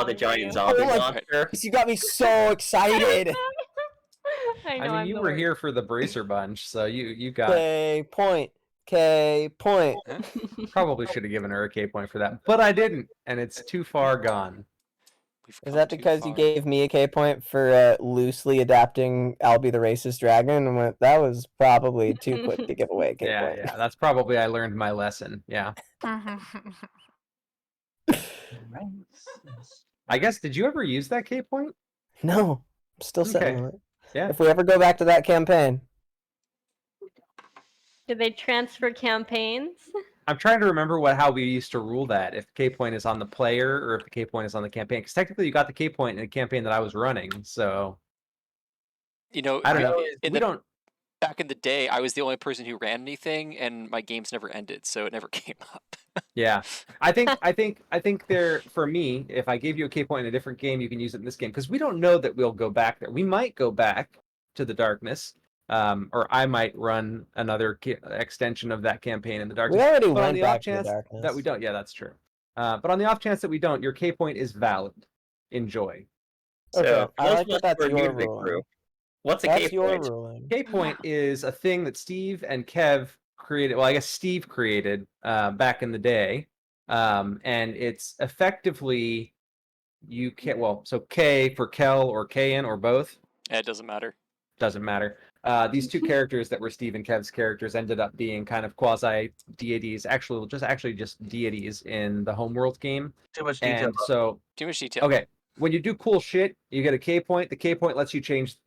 the giant you. zombie Oh my monster. You got me so excited. I know, I mean, you the were worst. here for the bracer bunch, so you got. K point. K point. Probably should have given her a K point for that, but I didn't, and it's too far gone. Is that because you gave me a K point for loosely adapting "I'll be the racist dragon"? And went, that was probably too quick to give away a K point. Yeah, that's probably I learned my lesson. Yeah. I guess, did you ever use that K point? No, I'm still sitting Okay. on it. Yeah. If we ever go back to that campaign. Did they transfer campaigns? I'm trying to remember how we used to rule that, if the K point is on the player or if the K point is on the campaign. Because technically you got the K point in a campaign that I was running, so... You know, I don't know. Back in the day, I was the only person who ran anything, and my games never ended, so it never came up. Yeah, I think there, for me, if I gave you a K point in a different game, you can use it in this game, because we don't know that we'll go back there. We might go back to the darkness, or I might run another extension of that campaign in the darkness. We already but went on the back off to the chance darkness. that we don't, yeah, that's true. But on the off chance that we don't, your K point is valid. Enjoy. Okay, So, I like that that's your music ruling. group. What's a That's K your point? ruling. K point is a thing that Steve and Kev created. Well, I guess Steve created back in the day, and it's effectively you can. Well, so K for Kel or Kayan or both. It doesn't matter. Doesn't matter. These two characters that were Steve and Kev's characters ended up being kind of quasi deities. Actually, just deities in the Homeworld game. Too much detail. And so Too much detail. okay, when you do cool shit, you get a K point. The K point lets you change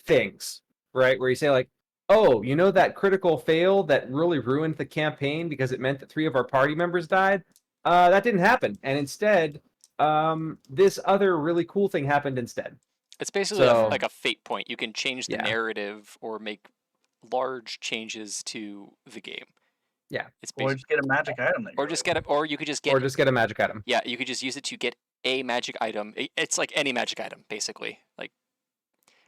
things, right? Where you say like, oh, you know that critical fail that really ruined the campaign because it meant that 3 of our party members died? That didn't happen. And instead, this other really cool thing happened instead. It's basically So- like a fate point. You can change the Yeah. narrative or make large changes to the game. Yeah. It's Or just get a magic item. or just get it, or you could just get, Or just get a magic item. yeah, you could just use it to get a magic item. It's like any magic item, basically. Like,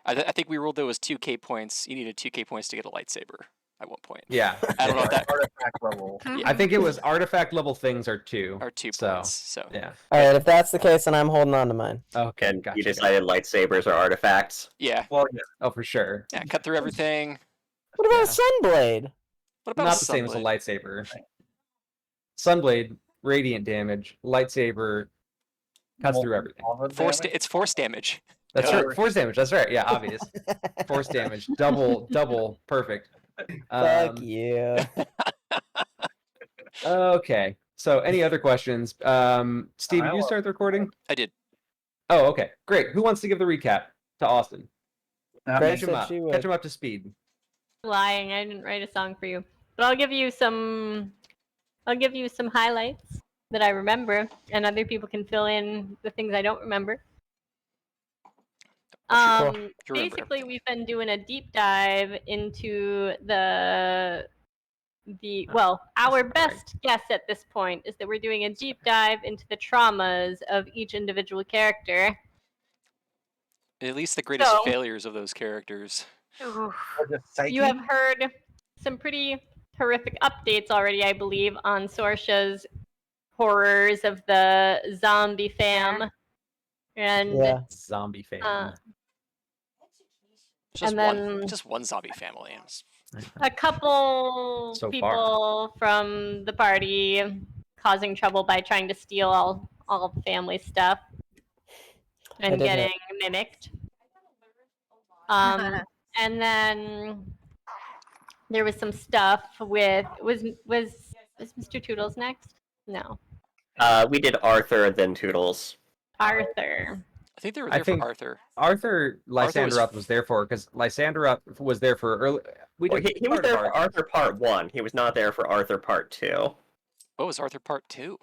I think we ruled there was 2 K points. You needed 2 K points to get a lightsaber at one point. Yeah. I don't know if that Artifact level. I think it was artifact level things are 2. are 2 So, points. So Yeah. All right, if that's the case, then I'm holding on to mine. Okay. And Gotcha. you decided lightsabers are artifacts. yeah, Well, yeah. Oh, for sure. yeah, cut through everything. What about Yeah. a Sunblade? What about Not the same as a Sunblade? lightsaber. Sunblade, radiant damage. Lightsaber cuts through everything. It's force damage. That's Yeah. right. Force damage. That's right. Yeah, obvious. Force damage. Double. Perfect. Fuck you. Okay. So, any other questions? Steve, did you start the recording? I did. Oh, okay. Great. Who wants to give the recap to Austin? Grace Catch him said up. she would. Catch him up to speed. Lying, I didn't write a song for you. But I'll give you some highlights that I remember, and other people can fill in the things I don't remember. You remember. Basically, we've been doing a deep dive into our best guess at this point is that we're doing a deep dive into the traumas of each individual character. At least the greatest So- failures of those characters. You have heard some pretty horrific updates already, I believe, on Sorsha's horrors of the zombie fam. And Yeah. Zombie fan. Just And one, then- just one zombie family. a couple So people from the party causing trouble by trying to steal all of the family stuff I and did getting mimicked. And then there was some stuff with was Mr. Toodles next? No, We did Arthur, then Toodles. Arthur. I think they were I there think- for Arthur. Arthur Arthur was- Lysanderoth was there for, because Lysanderoth was there for early. We Well, did he was part of there for Arthur Part 1. He was not there for Arthur Part 2. What was Arthur Part 2?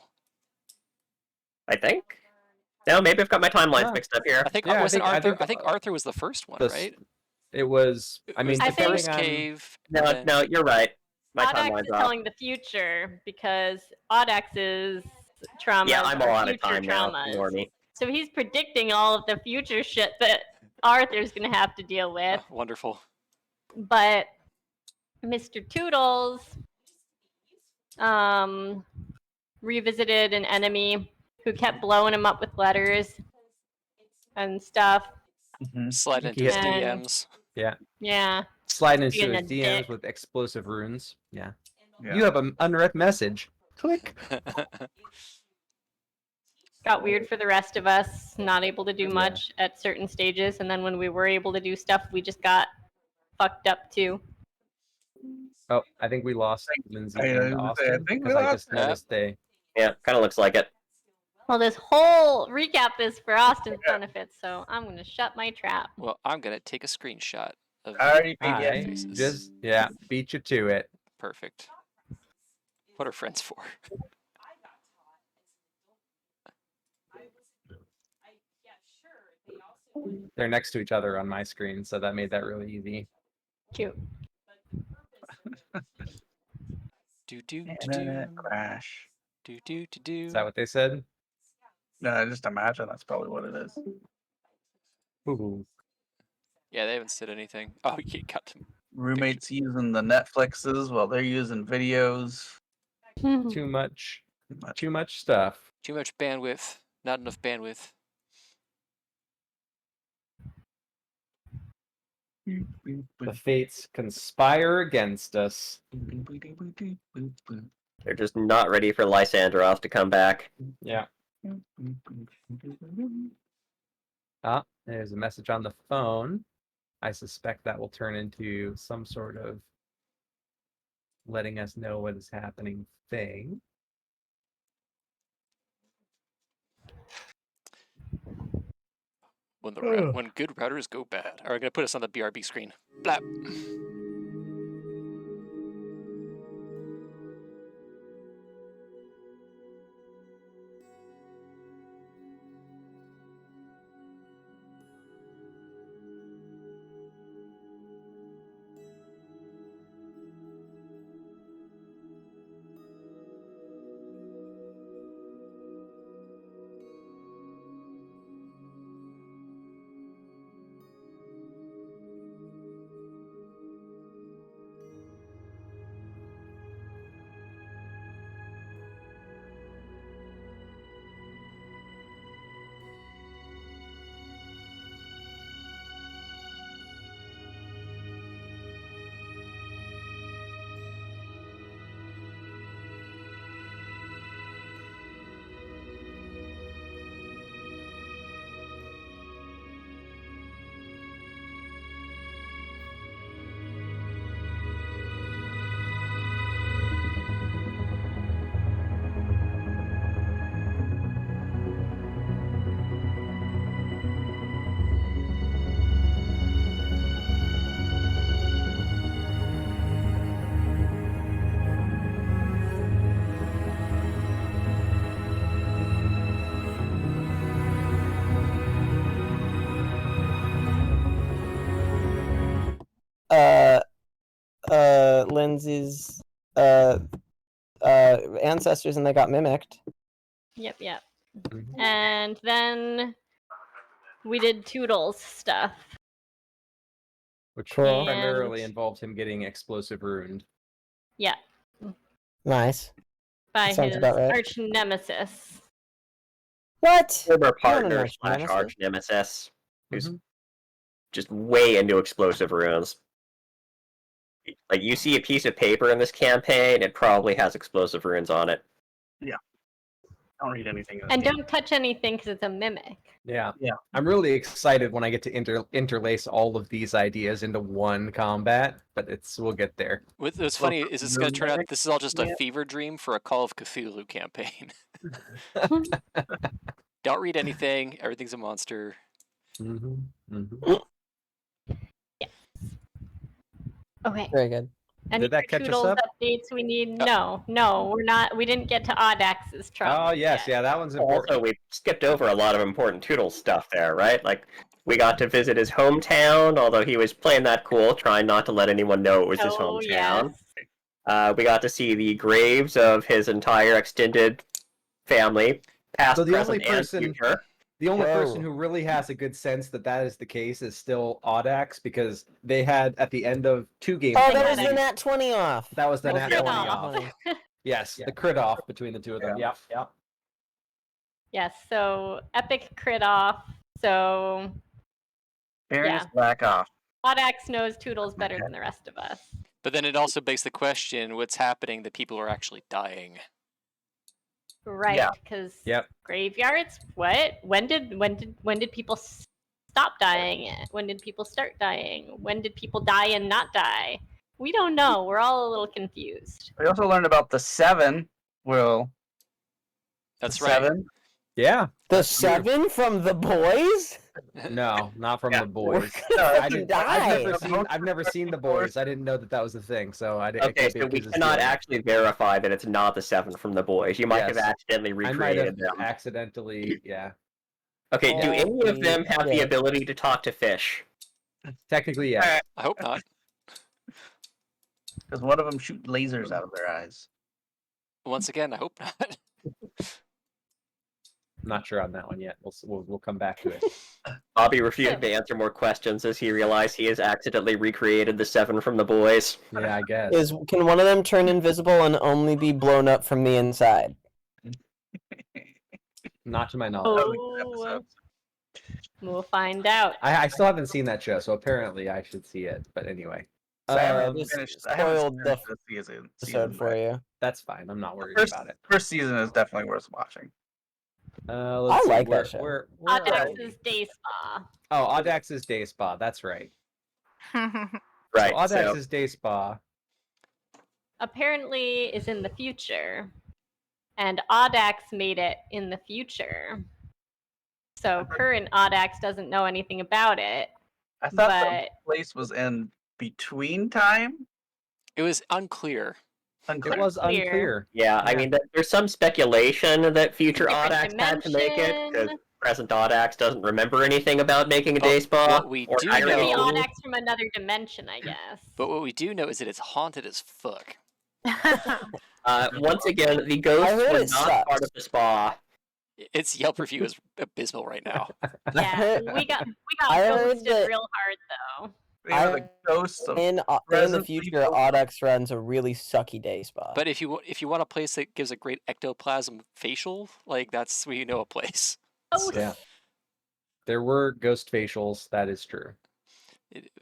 I think. No, maybe I've got my timelines Yeah. mixed up here. I think Yeah, I wasn't think- I Arthur. think- I think Arthur was the first one, The- right? It was. I It mean, was I the think- first depending on- cave. No, and then- no, you're right. My Audax timeline's is off. telling the future because Audax's traumas Yeah, I'm all are out of future time now. traumas. Ignore me. So he's predicting all of the future shit that Arthur's gonna have to deal with. Oh, wonderful. But Mr. Toodles revisited an enemy who kept blowing him up with letters and stuff. Slide into his And- DMs. Yeah. Sliding into Being his a DMs dick. with explosive runes. Yeah. Yeah. You have an unread message. Click. Got weird for the rest of us, not able to do Yeah. much at certain stages, and then when we were able to do stuff, we just got fucked up too. Oh, I think we lost Lindsay I and was gonna say, I Austin think we because I lost just noticed they. Yeah, kind of looks like it. Well, this whole recap is for Austin's benefit, so I'm gonna shut my trap. Well, I'm gonna take a screenshot of I already beat the I faces. just beat you to it. Perfect. What are friends for? They're next to each other on my screen, so that made that really easy. Cute. Do do do Internet crash. do do do do. Is that what they said? No, I just imagine that's probably what it is. Ooh. Yeah, they haven't said anything. Oh, you got them. Roommates using the Netflixes while they're using videos. Too much stuff. Too much bandwidth. Not enough bandwidth. The fates conspire against us. They're just not ready for Lysandroth to come back. Yeah. Ah, there's a message on the phone. I suspect that will turn into some sort of letting us know what is happening thing. When good routers go bad. All right, I'm gonna put us on the BRB screen. Blap. Lindsay's ancestors, and they got mimicked. Yep. Mhm. And then we did Toodles stuff. Which Cool. primarily And- involved him getting explosive ruined. Yeah, Nice. by That sounds his about right. arch nemesis. What? Former Not an partner arch slash nemesis. arch nemesis, who's Mhm. just way into explosive runes. Like, you see a piece of paper in this campaign, it probably has explosive runes on it. I don't read anything. in this And game. don't touch anything because it's a mimic. Yeah. Yeah. I'm really excited when I get to interlace all of these ideas into one combat, but we'll get there. What's Well, funny is this going to turn out mimic? this is all just a Yeah. fever dream for a Call of Cthulhu campaign. Don't read anything. Everything's a monster. Okay. Very good. Any Did that more catch us Toodles up? updates we need? No, we're not. We didn't get to Audax's trouble. Oh yes, yeah, that one's important. Also, we skipped over a lot of important Toodles stuff there, right? Like, we got to visit his hometown, although he was playing that cool, trying not to let anyone know it was his Oh, hometown. yes. We got to see the graves of his entire extended family, past, So the only present, and person- future. The only Whoa. person who really has a good sense that that is the case is still Audax, because they had at the end of 2 games. Oh, They that had was the a- nat 20 off. That was the That nat was 20 the off. nat 20. Yes, Yeah. the crit off between the two of them. Yep. Yes, so epic crit off. So Fairness, Yeah. back off. Audax knows Toodles better than the rest of us. But then it also begs the question: what's happening that people are actually dying? Right, Yeah. because Yep. graveyards. What? When did people stop dying? When did people start dying? When did people die and not die? We don't know. We're all a little confused. We also learned about the 7. Will That's the right. 7? Yeah. The That's true. 7 from the boys? No, not from Yeah. the boys. We're I gonna didn't, die. I've never seen the boys. I didn't know that was the thing. So I Okay, can't be so we accused of cannot stealing it. actually verify that it's not the 7 from the boys. You might have Yes. accidentally I might have recreated them. accidentally, yeah. Okay, do any of them have the Yeah. ability to talk to fish? Technically, yeah. I hope not. Because one of them shoot lasers out of their eyes. Once again, I hope not. I'm not sure on that one yet. We'll come back to it. Bobby refused to answer more questions as he realized he has accidentally recreated the 7 from the boys. Yeah, I guess. Can one of them turn invisible and only be blown up from the inside? Not to my knowledge. Oh, we'll find out. I still haven't seen that show, so apparently I should see it. But anyway, So I haven't This finished. I haven't spoiled the finished the season. episode for you. that's fine. I'm not worried First, about it. first season is definitely worth watching. Let's I see, like where, that show. Where are we? Audax's Day Spa. Oh, Audax's Day Spa. That's right. Right. So Audax's Day Spa. Apparently is in the future, and Audax made it in the future. So current Audax doesn't know anything about it. I thought But- the place was in between time. It was unclear. Unclear. It was Clear. unclear. Yeah, I Yeah. mean, there's some speculation that future Different Audax had to make it, because dimension. present Audax doesn't remember anything about making a But day spa. what we or do hiring Could be know- a- Audax from another dimension, I guess. But what we do know is that it's haunted as fuck. Once again, the ghosts I heard were it not sucks. part of the spa. Its Yelp review is abysmal right now. Yeah, we got I heard ghosted that- real hard though. They were the ghosts of In the present future, people. Audax runs a really sucky day spa. But if you want a place that gives a great ectoplasm facial, like that's where you know a place. Oh, Yeah. There were ghost facials. That is true.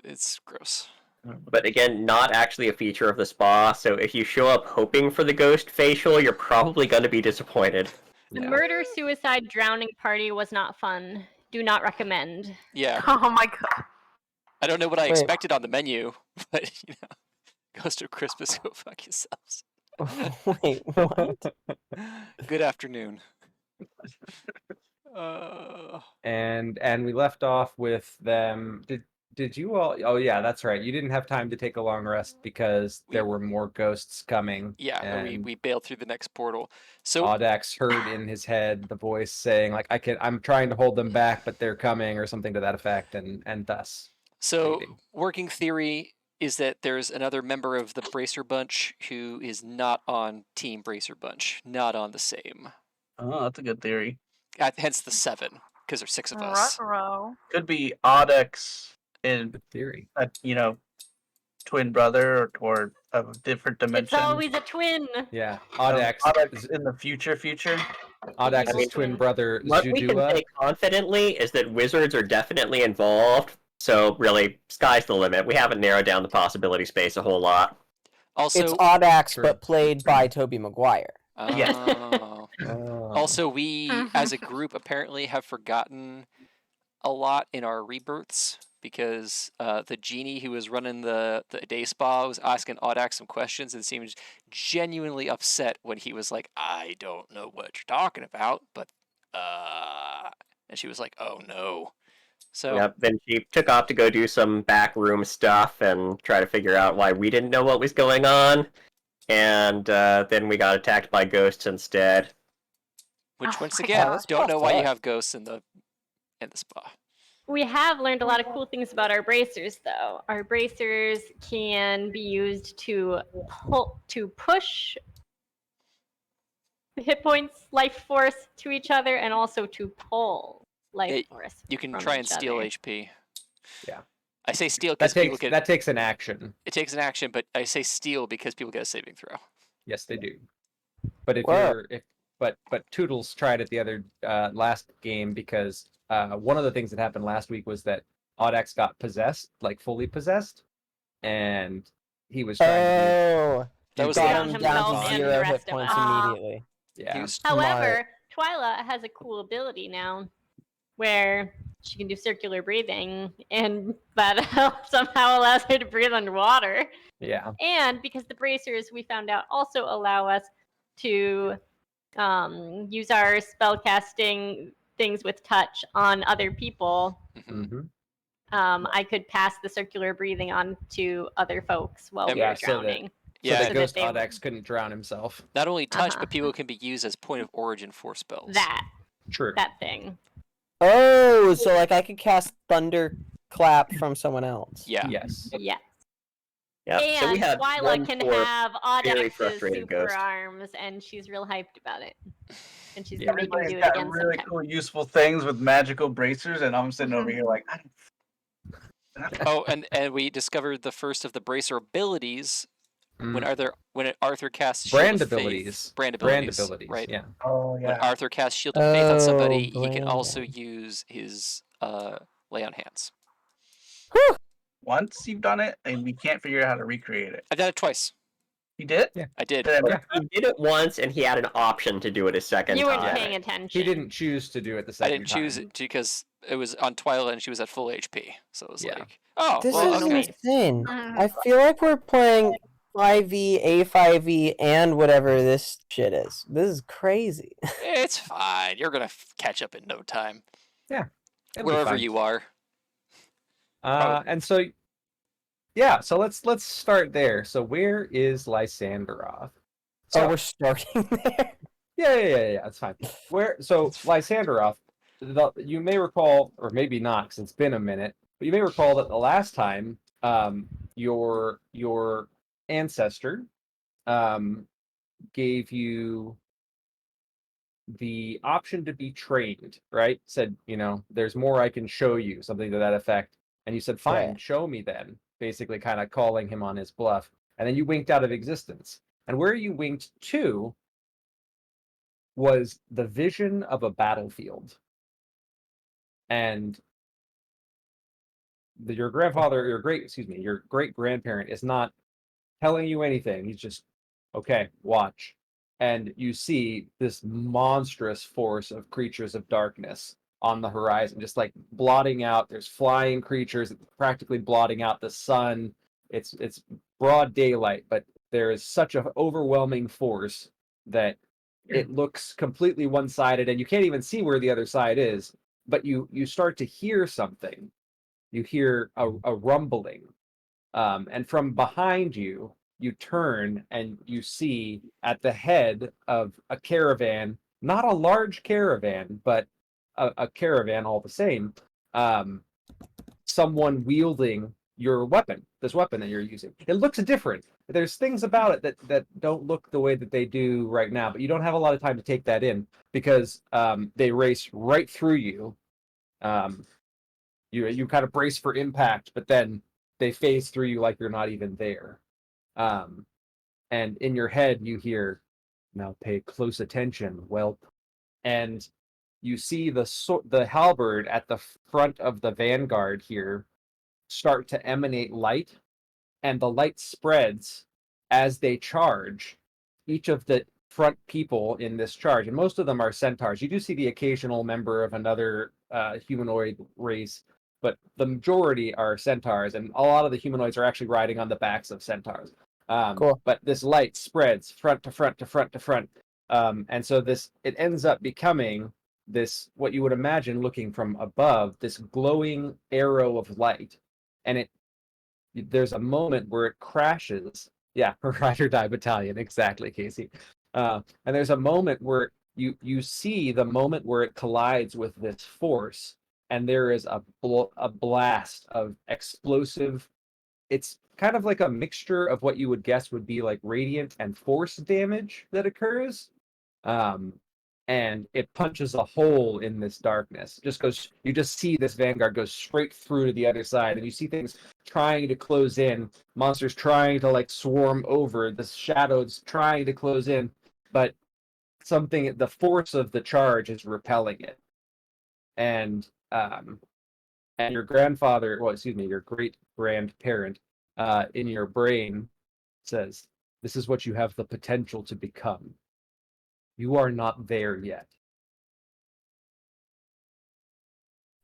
It's gross. But again, not actually a feature of the spa, so if you show up hoping for the ghost facial, you're probably going to be disappointed. the Yeah. murder, suicide, drowning party was not fun. Do not recommend. Yeah, Oh my god. I don't know what I Wait. expected on the menu, but you know, Ghost of Christmas, go fuck yourselves. Wait, what? Good afternoon. And we left off with them. Did you all? Oh yeah, that's right. You didn't have time to take a long rest because there were more ghosts coming. Yeah, and and we bailed through the next portal. So Audax heard in his head the voice saying like, I'm trying to hold them back, but they're coming," or something to that effect, and thus. So, Maybe. working theory is that there's another member of the Bracer Bunch who is not on Team Bracer Bunch, not on the same. Oh, that's a good theory. Hence the 7, because there's 6 of us. Ruh-roh. Could be Audax in Good theory. a twin brother or of a different dimension. It's always a twin. Yeah, Audax Audax. in the future. Audax's mean, twin brother What we can Zudua. say confidently is that wizards are definitely involved, so really, sky's the limit. We haven't narrowed down the possibility space a whole lot. Also, It's Audax, True. but played by Toby Maguire. oh. Oh. Also, we as a group apparently have forgotten a lot in our rebirths because the genie who was running the day spa was asking Audax some questions and seemed genuinely upset when he was like, "I don't know what you're talking about," but and she was like, "Oh no." So Yep, then she took off to go do some backroom stuff and try to figure out why we didn't know what was going on. And then we got attacked by ghosts instead. which Oh once my again, God. don't know why you Fuck. have ghosts in the spa. We have learned a lot of cool things about our bracers, though. Our bracers can be used to push hit points, life force to each other, and also to pull life Yeah, force. You can from try and each steal other. HP. Yeah. I say steal That because people takes get that takes an action. it takes an action, but I say steal because people get a saving throw. Yes, they do. But if Well- you're but Toodles tried it the other last game because one of the things that happened last week was that Audax got possessed, like fully possessed, and he was trying to That was got the him down himself to and 0 the hit rest of points us. immediately. yeah. However, Twyla has a cool ability now where she can do circular breathing, and that somehow allows her to breathe underwater. Yeah. And because the bracers, we found out, also allow us to use our spellcasting things with touch on other people. Mhm. I could pass the circular breathing on to other folks while we were drowning. So Yeah, that Ghost they- Audax couldn't drown himself. not only touch, Uh-huh. but people can be used as point of origin for spells. True. That thing. Oh, so like I could cast Thunderclap from someone else. Yeah. Yes. Yeah. Yep. And So we had Twyla one can poor, have very Audex's frustrated super ghost. arms, and she's real hyped about it. And she's Yeah. gonna make him Everybody's do it got again really sometime. cool, useful things with magical bracers, and I'm sitting over here like, I don't. Oh, and we discovered the first of the bracer abilities when Arthur casts Shield Brand of Faith. abilities. Brand Brand abilities. abilities. Right. Yeah. Oh When yeah. Arthur casts Shield of Faith on somebody, he can brand. also use his lay on hands. Once you've done it, and we can't figure out how to recreate it. I've done it twice. You did? Yeah. I did. He did it once, and he had an option to do it a second You weren't time. paying attention. He didn't choose to do it the I second didn't choose time. it because it was on Twyla and she was at full HP. So it was Yeah. like, oh, This well, is okay. insane. I feel like we're playing 5e, A5e, and whatever this shit is. This is crazy. It's fine. You're going to catch up in no time. It'll be Wherever fine. you are. And so, yeah. So let's start there. So where is Lysanderoth? So we're starting there. Yeah. That's fine. Lysanderoth, you may recall, or maybe not, because it's been a minute. But you may recall that the last time, your ancestor, gave you the option to be trained, right? Said, there's more I can show you, something to that effect. And you said, fine, Right. show me then. Basically, kind of calling him on his bluff. And then you winked out of existence. And where you winked to was the vision of a battlefield. And your great grandparent is not telling you anything. He's just, okay, watch. And you see this monstrous force of creatures of darkness on the horizon, just like blotting out. There's flying creatures, practically blotting out the sun. It's broad daylight, but there is such an overwhelming force that it looks completely one-sided, and you can't even see where the other side is. But you start to hear something. You hear a rumbling, and from behind you, you turn and you see at the head of a caravan, not a large caravan, but a caravan all the same, someone wielding your weapon, this weapon that you're using. It looks different. There's things about it that don't look the way that they do right now, but you don't have a lot of time to take that in because they race right through you. You kind of brace for impact, but then they phase through you like you're not even there. And in your head, you hear, "Now pay close attention, whelp." And you see the halberd at the front of the vanguard here start to emanate light, and the light spreads as they charge. Each of the front people in this charge, and most of them are centaurs. You do see the occasional member of another humanoid race, but the majority are centaurs, and a lot of the humanoids are actually riding on the backs of centaurs. Cool. But this light spreads front to front to front to front, and so it ends up becoming this, what you would imagine looking from above, this glowing arrow of light, and there's a moment where it crashes. Yeah, Ride or Die Battalion, exactly, Casey. And there's a moment where you see the moment where it collides with this force, and there is a blast of explosive. It's kind of like a mixture of what you would guess would be like radiant and force damage that occurs. And it punches a hole in this darkness. You just see this vanguard go straight through to the other side, and you see things trying to close in, monsters trying to like swarm over, the shadows trying to close in, but something, the force of the charge is repelling it, and your grandfather, well, excuse me, your great grandparent, in your brain says, "This is what you have the potential to become. You are not there yet."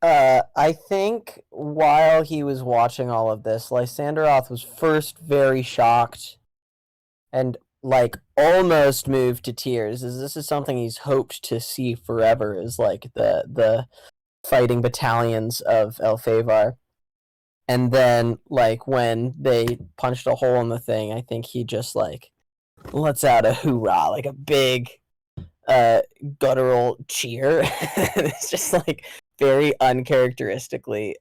I think while he was watching all of this, Lysanderoth was first very shocked and like almost moved to tears, as this is something he's hoped to see forever, is like the fighting battalions of Elfavar. And then like when they punched a hole in the thing, I think he just like lets out a hoorah, like a big guttural cheer. It's just like very uncharacteristically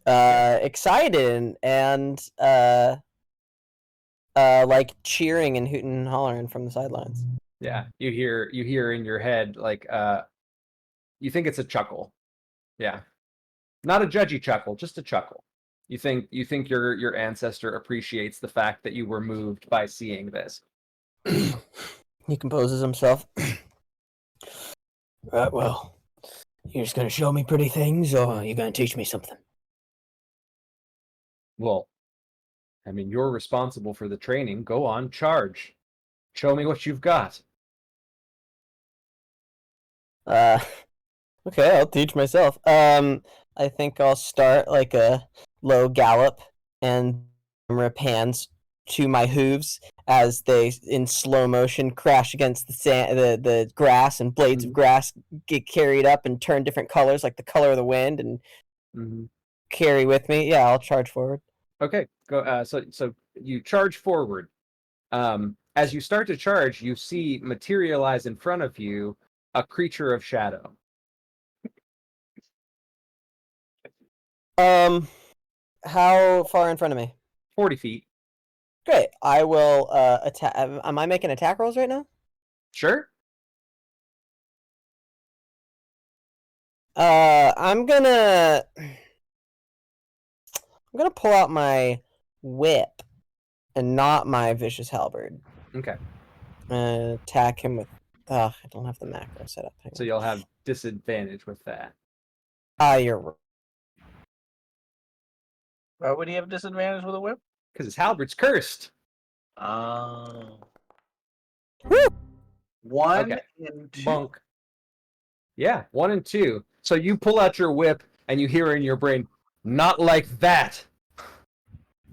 excited and like cheering and hooting and hollering from the sidelines. Yeah, you hear in your head like you think it's a chuckle. Yeah. Not a judgy chuckle, just a chuckle. You think your ancestor appreciates the fact that you were moved by seeing this. He composes himself. Right, well, you're just gonna show me pretty things, or you're gonna teach me something? Well, I mean, you're responsible for the training. Go on, charge. Show me what you've got. Okay, I'll teach myself. I think I'll start like a low gallop and rip hands to my hooves as they, in slow motion, crash against the sand, the grass, and blades of grass get carried up and turn different colors, like the color of the wind, and carry with me. Yeah, I'll charge forward. Okay, go. So you charge forward. As you start to charge, you see materialize in front of you a creature of shadow. How far in front of me? 40 feet. Great. I will attack. Am I making attack rolls right now? Sure. I'm gonna pull out my whip and not my vicious halberd. Okay. Attack him with. I don't have the macro set up. So you'll have disadvantage with that. You're right. Why would he have disadvantage with a whip? Because his halberd's cursed. Oh. Woo! 1 Okay. and 2. Bunk. Yeah, 1 and 2. So you pull out your whip and you hear in your brain, "Not like that."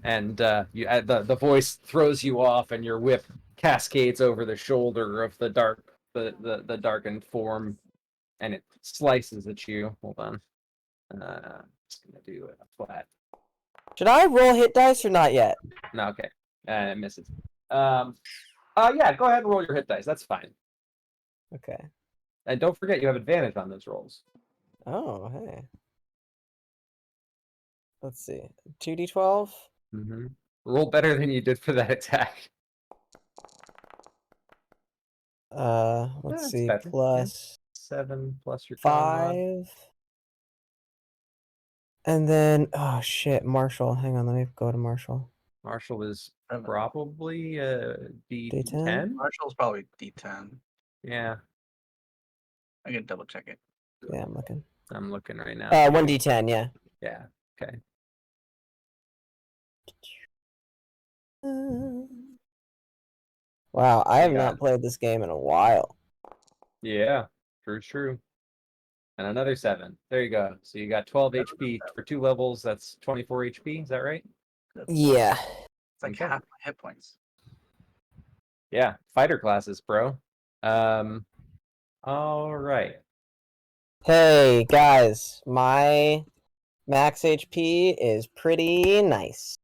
And the voice throws you off, and your whip cascades over the shoulder of the darkened form, and it slices at you. Hold on. Just gonna do a flat. Should I roll hit dice or not yet? No, okay. It misses. Yeah, go ahead and roll your hit dice. That's fine. Okay. And don't forget you have advantage on those rolls. Oh, hey. Let's see. 2d12. Mm-hmm. Roll better than you did for that attack. Let's That's see. better. Plus 7 plus your con mod. 5. And then, oh shit, Marshall. Hang on, let me go to Marshall. Marshall is I don't know. probably D10. D10? Marshall's probably D10. Yeah, I can double check it. Yeah, I'm looking. I'm looking right now. 1d10, yeah. Yeah. Okay. Wow, I have Yeah. not played this game in a while. Yeah. True. And another 7. There you go. So you got 12 HP for 2 levels. That's 24 HP. Is that right? Yeah. It's like Okay. half my hit points. Yeah. Fighter classes, bro. All right. Hey, guys, my max HP is pretty nice.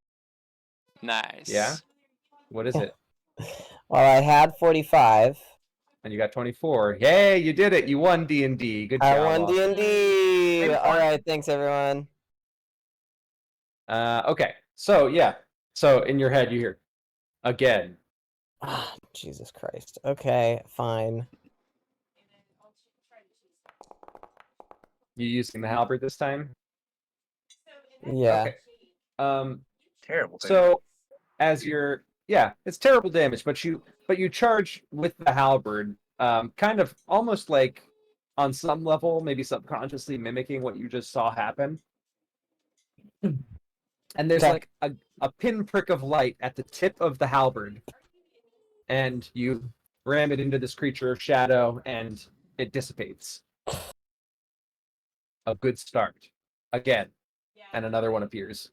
Nice. Yeah? What is it? Well, I had 45. And you got 24. Hey, you did it. You won D&D. Good job. I won Austin. D&D. Same All point. right, thanks everyone. Okay. So, yeah. So, in your head, you hear, again. Ah, Jesus Christ. Okay, fine. You using the halberd this time? Yeah. Okay. Terrible. So, as you're, yeah, it's terrible damage, but but you charge with the halberd, kind of almost like on some level, maybe subconsciously mimicking what you just saw happen. And there's Okay. like a pinprick of light at the tip of the halberd, and you ram it into this creature of shadow, and it dissipates. A good start. Again, and another one appears.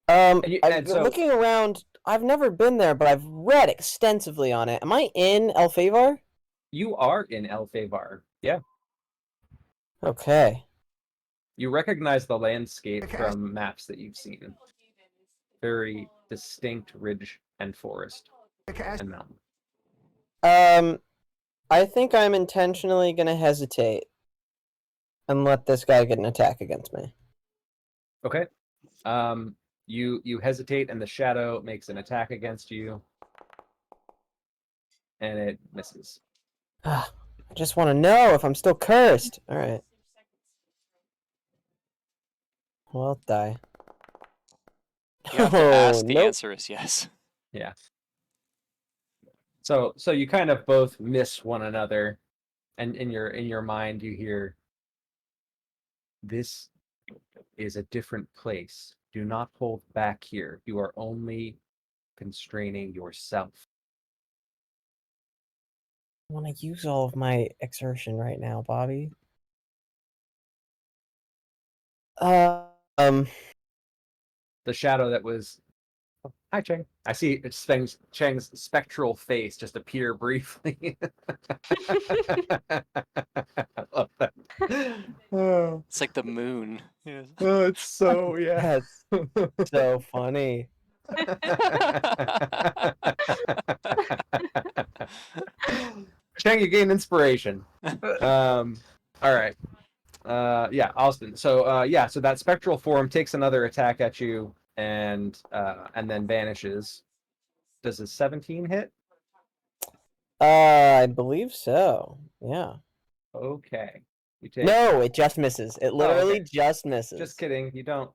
So Looking around, I've never been there, but I've read extensively on it. Am I in El Favar? you are in El Favar. Yeah. Okay. You recognize the landscape from maps that you've seen. Very distinct ridge and forest and mountain. I think I'm intentionally gonna hesitate and let this guy get an attack against me. Okay. You hesitate, and the shadow makes an attack against you, and it misses. I just want to know if I'm still cursed. All right. Well, I'll die. You have to ask. The nope. answer is yes. Yeah. So you kind of both miss one another, and in your mind you hear, "This is a different place. Do not hold back here. You are only constraining yourself." I want to use all of my exertion right now, Bobby. The shadow that was... Oh, hi, Cheng. I see Cheng's spectral face just appear briefly. I love that. Oh, It's like the moon. Yes. it's so, yeah. That's so funny. Cheng, you gain inspiration. All right. Yeah, Austin. So so that spectral form takes another attack at you and then vanishes. Does a 17 hit? I believe so. Yeah. Okay. You take... No, it just misses. It literally okay. just misses. Just kidding. You don't.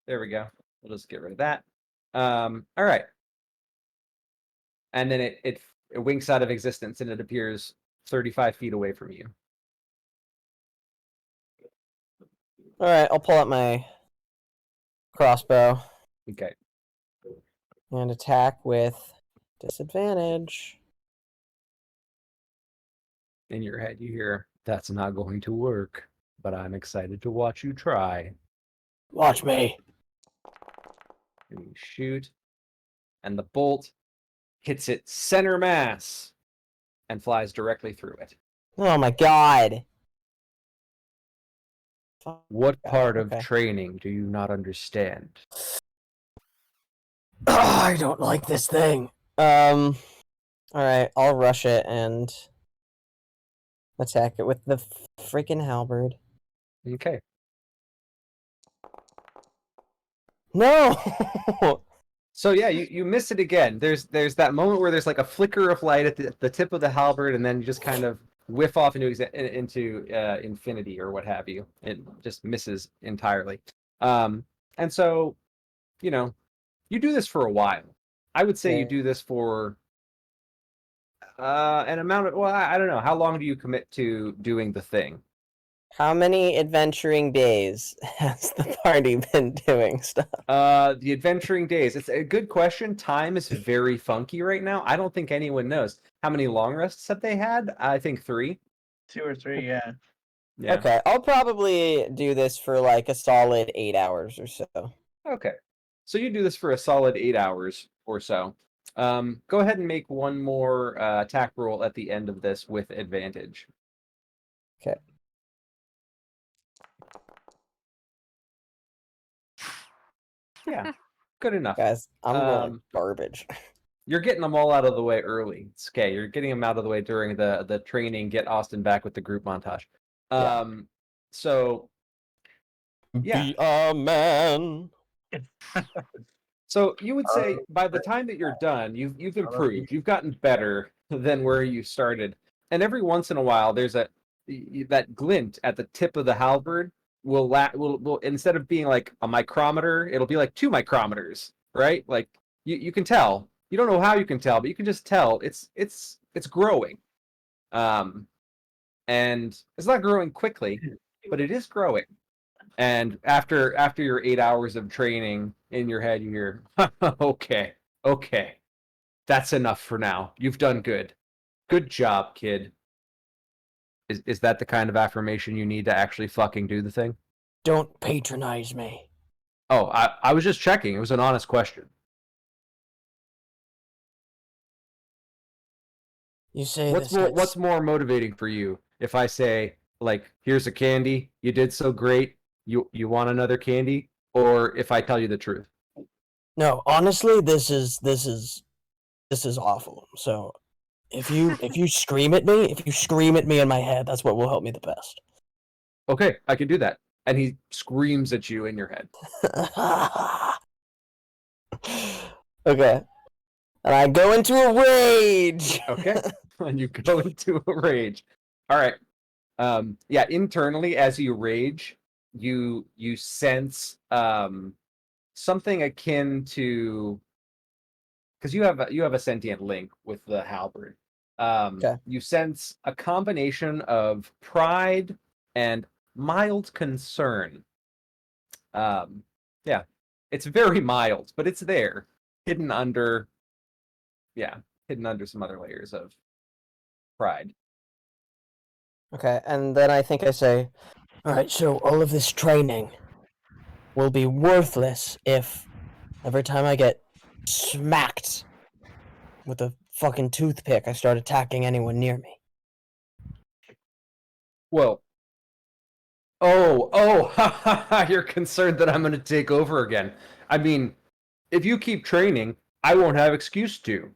There we go. We'll just get rid of that. All right. And then it winks out of existence, and it appears 35 feet away from you. All right, I'll pull out my crossbow Okay. and attack with disadvantage. In your head, you hear, "That's not going to work, but I'm excited to watch you try." Watch me. And you shoot, and the bolt hits it center mass and flies directly through it. Oh my god. What part of Okay. training do you not understand? I don't like this thing. All right, I'll rush it and attack it with the freaking halberd. Okay. No. So yeah, you miss it again. There's that moment where there's like a flicker of light at the tip of the halberd, and then you just kind of whiff off into infinity or what have you. It just misses entirely. And so, you do this for a while. I would say you do this for an amount of... well, I don't know. How long do you commit to doing the thing? How many adventuring days has the party been doing stuff? The adventuring days. It's a good question. Time is very funky right now. I don't think anyone knows. How many long rests have they had? I think 3. 2 or 3, yeah. Yeah. Okay, I'll probably do this for like a solid 8 hours or so. Okay. So you do this for a solid 8 hours or so. Go ahead and make one more attack roll at the end of this with advantage. Okay. Yeah, good enough. Guys, I'm rolling garbage. You're getting them all out of the way early. It's okay. You're getting them out of the way during the training. Get Austin back with the group montage. So yeah. Be a man. So you would say by the time that you're done, you've improved. You've gotten better than where you started. And every once in a while, there's that glint at the tip of the halberd will instead of being like a micrometer, it'll be like 2 micrometers, right? Like you can tell You don't know how you can tell, but you can just tell it's growing. And it's not growing quickly, but it is growing. And after your 8 hours of training in your head, you hear, okay, that's enough for now. You've done good. Good job, kid. Is that the kind of affirmation you need to actually fucking do the thing? Don't patronize me. Oh, I was just checking. It was an honest question. You say What's more motivating for you if I say, like, here's a candy, you did so great, you want another candy, or if I tell you the truth? No, honestly, this is awful. So if you scream at me, in my head, that's what will help me the best. Okay, I can do that. And he screams at you in your head. Okay. And I go into a rage. Okay. And you go into a rage. All right. Yeah, internally as you rage, you sense something akin to, because you have a sentient link with the halberd. Okay. You sense a combination of pride and mild concern. Yeah, it's very mild, but it's there, hidden under some other layers of pride. Okay, and then I think I say, all right, so all of this training will be worthless if every time I get smacked with a fucking toothpick, I start attacking anyone near me. Well, you're concerned that I'm going to take over again. I mean, if you keep training, I won't have excuse to.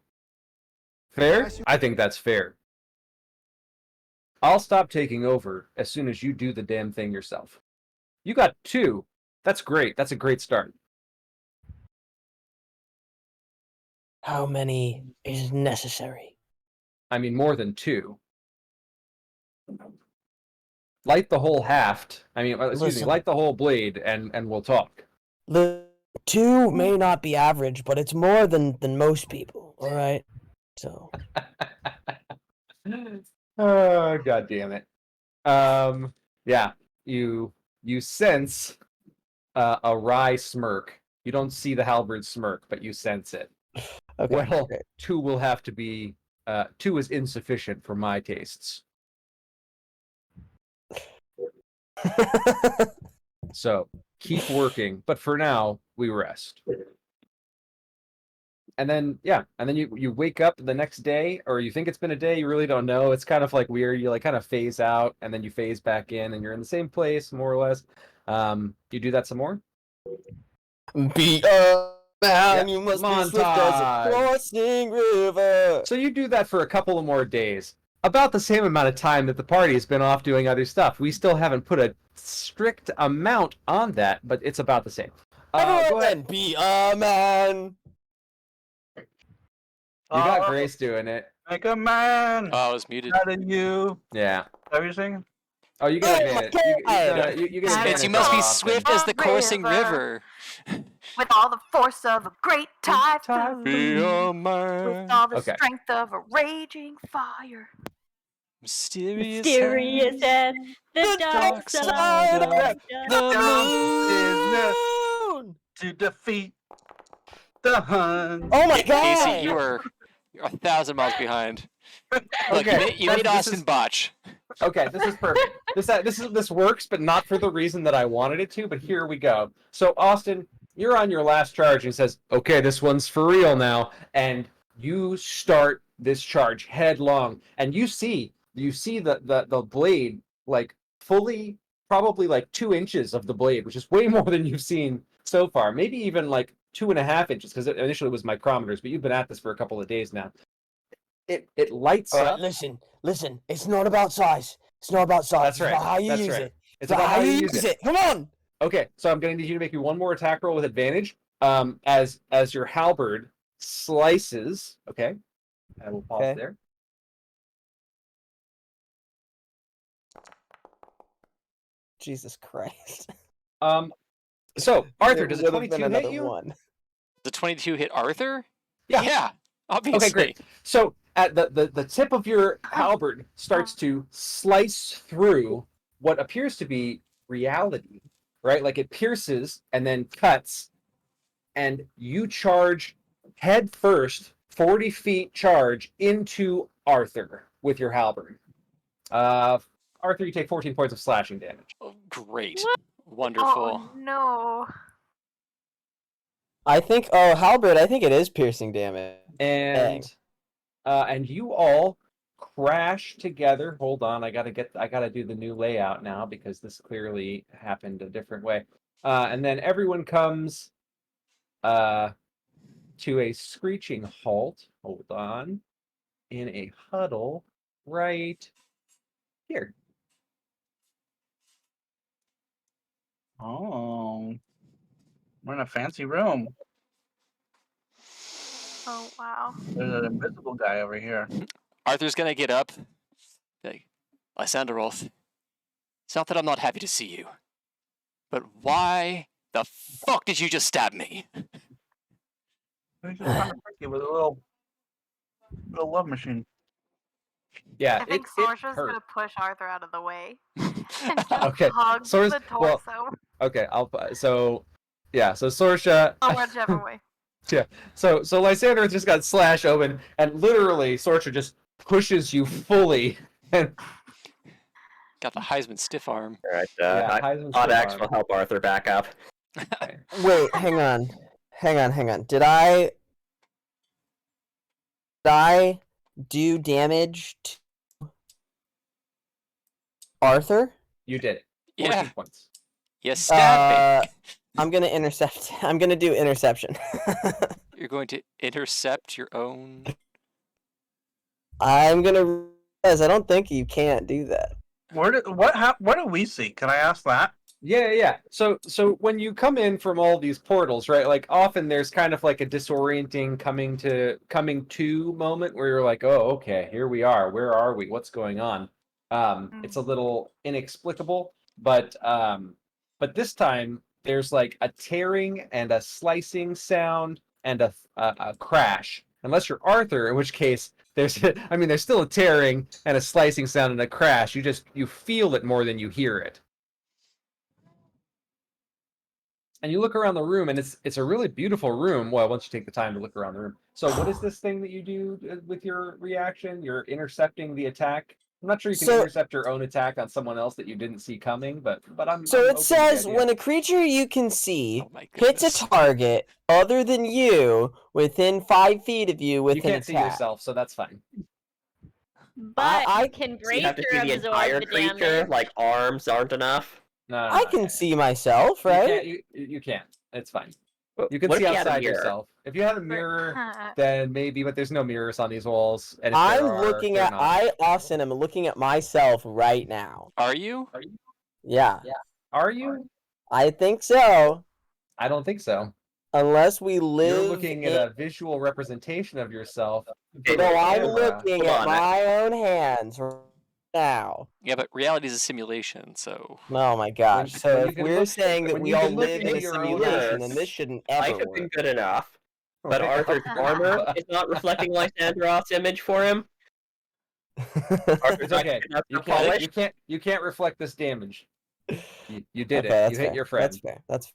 Fair? I think that's fair. I'll stop taking over as soon as you do the damn thing yourself. You got 2. That's great. That's a great start. How many is necessary? I mean, more than 2. Light the whole haft. I mean, excuse me, light the whole blade, and we'll talk. The 2 may not be average, but it's more than most people. All right, so. Oh, God damn it. Yeah, you sense a wry smirk. You don't see the halberd smirk, but you sense it. Okay. Well, great. 2 will have to be. 2 is insufficient for my tastes. So keep working, but for now we rest. And then you wake up the next day, or you think it's been a day, you really don't know. It's kind of like weird. You like kind of phase out, and then you phase back in, and you're in the same place more or less. You do that some more. Be a man, Yeah, you must montage. be swift as a crossing river. So you do that for a couple of more days. About the same amount of time that the party has been off doing other stuff. We still haven't put a strict amount on that, but it's about the same. Go ahead. Be a man. You got Grace doing it. Make a man Oh, I was muted. out of you. Yeah. Everything. Oh, you get advantage. You get advantage. You must be often. swift as the coursing river. With all the force of a great typhoon. Be a With man. all the Okay. strength of a raging fire. Mysterious as the dark side of the moon to defeat the Hun. Oh my god! Casey, you're 1,000 miles behind. Look, Okay, you made Austin botch. Okay, this is perfect. This works, but not for the reason that I wanted it to. But here we go. So Austin, you're on your last charge, and he says, "Okay, this one's for real now." And you start this charge headlong, and you see the blade like fully, probably like 2 inches of the blade, which is way more than you've seen so far. Maybe even like 2.5 inches, because initially it was micrometers, but you've been at this for a couple of days now. It lights up. Listen. It's not about size. It's not about size. That's right. It's about how you That's use right. it. It's about how you use it. Come on. Okay, so I'm going to need you to make me one more attack roll with advantage. As your halberd slices. Okay, I will pause there. Jesus Christ. So Arthur, does a 22 hit you? One. The 22 hit Arthur? Yeah. Yeah. Obviously. Okay, great. So at the tip of your halberd starts to slice through what appears to be reality, right? Like it pierces and then cuts, and you charge head first, 40 feet charge into Arthur with your halberd. Arthur, you take 14 points of slashing damage. Oh, great. Oh Wonderful. no. I think. Oh, halberd. I think it is piercing damage. And you all crash together. Hold on, I gotta do the new layout now because this clearly happened a different way. And then everyone comes to a screeching halt. Hold on, in a huddle right here. Oh, we're in a fancy room. Oh wow. There's an invisible guy over here. Arthur's gonna get up. Like, Lysanderoth, it's not that I'm not happy to see you, but why the fuck did you just stab me? He's just trying to prick you with a little love machine. Yeah, I think it Sorsha's hurt. gonna push Arthur out of the way and just Okay, hug Sors- the well- torso. Okay, so Sorsha. Oh, whichever way. So Lysander just got slashed open, and literally Sorsha just pushes you fully. And Got the Heisman stiff arm. All right, Heisman's Audax still will help Arthur back up. on. Wait, hang on. Did I do damage to Arthur? You did it. 14 Yeah, points. you stabbed me. I'm gonna intercept. I'm gonna do interception. You're going to intercept your own. I'm gonna realize I don't think you can't do that. What do we see? Can I ask that? Yeah. So when you come in from all these portals, right? Like often there's kind of like a disorienting coming to moment where you're like, oh, okay, here we are. Where are we? What's going on? It's a little inexplicable, but this time there's like a tearing and a slicing sound and a crash. Unless you're Arthur, in which case there's still a tearing and a slicing sound and a crash. You feel it more than you hear it. And you look around the room, and it's a really beautiful room. Well, once you take the time to look around the room. So, what is this thing that you do with your reaction? You're intercepting the attack. I'm not sure you can intercept your own attack on someone else that you didn't see coming, but I'm. So I'm it open to the says idea. when a creature you can see Oh my hits goodness. a target other than you within 5 feet of you with You an can't see attack. yourself, so that's fine. But I- can Do you have to Bracer see the absorb entire the creature? damage? Like arms aren't enough. No, I can see myself, You right? can't. You can't. It's fine. You can What see if you had a outside mirror? yourself. If you had a mirror, then maybe, but there's no mirrors on these walls. And if I'm there are, looking they're at not. Austin. I'm looking at myself right now. Are you? Yeah, Are you? I think so. I don't think so. Unless we live. You're looking at a visual representation of yourself. Okay, No, I'm Camera. looking Hold at on. my own hands right now. Yeah, but reality is a simulation, so. Oh my gosh! When So you if can we're look- saying that when we you all can look live in into a your own simulation, eyes. then this shouldn't Might ever have been work. good enough. But Well, Arthur's armor is not reflecting Lysanderoth's image for him. Arthur's It's not okay. good enough You for can't. polish. You can't reflect this damage. You did Okay, it. You hit fair. your friend. That's fair. That's.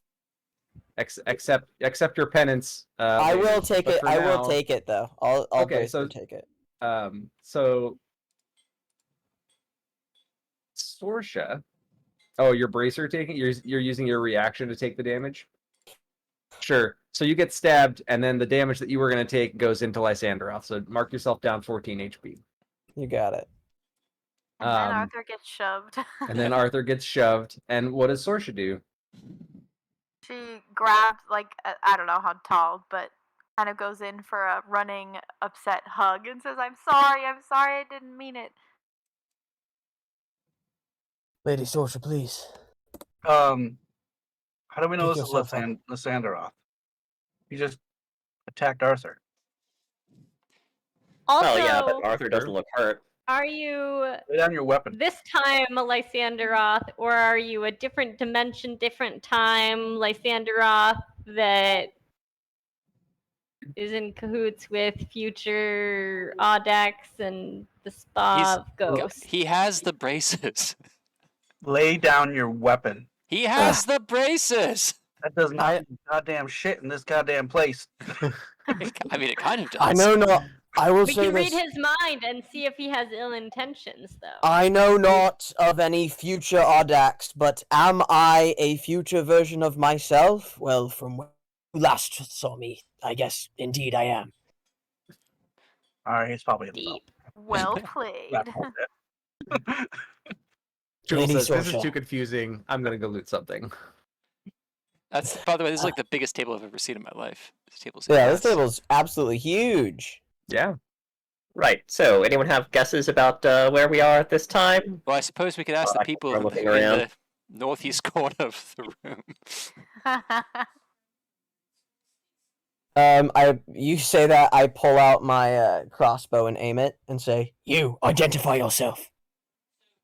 Accept your penance. I will later. take But it. for I now, will take it though. I'll Okay, brace so- and take it. So Sorsha. Oh, your bracer taking. You're using your reaction to take the damage. Sure. So you get stabbed, and then the damage that you were going to take goes into Lysanderoth. So mark yourself down 14 HP. You got it. And then Um, Arthur gets shoved. And then Arthur gets shoved. And what does Sorsha do? She grabs, like, I don't know how tall, but kind of goes in for a running, upset hug and says, I'm sorry, I didn't mean it. Lady Sorsha, please. How do we know Pick this is yourself up. Lysanderoth? He just attacked Arthur. Also, Well, yeah, but Arthur doesn't look hurt. are you Lay down your weapon. this time a Lysanderoth, or are you a different dimension, different time Lysanderoth that is in cahoots with future Audax and the spa ghost. He has the braces. Lay down your weapon. He has the braces. That does not do goddamn shit in this goddamn place. I mean, it kind of does. I know not. I will We say can read this. his mind and see if he has ill intentions, though. I know not of any future Audax, but am I a future version of myself? Well, from when you last saw me, I guess indeed I am. Alright, he's probably Deep. Well played. Jules Lady says, this is Sorsha. too confusing. I'm gonna go loot something. That's, by the way, this is like the biggest table I've ever seen in my life. This table's Yeah, this nuts. table's absolutely huge. Yeah. Right. So, anyone have guesses about where we are at this time? Well, I suppose we could ask the people we're in looking the around. northeast corner of the room. You say that, I pull out my crossbow and aim it and say, "You identify yourself."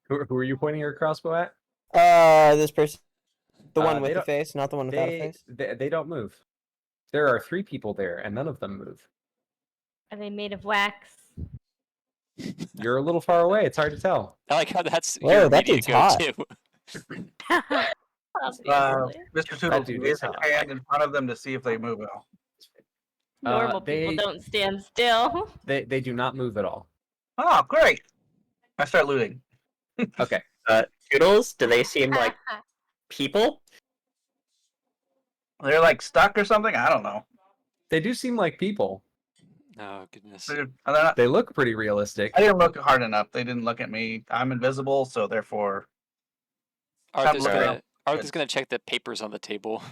Who are you pointing your crossbow at? This person, the one They with the don't- face, not the one without a face. They don't move. There are 3 people there, and none of them move. Are they made of wax? You're a little far away. It's hard to tell. I like how that's Whoa, your that immediate dude's hot. go-to. Obviously. Mr. Toodles, dude raise is his hot. hand in front of them to see if they move at all. Normal people don't stand still. They do not move at all. Oh, great! I start looting. Okay. Toodles, do they seem like people? They're like stuck or something? I don't know. They do seem like people. Oh, goodness. They're not, They look pretty realistic. I didn't look hard enough. They didn't look at me. I'm invisible, so therefore... Arthur's looking gonna, up. Arthur's gonna check the papers on the table.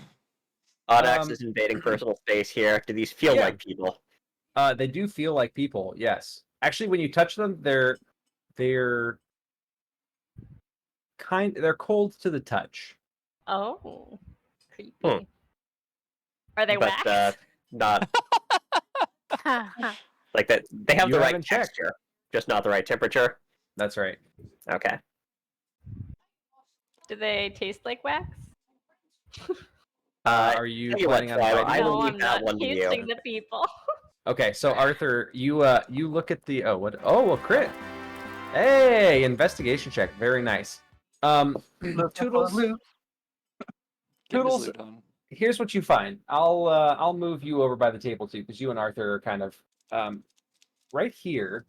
Audax is invading personal space here. Do these feel Yeah. like people? They do feel like people, yes. Actually, when you touch them, they're cold to the touch. Oh, creepy. Are they But wax? not like that. They have You the right haven't checked. texture, just not the right temperature. That's right. Okay. Do they taste like wax? Are you tell you what, planning on Twilight, hiding? I will No, leave I'm that not one to you. tasting the people. Okay, so Arthur, you look at the a crit. Hey, investigation check. Very nice. Toodles, Get his Toodles, loot on. here's what you find. I'll move you over by the table too, because you and Arthur are kind of right here.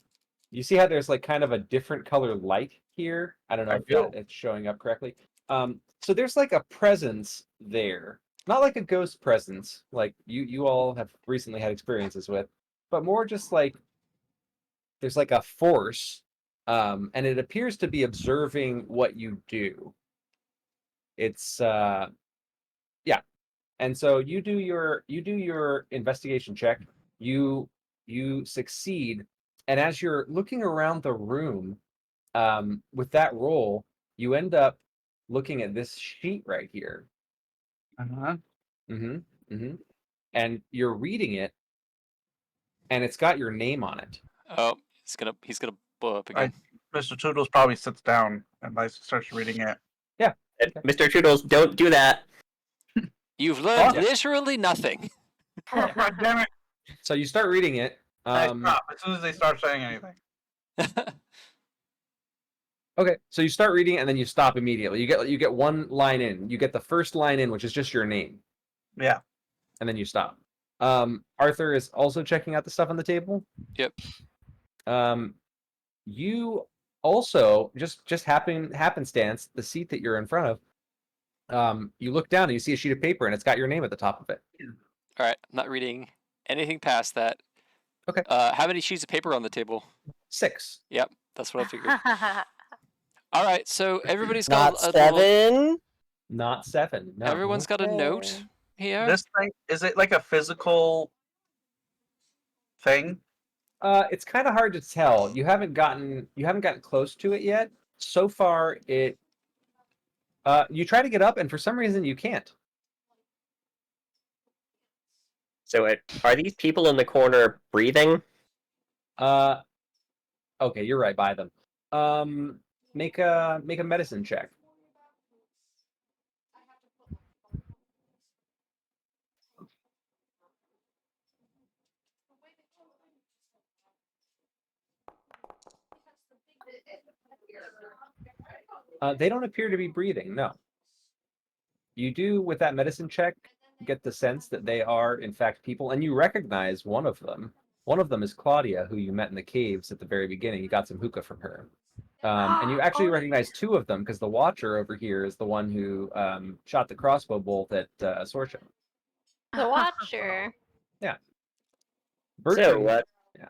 You see how there's like kind of a different color light here? I don't know if it's showing up correctly. So there's like a presence there. Not like a ghost presence, like you all have recently had experiences with, but more just like there's like a force, and it appears to be observing what you do. It's yeah. And so you do your investigation check. You succeed, and as you're looking around the room, with that roll, you end up looking at this sheet right here. Uh-huh. And you're reading it, and it's got your name on it. Oh, he's gonna blow up again. Mr. Toodles probably sits down and starts reading it. Yeah. Mr. Toodles, don't do that. You've learned literally nothing. Oh, God damn it! So you start reading it. I stop as soon as they start saying anything. Okay, so you start reading it, and then you stop immediately. You get one line in. You get the first line in, which is just your name. Yeah. And then you stop. Arthur is also checking out the stuff on the table. Yep. You also just happenstance, the seat that you're in front of. You look down and you see a sheet of paper, and it's got your name at the top of it. All right, I'm not reading anything past that. Okay. How many sheets of paper on the table? 6. Yep, that's what I figured. All right, so everybody's Not got a little, 7. Not 7. No. everyone's got a note here. This thing, is it like a physical thing? It's kind of hard to tell. You haven't gotten close to it yet. So far, you try to get up, and for some reason you can't. So, are these people in the corner breathing? Okay, you're right by them. Make a medicine check. They don't appear to be breathing, no. You do, with that medicine check, get the sense that they are, in fact, people, and you recognize one of them. One of them is Claudia, who you met in the caves at the very beginning. You got some hookah from her. And you actually recognize two of them, because the Watcher over here is the one who shot the crossbow bolt at Sorsha. The Watcher. Yeah. So, Yeah.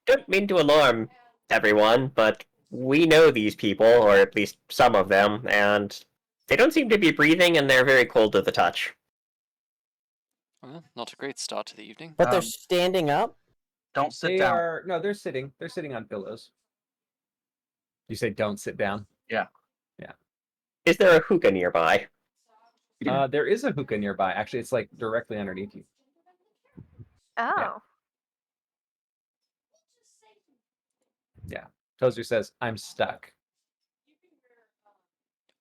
don't mean to alarm everyone, but we know these people, or at least some of them, and they don't seem to be breathing, and they're very cold to the touch. Well, not a great start to the evening. But they're standing up? Don't sit They down. are no, they're sitting. They're sitting on pillows. You say don't sit down. Is there a hookah nearby? There is a hookah nearby. Actually, it's like directly underneath you. Oh. Tozer says, "I'm stuck."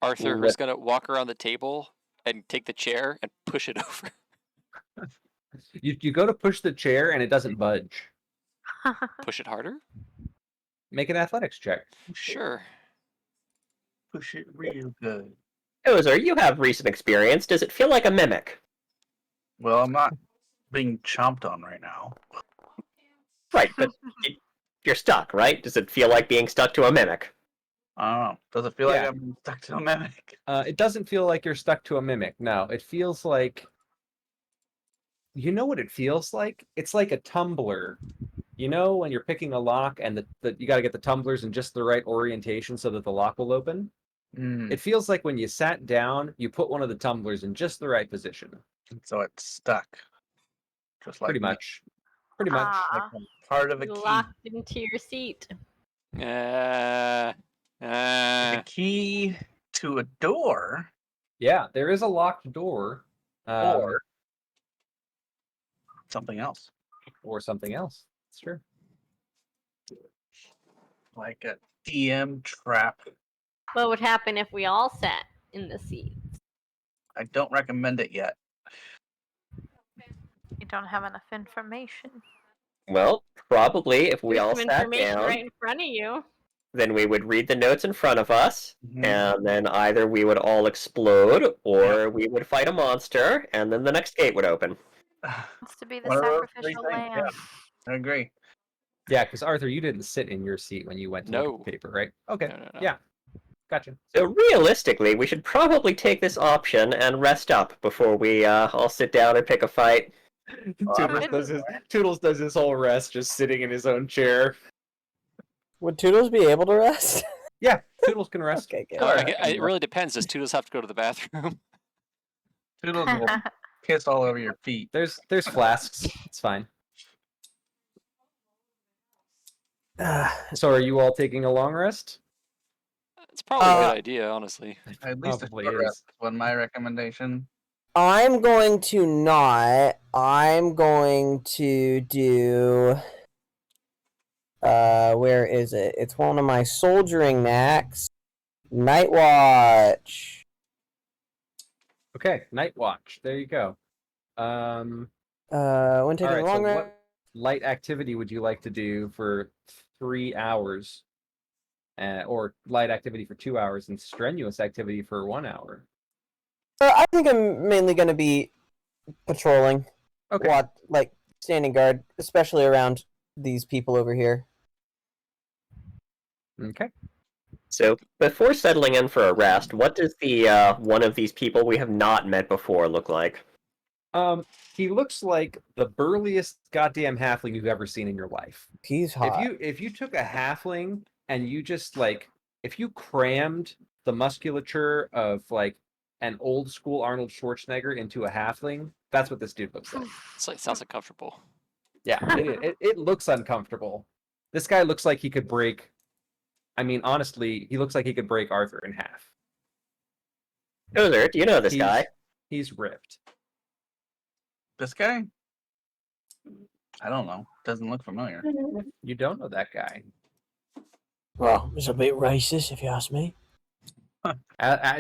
Arthur is going to walk around the table and take the chair and push it over. You go to push the chair and it doesn't budge. Push it harder? Make an athletics check. Sure. Push it real good. Ozer, you have recent experience. Does it feel like a mimic? Well, I'm not being chomped on right now. Right, but you're stuck, right? Does it feel like being stuck to a mimic? I don't know. Does it feel like Yeah. I'm stuck to a mimic? It doesn't feel like you're stuck to a mimic. No, it feels like. You know what it feels like? It's like a tumbler. You know when you're picking a lock and you got to get the tumblers in just the right orientation so that the lock will open? It feels like when you sat down, you put one of the tumblers in just the right position. So it's stuck. Just like Pretty me. much. Pretty much. Like I'm part of a You key. locked into your seat. Like a key to a door. Yeah, there is a locked door. Or something else. Or something else. It's true. Like a DM trap. What would happen if we all sat in the seat? I don't recommend it yet. You don't have enough information. Well, probably if we There's all some sat information down, right in front of you. then we would read the notes in front of us, Mhm. and then either we would all explode, or we would fight a monster, and then the next gate would open. It's to be the One of those three sacrificial things, lamb. I agree. Yeah, because Arthur, you didn't sit in your seat when you went to look at the paper, right? Okay. No. Yeah. Gotcha. So realistically, we should probably take this option and rest up before we all sit down and pick a fight. Toodles does his whole rest just sitting in his own chair. Would Toodles be able to rest? Yeah, Toodles can rest. Okay, good. It really depends. Does Toodles have to go to the bathroom? Toodles will piss all over your feet. There's flasks. It's fine. So are you all taking a long rest? It's probably a good idea, honestly. At least a Probably short is. rest was my recommendation. I'm going to not. I'm going to do. Where is it? It's one of my soldiering knacks. Night Watch. Okay, Night Watch. There you go. When taking all right, a long so rest. what light activity would you like to do for 3 hours? Or light activity for 2 hours and strenuous activity for 1 hour? I think I'm mainly going to be patrolling. Okay. Like standing guard, especially around these people over here. Okay. So before settling in for a rest, what does the one of these people we have not met before look like? He looks like the burliest goddamn halfling you've ever seen in your life. He's hot. If you took a halfling and you just if you crammed the musculature of an old school Arnold Schwarzenegger into a halfling, that's what this dude looks like. Sounds uncomfortable. Yeah, it looks uncomfortable. This guy looks like he could break. I mean, honestly, he looks like he could break Arthur in half. Ozer, do you know this guy? He's ripped. This guy? I don't know. Doesn't look familiar. You don't know that guy. Well, it's a bit racist, if you ask me. Just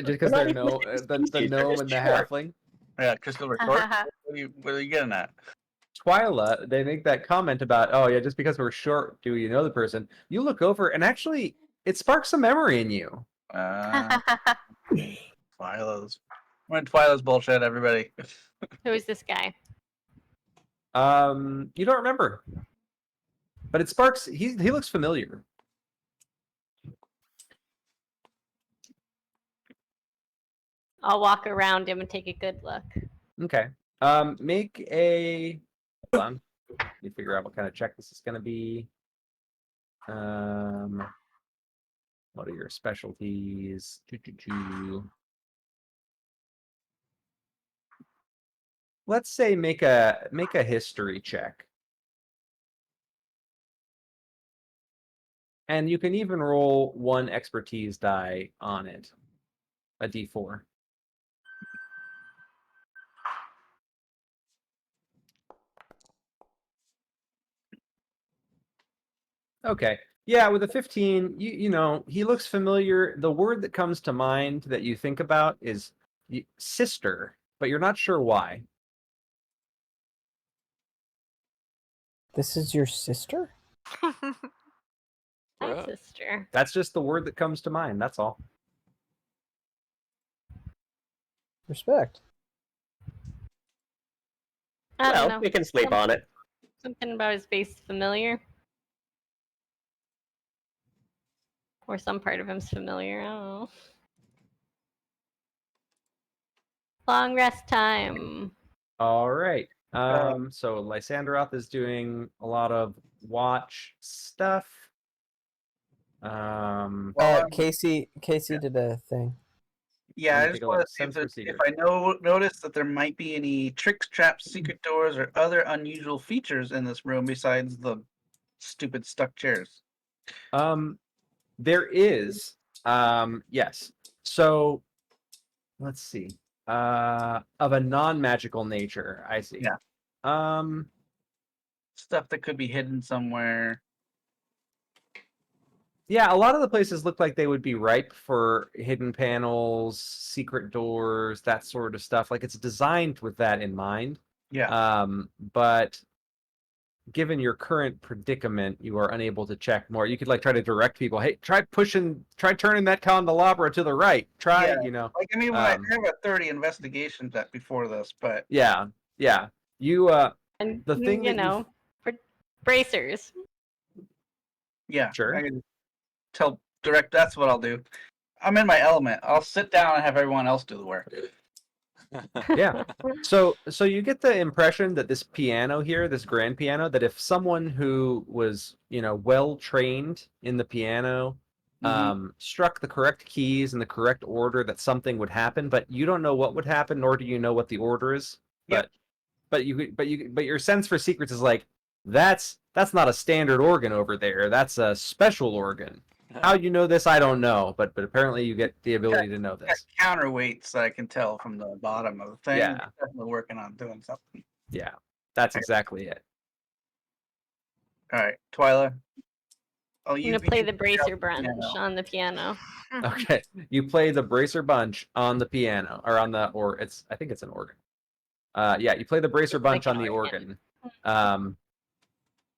because they're the gnome and the halfling. Yeah, crystal retort. What are you getting at? Twyla, they make that comment about, oh yeah, just because we're short, do you know the person? You look over, and actually, it sparks a memory in you. Twyla's. We're in Twyla's bullshit, everybody. Who is this guy? You don't remember, but it sparks. He looks familiar. I'll walk around him and take a good look. Okay. Make a. Hold on. You figure out what kind of check this is going to be. What are your specialties? Let's say make a history check. And you can even roll one expertise die on it. A d4. Okay. Yeah, with a 15, you know, he looks familiar. The word that comes to mind that you think about is sister, but you're not sure why. This is your sister? Hi, Bruh. sister. That's just the word that comes to mind. That's all. Respect. I don't know. Well, we can sleep on it. Something about his face familiar. Or some part of him's familiar. I don't know. Long rest time. All right. So Lysandroth is doing a lot of watch stuff. Casey did a thing. Yeah, Let I me just take a want look. to see if, Sense for there's, secret. if I notice that there might be any tricks, traps, secret doors, or other unusual features in this room besides the stupid stuck chairs. There is. Yes. So let's see. Of a non-magical nature, I see. Yeah. Stuff that could be hidden somewhere. Yeah, a lot of the places look like they would be ripe for hidden panels, secret doors, that sort of stuff. Like it's designed with that in mind. Yeah. But given your current predicament, you are unable to check more. You could like try to direct people. Hey, try turning that candelabra to the right. Try, Yeah. you know. Like, I mean, I have a 30 investigation that before this, but Yeah. You And, the thing you that know, for bracers. yeah, Sure. I can tell direct. That's what I'll do. I'm in my element. I'll sit down and have everyone else do the work. Yeah. So you get the impression that this piano here, this grand piano, that if someone who was, you know, well trained in the piano struck the correct keys in the correct order, that something would happen, but you don't know what would happen, nor do you know what the order is. Yep. But your sense for secrets is like, that's not a standard organ over there. That's a special organ. How you know this, I don't know, but apparently you get the ability to know Got this. counterweights I can tell from the bottom of the thing. Yeah. They're definitely working on doing something. Yeah, that's exactly it. All right, Twyla. I'm gonna play the bracer branch on the piano. Okay, you play the bracer bunch on the piano, or on the, or it's, I think it's an organ. Yeah, you play the bracer bunch on the organ.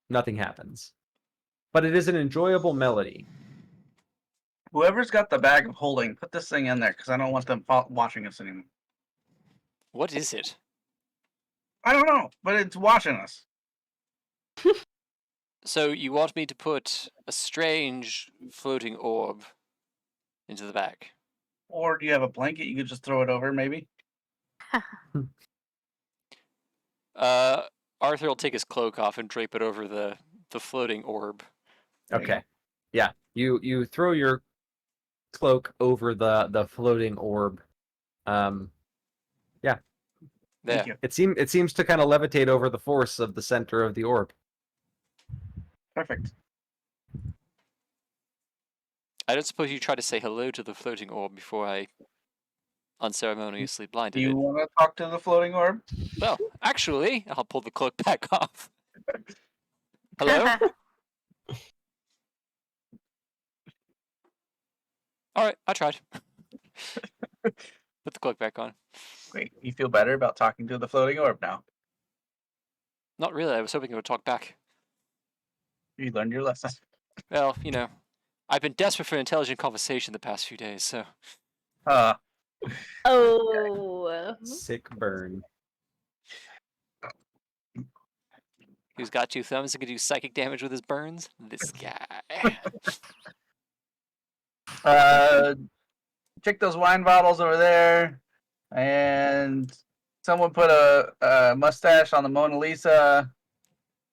Nothing happens, but it is an enjoyable melody. Whoever's got the bag of holding, put this thing in there because I don't want them watching us anymore. What is it? I don't know, but it's watching us. So you want me to put a strange floating orb into the bag? Or do you have a blanket? You could just throw it over, maybe. Arthur will take his cloak off and drape it over the floating orb. Okay, yeah, you throw your cloak over the floating orb. Yeah. There. It seems to kind of levitate over the force of the center of the orb. Perfect. I don't suppose you try to say hello to the floating orb before I unceremoniously blinded Do you it. want to talk to the floating orb? Well, actually, I'll pull the cloak back off. Hello? Alright, I tried. Put the cloak back on. Great. You feel better about talking to the floating orb now? Not really, I was hoping it would talk back. You learned your lesson. Well, you know, I've been desperate for intelligent conversation the past few days, so. Oh. Sick burn. Who's got 2 thumbs and can do psychic damage with his burns? This guy. Check those wine bottles over there, and someone put a mustache on the Mona Lisa.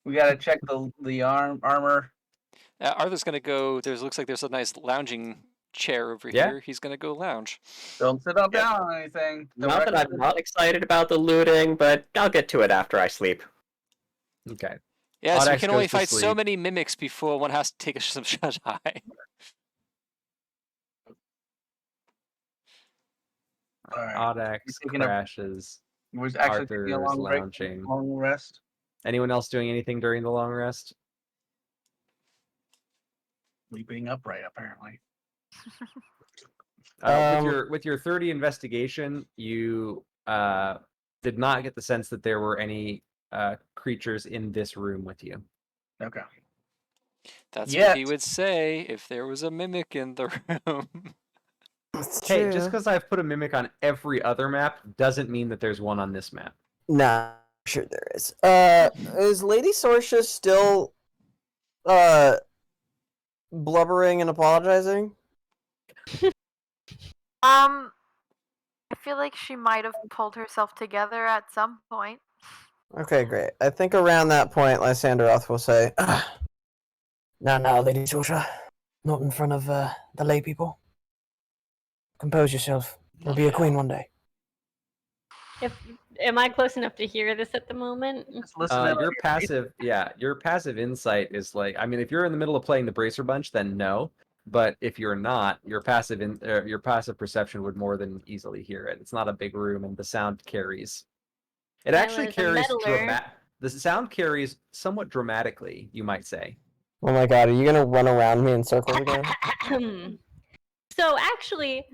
We gotta check the armor. Arthur's gonna go. Looks like there's a nice lounging chair over Yeah. here. He's gonna go lounge. Don't sit up down on anything. Not that I'm not excited about the looting, but I'll get to it after I sleep. Okay. Yes, we Audax can goes only to fight so sleep. many mimics before one has to take some shut eye. All right. Audax Taking a- crashes. We're actually taking a Arthur's long break, lounging. long rest. Anyone else doing anything during the long rest? Sleeping upright, apparently. With your 30 investigation, you did not get the sense that there were any creatures in this room with you. Okay. That's Yet. what he would say if there was a mimic in the room. Hey, just because I've put a mimic on every other map doesn't mean that there's one on this map. Nah, sure there is. Is Lady Sorsha still blubbering and apologizing? I feel like she might have pulled herself together at some point. Okay, great. I think around that point, Lysanderoth will say, Now, Lady Sorsha. Not in front of the lay people. Compose yourself. You'll be a queen one day. Am I close enough to hear this at the moment? Just listen to Your passive insight is like, I mean, if you're in the middle of playing the Bracer Bunch, then no. But if you're not, your passive perception would more than easily hear it. It's not a big room, and the sound carries. It actually carries the sound carries somewhat dramatically, you might say. Oh my god, are you gonna run around me in circles again? So actually,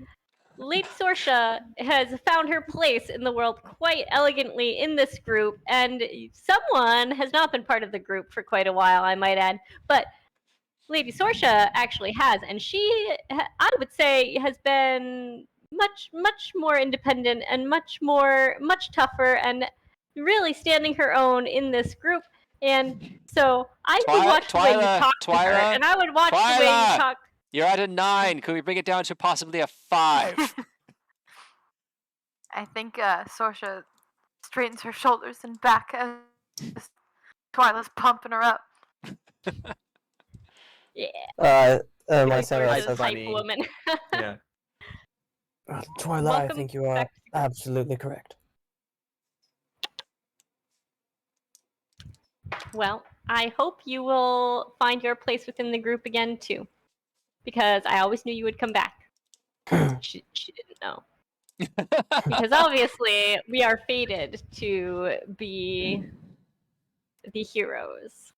Lady Sorsha has found her place in the world quite elegantly in this group, and someone has not been part of the group for quite a while, I might add, but Lady Sorsha actually has, and she, I would say, has been much more independent and much tougher, and really standing her own in this group. And so I would watch the way you talk to her, and I would watch the way you talk. You're at a 9. Could we bring it down to possibly a 5? I think Sorsha straightens her shoulders and back as Twyla's pumping her up. Yeah. Lysanderoth says, type woman. Yeah. Twyla, I think you are absolutely correct. Well, I hope you will find your place within the group again, too. Because I always knew you would come back. She didn't know. Because obviously, we are fated to be the heroes.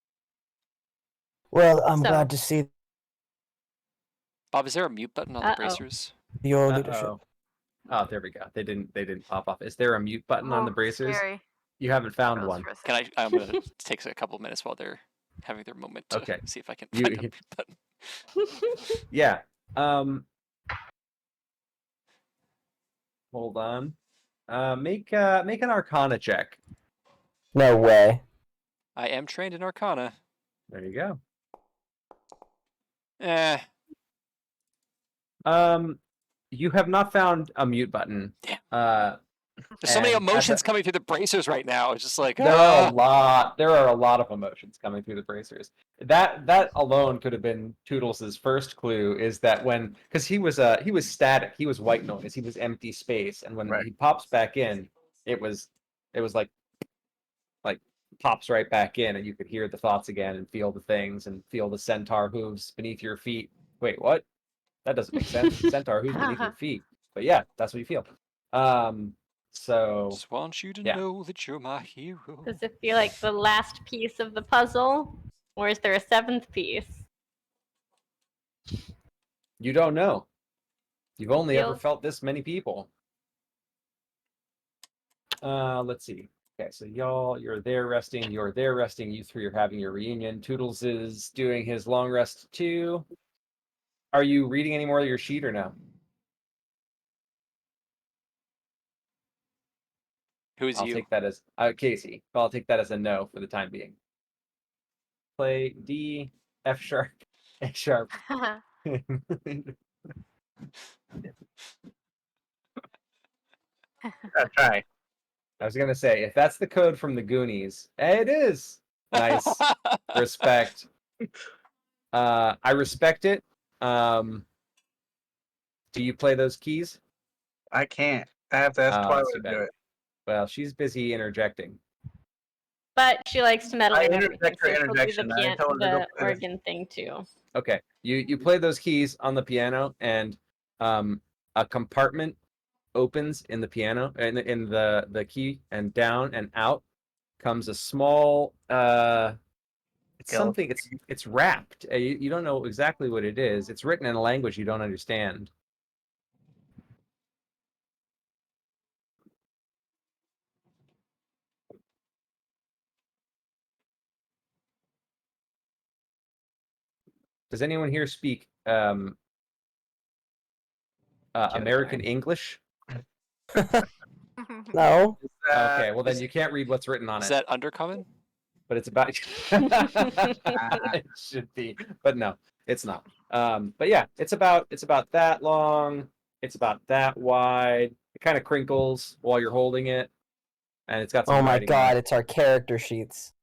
Well, I'm glad to see Bob, is there a mute button on the bracers? your leadership. Oh, there we go. They didn't pop off. Is there a mute button on the bracers? Scary. You haven't found one. I'm gonna take a couple minutes while they're having their moment to see if I can find a mute button. Yeah. Hold on. Make an Arcana check. No way. I am trained in Arcana. There you go. You have not found a mute button. Damn. There's so many emotions coming through the bracers right now. It's just like there are a lot of emotions coming through the bracers. That alone could have been Toodles' first clue, is that because he was static, he was white noise, he was empty space, and when he pops back in, it was like pops right back in, and you could hear the thoughts again and feel the things and feel the centaur hooves beneath your feet. Wait, what? That doesn't make sense. Centaur hooves beneath your feet. But yeah, that's what you feel. So just want you to know that you're my hero. Does it feel like the last piece of the puzzle, or is there a 7th piece? You don't know. You've only ever felt this many people. Let's see. Okay, so you're there resting. You're there resting. You three are having your reunion. Toodles is doing his long rest too. Are you reading any more of your sheet or no? Who's I'll you? take that as Casey. But I'll take that as a no for the time being. Play D, F sharp, A sharp. Try. I was gonna say, if that's the code from the Goonies, it is. Nice. Respect. I respect it. Do you play those keys? I can't. I have to ask Oh, Twilight that's too to do bad. it. Well, she's busy interjecting. But she likes to meddle I in everything, interject her so she'll do interjection. I told her to go the play this. organ thing too. Okay, you play those keys on the piano, and a compartment opens in the piano and in the key, and down and out comes a small it's something. It's wrapped. You don't know exactly what it is. It's written in a language you don't understand. Does anyone here speak American English? No. Okay, well then you can't read what's written on Is it. that Undercommon? But it's about it should be, but no, it's not. But yeah, it's about that long. It's about that wide. It kind of crinkles while you're holding it, and it's got some Oh my writing on god, it. it's our character sheets.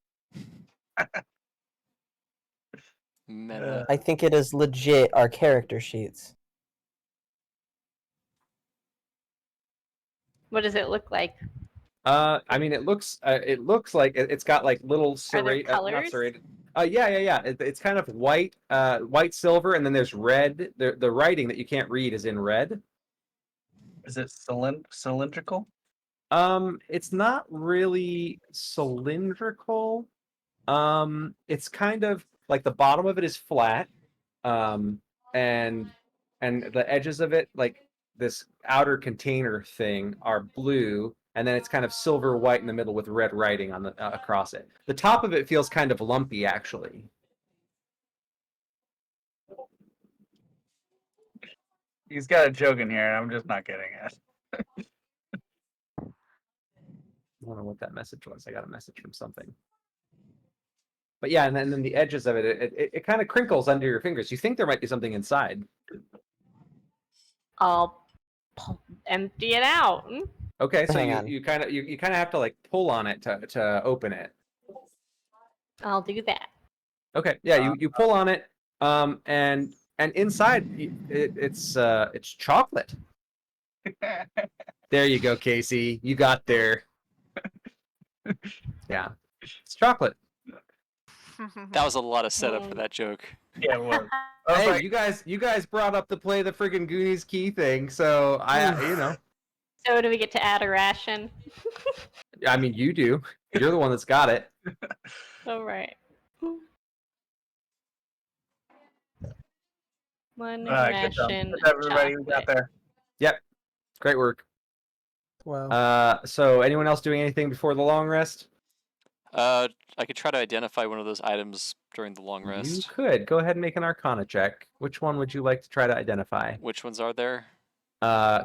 Meta. I think it is legit our character sheets. What does it look like? I mean, it looks like it's got like little serrated, not colors? serrated. Yeah. It's kind of white, white silver, and then there's red. The writing that you can't read is in red. Is it cylindrical? It's not really cylindrical. It's kind of like the bottom of it is flat, and the edges of it, like this outer container thing, are blue, and then it's kind of silver white in the middle with red writing on the across it. The top of it feels kind of lumpy, actually. He's got a joke in here, and I'm just not getting it. I don't know what that message was. I got a message from something. But yeah, and then the edges of it kind of crinkles under your fingers. You think there might be something inside. I'll empty it out. Okay, so Hang on. you kind of have to like pull on it to open it. I'll do that. Okay, yeah, you pull on it, and inside it's chocolate. There you go, Casey. You got there. Yeah, it's chocolate. That was a lot of setup for that joke. Yeah, it was. Hey, like, you guys brought up the play the friggin' Goonies key thing, so you know. So do we get to add a ration? I mean, you do. You're the one that's got it. All right. One good job. ration. Good job, everybody. We got chocolate. there. Yep, great work. Wow. So anyone else doing anything before the long rest? I could try to identify one of those items during the long You rest. could go ahead and make an Arcana check. Which one would you like to try to identify? Which ones are there?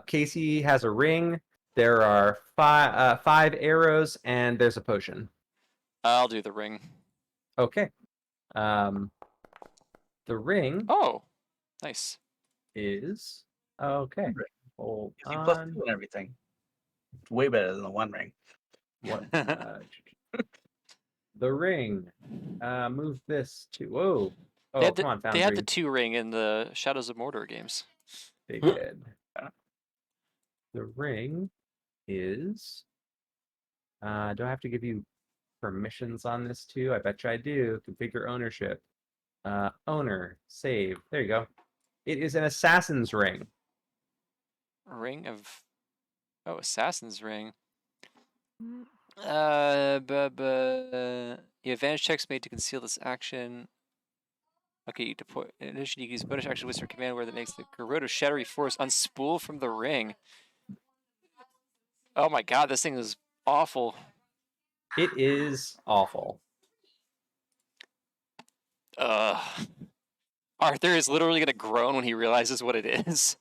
Casey has a ring. There are five arrows, and there's a potion. I'll do the ring. Okay. The ring Oh, nice. is okay. Hold See, plus on. 2 and everything. It's way better than the One Ring. What? The ring. Move this to. Whoa. Oh, come on, Foundry. They had the 2 ring in the Shadows of Mordor games. They did. The ring is. Do I have to give you permissions on this too? I bet you I do. Configure ownership. Owner. Save. There you go. It is an assassin's ring. Ring of. Oh, Assassin's Ring. Mm. The advantage checks made to conceal this action. Okay, you deploy. In addition, you can use bonus action whisper command where that makes the Gerudo Shadowy Force unspool from the ring. Oh my god, this thing is awful. It is awful. Ugh. Arthur is literally gonna groan when he realizes what it is.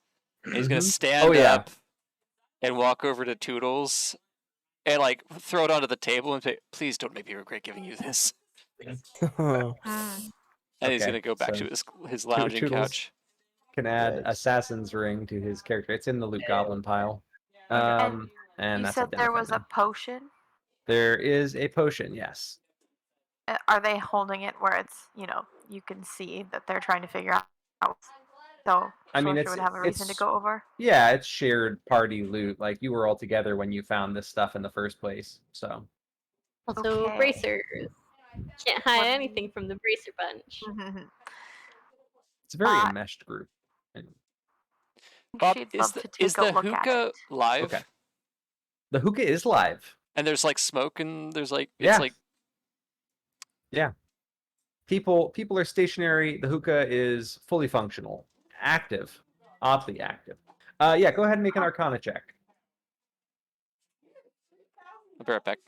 And he's gonna stand Oh, yeah. up and walk over to Toodles and like throw it onto the table and say, "Please don't make me regret giving you this." Mm. And he's Okay, gonna go back so to his lounging Toodles couch. can add Yikes. Assassin's Ring to his character. It's in the Loot Goblin pile. And And You that's said there was a identified. potion. There is a potion, yes. Are they holding it where it's, you can see that they're trying to figure out? So I mean, Sorsha would have a reason to go over. Yeah, it's shared party loot. Like, you were all together when you found this stuff in the first place. So, Also, Okay. bracers. Can't hide What- anything from the bracer bunch. it's a very Uh, enmeshed group. And Bob, She'd is love the to is take a the look at hookah it. live? Okay. The hookah is live. And there's like smoke and there's like Yeah. it's like People are stationary. The hookah is fully functional. Active. Oddly active. Yeah, go ahead and make an Arcana check. I'll be right back.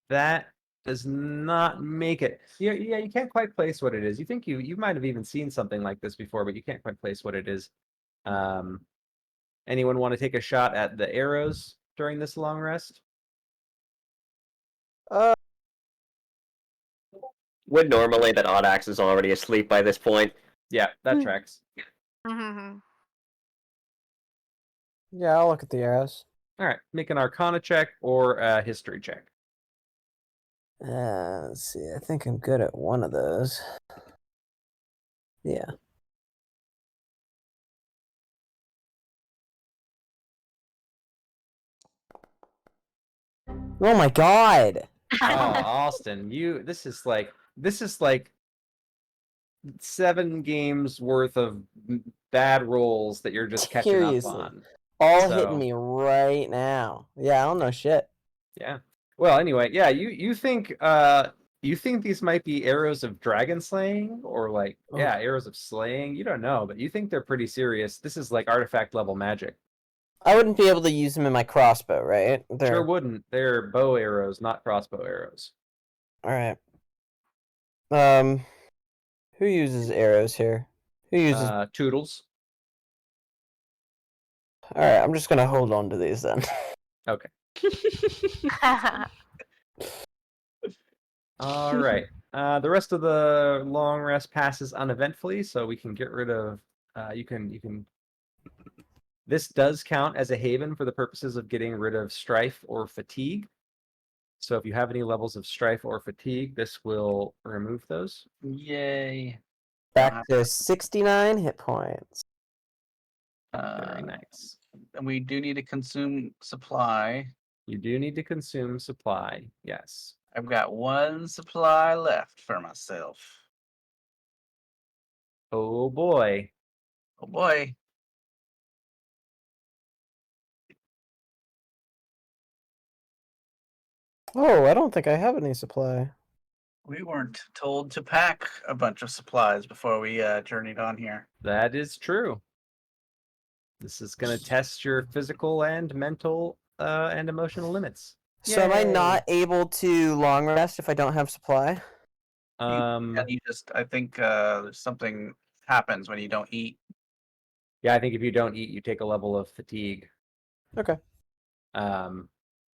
That does not make it. Yeah, you can't quite place what it is. You think you might have even seen something like this before, but you can't quite place what it is. Anyone want to take a shot at the arrows during this long rest? Would normally that Audax is already asleep by this point. Yeah, that tracks. Yeah, I'll look at the arrows. All right, make an Arcana check or a History check. Let's see. I think I'm good at one of those. Yeah. Oh my god! Oh, Austin, this is like 7 games worth of bad rolls that you're just catching Seriously. up on. All So- hitting me right now. Yeah, I don't know shit. Yeah. Well, anyway, yeah, you think these might be arrows of dragon slaying or like arrows of slaying. You don't know, but you think they're pretty serious. This is like artifact level magic. I wouldn't be able to use them in my crossbow, right? Sure wouldn't. They're bow arrows, not crossbow arrows. All right. Who uses arrows here? Who uses? Toodles. All right, I'm just gonna hold on to these then. Okay. All right. The rest of the long rest passes uneventfully, so we can get rid of. You can. This does count as a haven for the purposes of getting rid of strife or fatigue. So if you have any levels of strife or fatigue, this will remove those. Yay. Back to 69 hit points. Very nice. And we do need to consume supply. You do need to consume supply. Yes. I've got 1 supply left for myself. Oh boy. Oh boy. Oh, I don't think I have any supply. We weren't told to pack a bunch of supplies before we journeyed on here. That is true. This is going to test your physical and mental and emotional limits. So am I not able to long rest if I don't have supply? And I think something happens when you don't eat. Yeah, I think if you don't eat, you take a level of fatigue. Okay.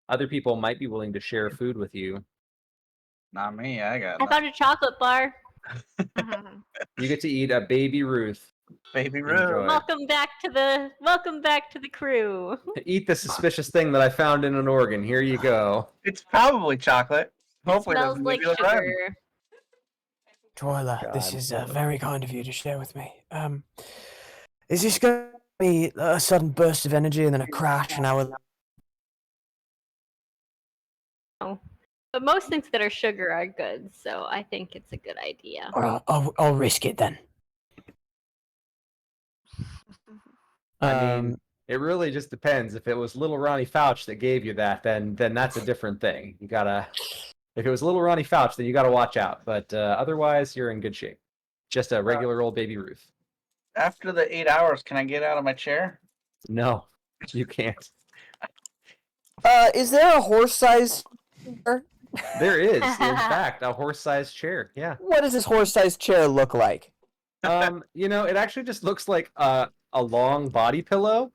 Other people might be willing to share food with you. Not me. I got I found a chocolate bar. You get to eat a Baby Ruth. Baby Enjoy. Ruth. Welcome back to the crew. Eat the suspicious thing that I found in an organ. Here you go. It's probably chocolate. Hopefully, it Smells doesn't like give you a run. sugar. Twyla, this God. is very kind of you to share with me. Is this going to be a sudden burst of energy and then a crash and I will... But most things that are sugar are good, so I think it's a good idea. Alright, I'll risk it then. I mean, it really just depends. If it was little Ronnie Fouch that gave you that, then that's a different thing. You gotta. If it was little Ronnie Fouch, then you gotta watch out. But otherwise, you're in good shape. Just a regular old Baby Ruth. After the 8 hours, can I get out of my chair? No, you can't. Is there a horse-sized chair? There is, in fact, a horse-sized chair. Yeah. What does this horse-sized chair look like? It actually just looks like a long body pillow.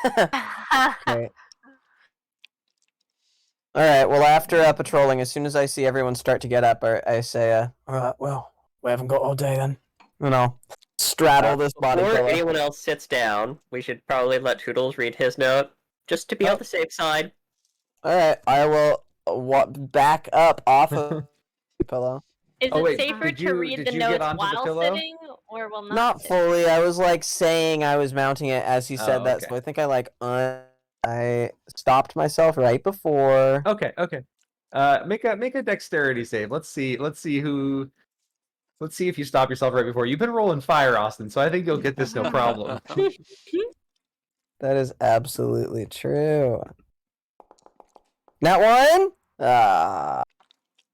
Okay. All right. Well, after patrolling, as soon as I see everyone start to get up, I say, "All right. Well, we haven't got all day then." Straddle this body Before pillow. anyone else sits down, we should probably let Toodles read his note, just to be on the safe side. All right. I will back up off of the pillow. Is Oh, it wait, safer did to you- read did the you get notes onto the while pillow? sitting, or will Not sit? fully. I was like saying I was mounting it as he said Oh, that, okay. so I think I stopped myself right before. Okay. Make a dexterity save. Let's see if you stop yourself right before. You've been rolling fire, Austin, so I think you'll get this no problem. That is absolutely true. That one? Ah.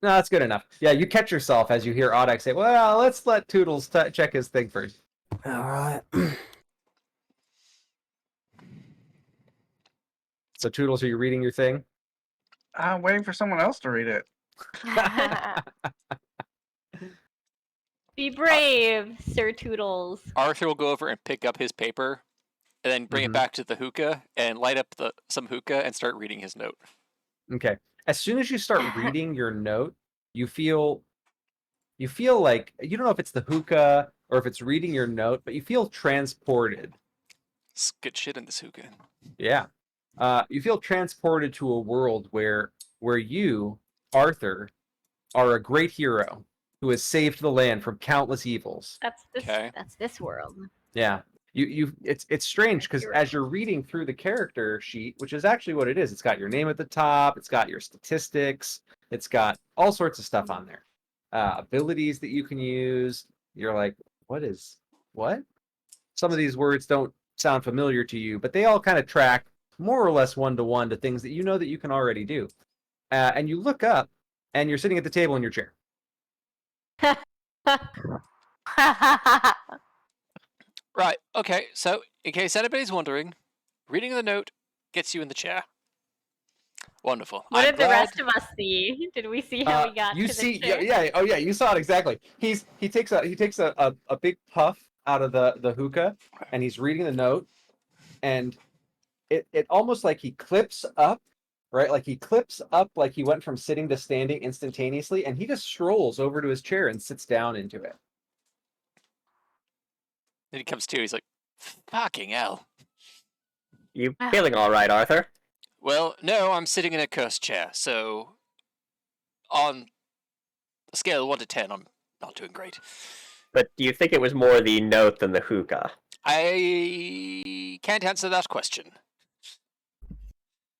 No, that's good enough. Yeah, you catch yourself as you hear Audex say, "Well, let's let Toodles check his thing first." All right. So, Toodles, are you reading your thing? I'm waiting for someone else to read it. Be brave, Sir Toodles. Arthur will go over and pick up his paper, and then bring Mhm. it back to the hookah and light up some hookah and start reading his note. Okay. As soon as you start reading your note, you feel like you don't know if it's the hookah or if it's reading your note, but you feel transported. It's good shit in this hookah. Yeah. You feel transported to a world where you, Arthur, are a great hero who has saved the land from countless evils. That's this. Okay. That's this world. Yeah. It's strange because Hero. as you're reading through the character sheet, which is actually what it is, it's got your name at the top, it's got your statistics, it's got all sorts of stuff on there. Abilities that you can use. You're like, what? Some of these words don't sound familiar to you, but they all kind of track more or less one-to-one to things that you know that you can already do. And you look up, and you're sitting at the table in your chair. Right, okay, so in case anybody's wondering, reading the note gets you in the chair. Wonderful. What I'm did the glad- rest of us see? Did we see how we got You to see, the chair? yeah, you saw it exactly. He takes a big puff out of the hookah, and he's reading the note, and it almost like he clips up, right? Like he clips up, like he went from sitting to standing instantaneously, and he just strolls over to his chair and sits down into it. Then he comes to, he's like, fucking hell. You feeling all right, Arthur? Well, no, I'm sitting in a cursed chair, so on a scale of 1 to 10, I'm not doing great. But do you think it was more the note than the hookah? I can't answer that question.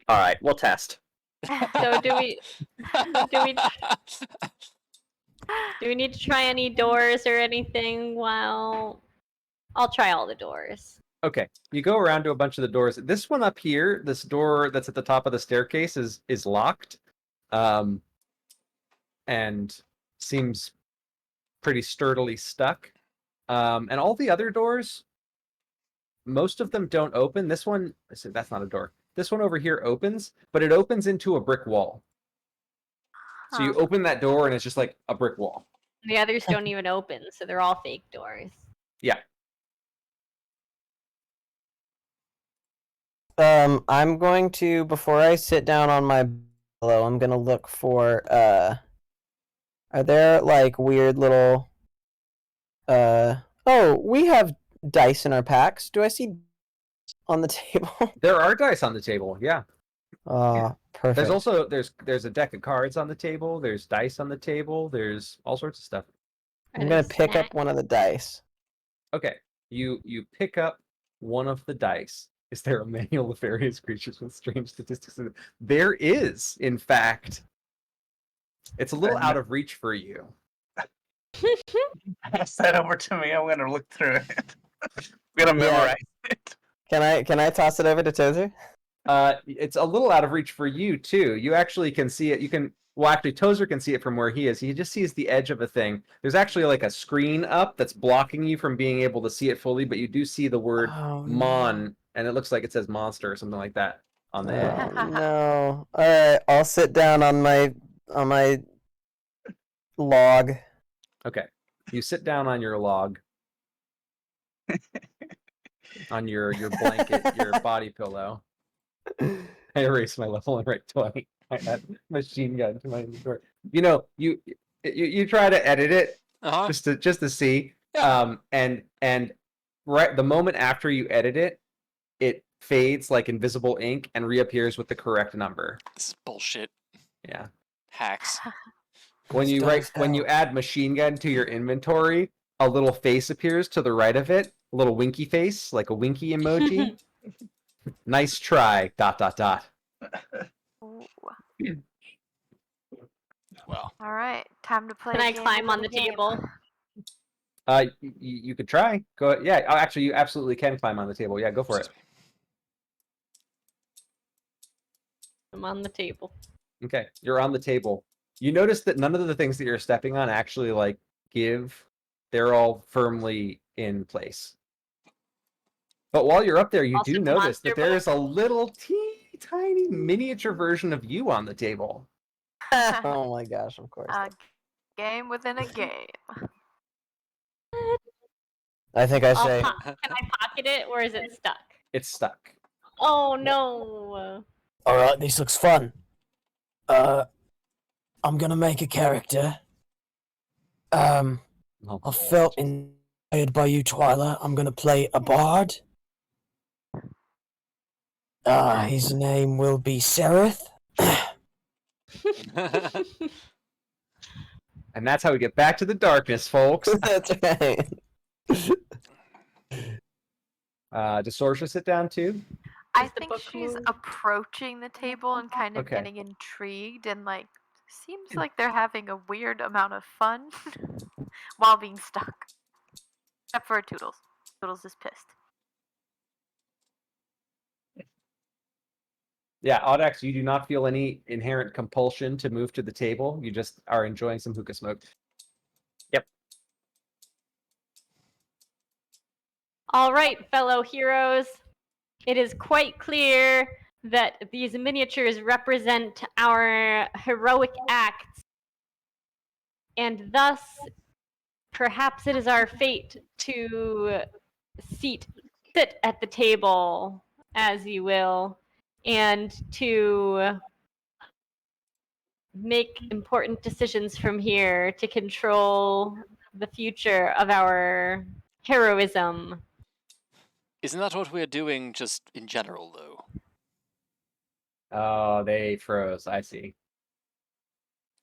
All right, we'll test. So do we need to try any doors or anything while I'll try all the doors. Okay, you go around to a bunch of the doors. This one up here, this door that's at the top of the staircase is locked, and seems pretty sturdily stuck. And all the other doors, most of them don't open. This one, that's not a door. This one over here opens, but it opens into a brick wall. So you open that door and it's just like a brick wall. The others don't even open, so they're all fake doors. Yeah. I'm going to, before I sit down on my pillow, I'm gonna look for are there like weird little oh, we have dice in our packs. Do I see on the table? There are dice on the table, yeah. Perfect. There's also there's a deck of cards on the table, there's dice on the table, there's all sorts of stuff. I'm gonna pick up one of the dice. Okay. You pick up one of the dice. Is there a manual of various creatures with strange statistics? There is, in fact. It's a little out of reach for you. Pass that over to me. I'm gonna look through it. I'm gonna memorize it. Can I toss it over to Tozer? It's a little out of reach for you too. You actually can see it. Actually, Tozer can see it from where he is. He just sees the edge of a thing. There's actually like a screen up that's blocking you from being able to see it fully, but you do see the word Mon, and it looks like it says monster or something like that on the edge. Oh, no. Alright, I'll sit down on my log. Okay. You sit down on your log. On your blanket, your body pillow. I erased my level and right 20. I had machine gun to my inventory. You know, you try to edit it just to see. Yeah. And right the moment after you edit it, it fades like invisible ink and reappears with the correct number. This is bullshit. Yeah. Hacks. When you add machine gun to your inventory, a little face appears to the right of it, a little winky face, like a winky emoji. Nice try. ... Ooh. Well. All right, time to play. Can a I game climb on the within a game. table? You could try. Go. Yeah. Oh, actually, you absolutely can climb on the table. Yeah, go for it. I'm on the table. Okay, you're on the table. You notice that none of the things that you're stepping on actually like give. They're all firmly in place. But while you're up there, you Also do the notice that monster there book. is a little teeny tiny miniature version of you on the table. Oh my gosh, of course. A game within a game. I think I I'll say, can I pocket it or is it stuck? It's stuck. Oh no. alright, this looks fun. I'm gonna make a character. I felt inspired by you, Twyla. I'm gonna play a bard. His name will be Sereth. And that's how we get back to the darkness, folks. That's right. Does Sorsha sit down too? I Does the think book she's move? approaching the table and kind of Okay. getting intrigued and like seems like they're having a weird amount of fun while being stuck. Except for Toodles. Toodles is pissed. Yeah, Audax, you do not feel any inherent compulsion to move to the table. You just are enjoying some hookah smoke. All right, fellow heroes. It is quite clear that these miniatures represent our heroic acts, and thus perhaps it is our fate to sit at the table, as you will, and to make important decisions from here to control the future of our heroism. Isn't that what we're doing just in general, though? Oh, they froze. I see.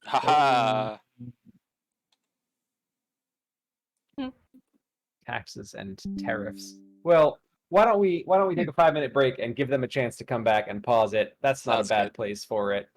Haha. Taxes and tariffs. Well, why don't we take a 5-minute break and give them a chance to come back and pause it? That's not Sounds a bad good. place for it.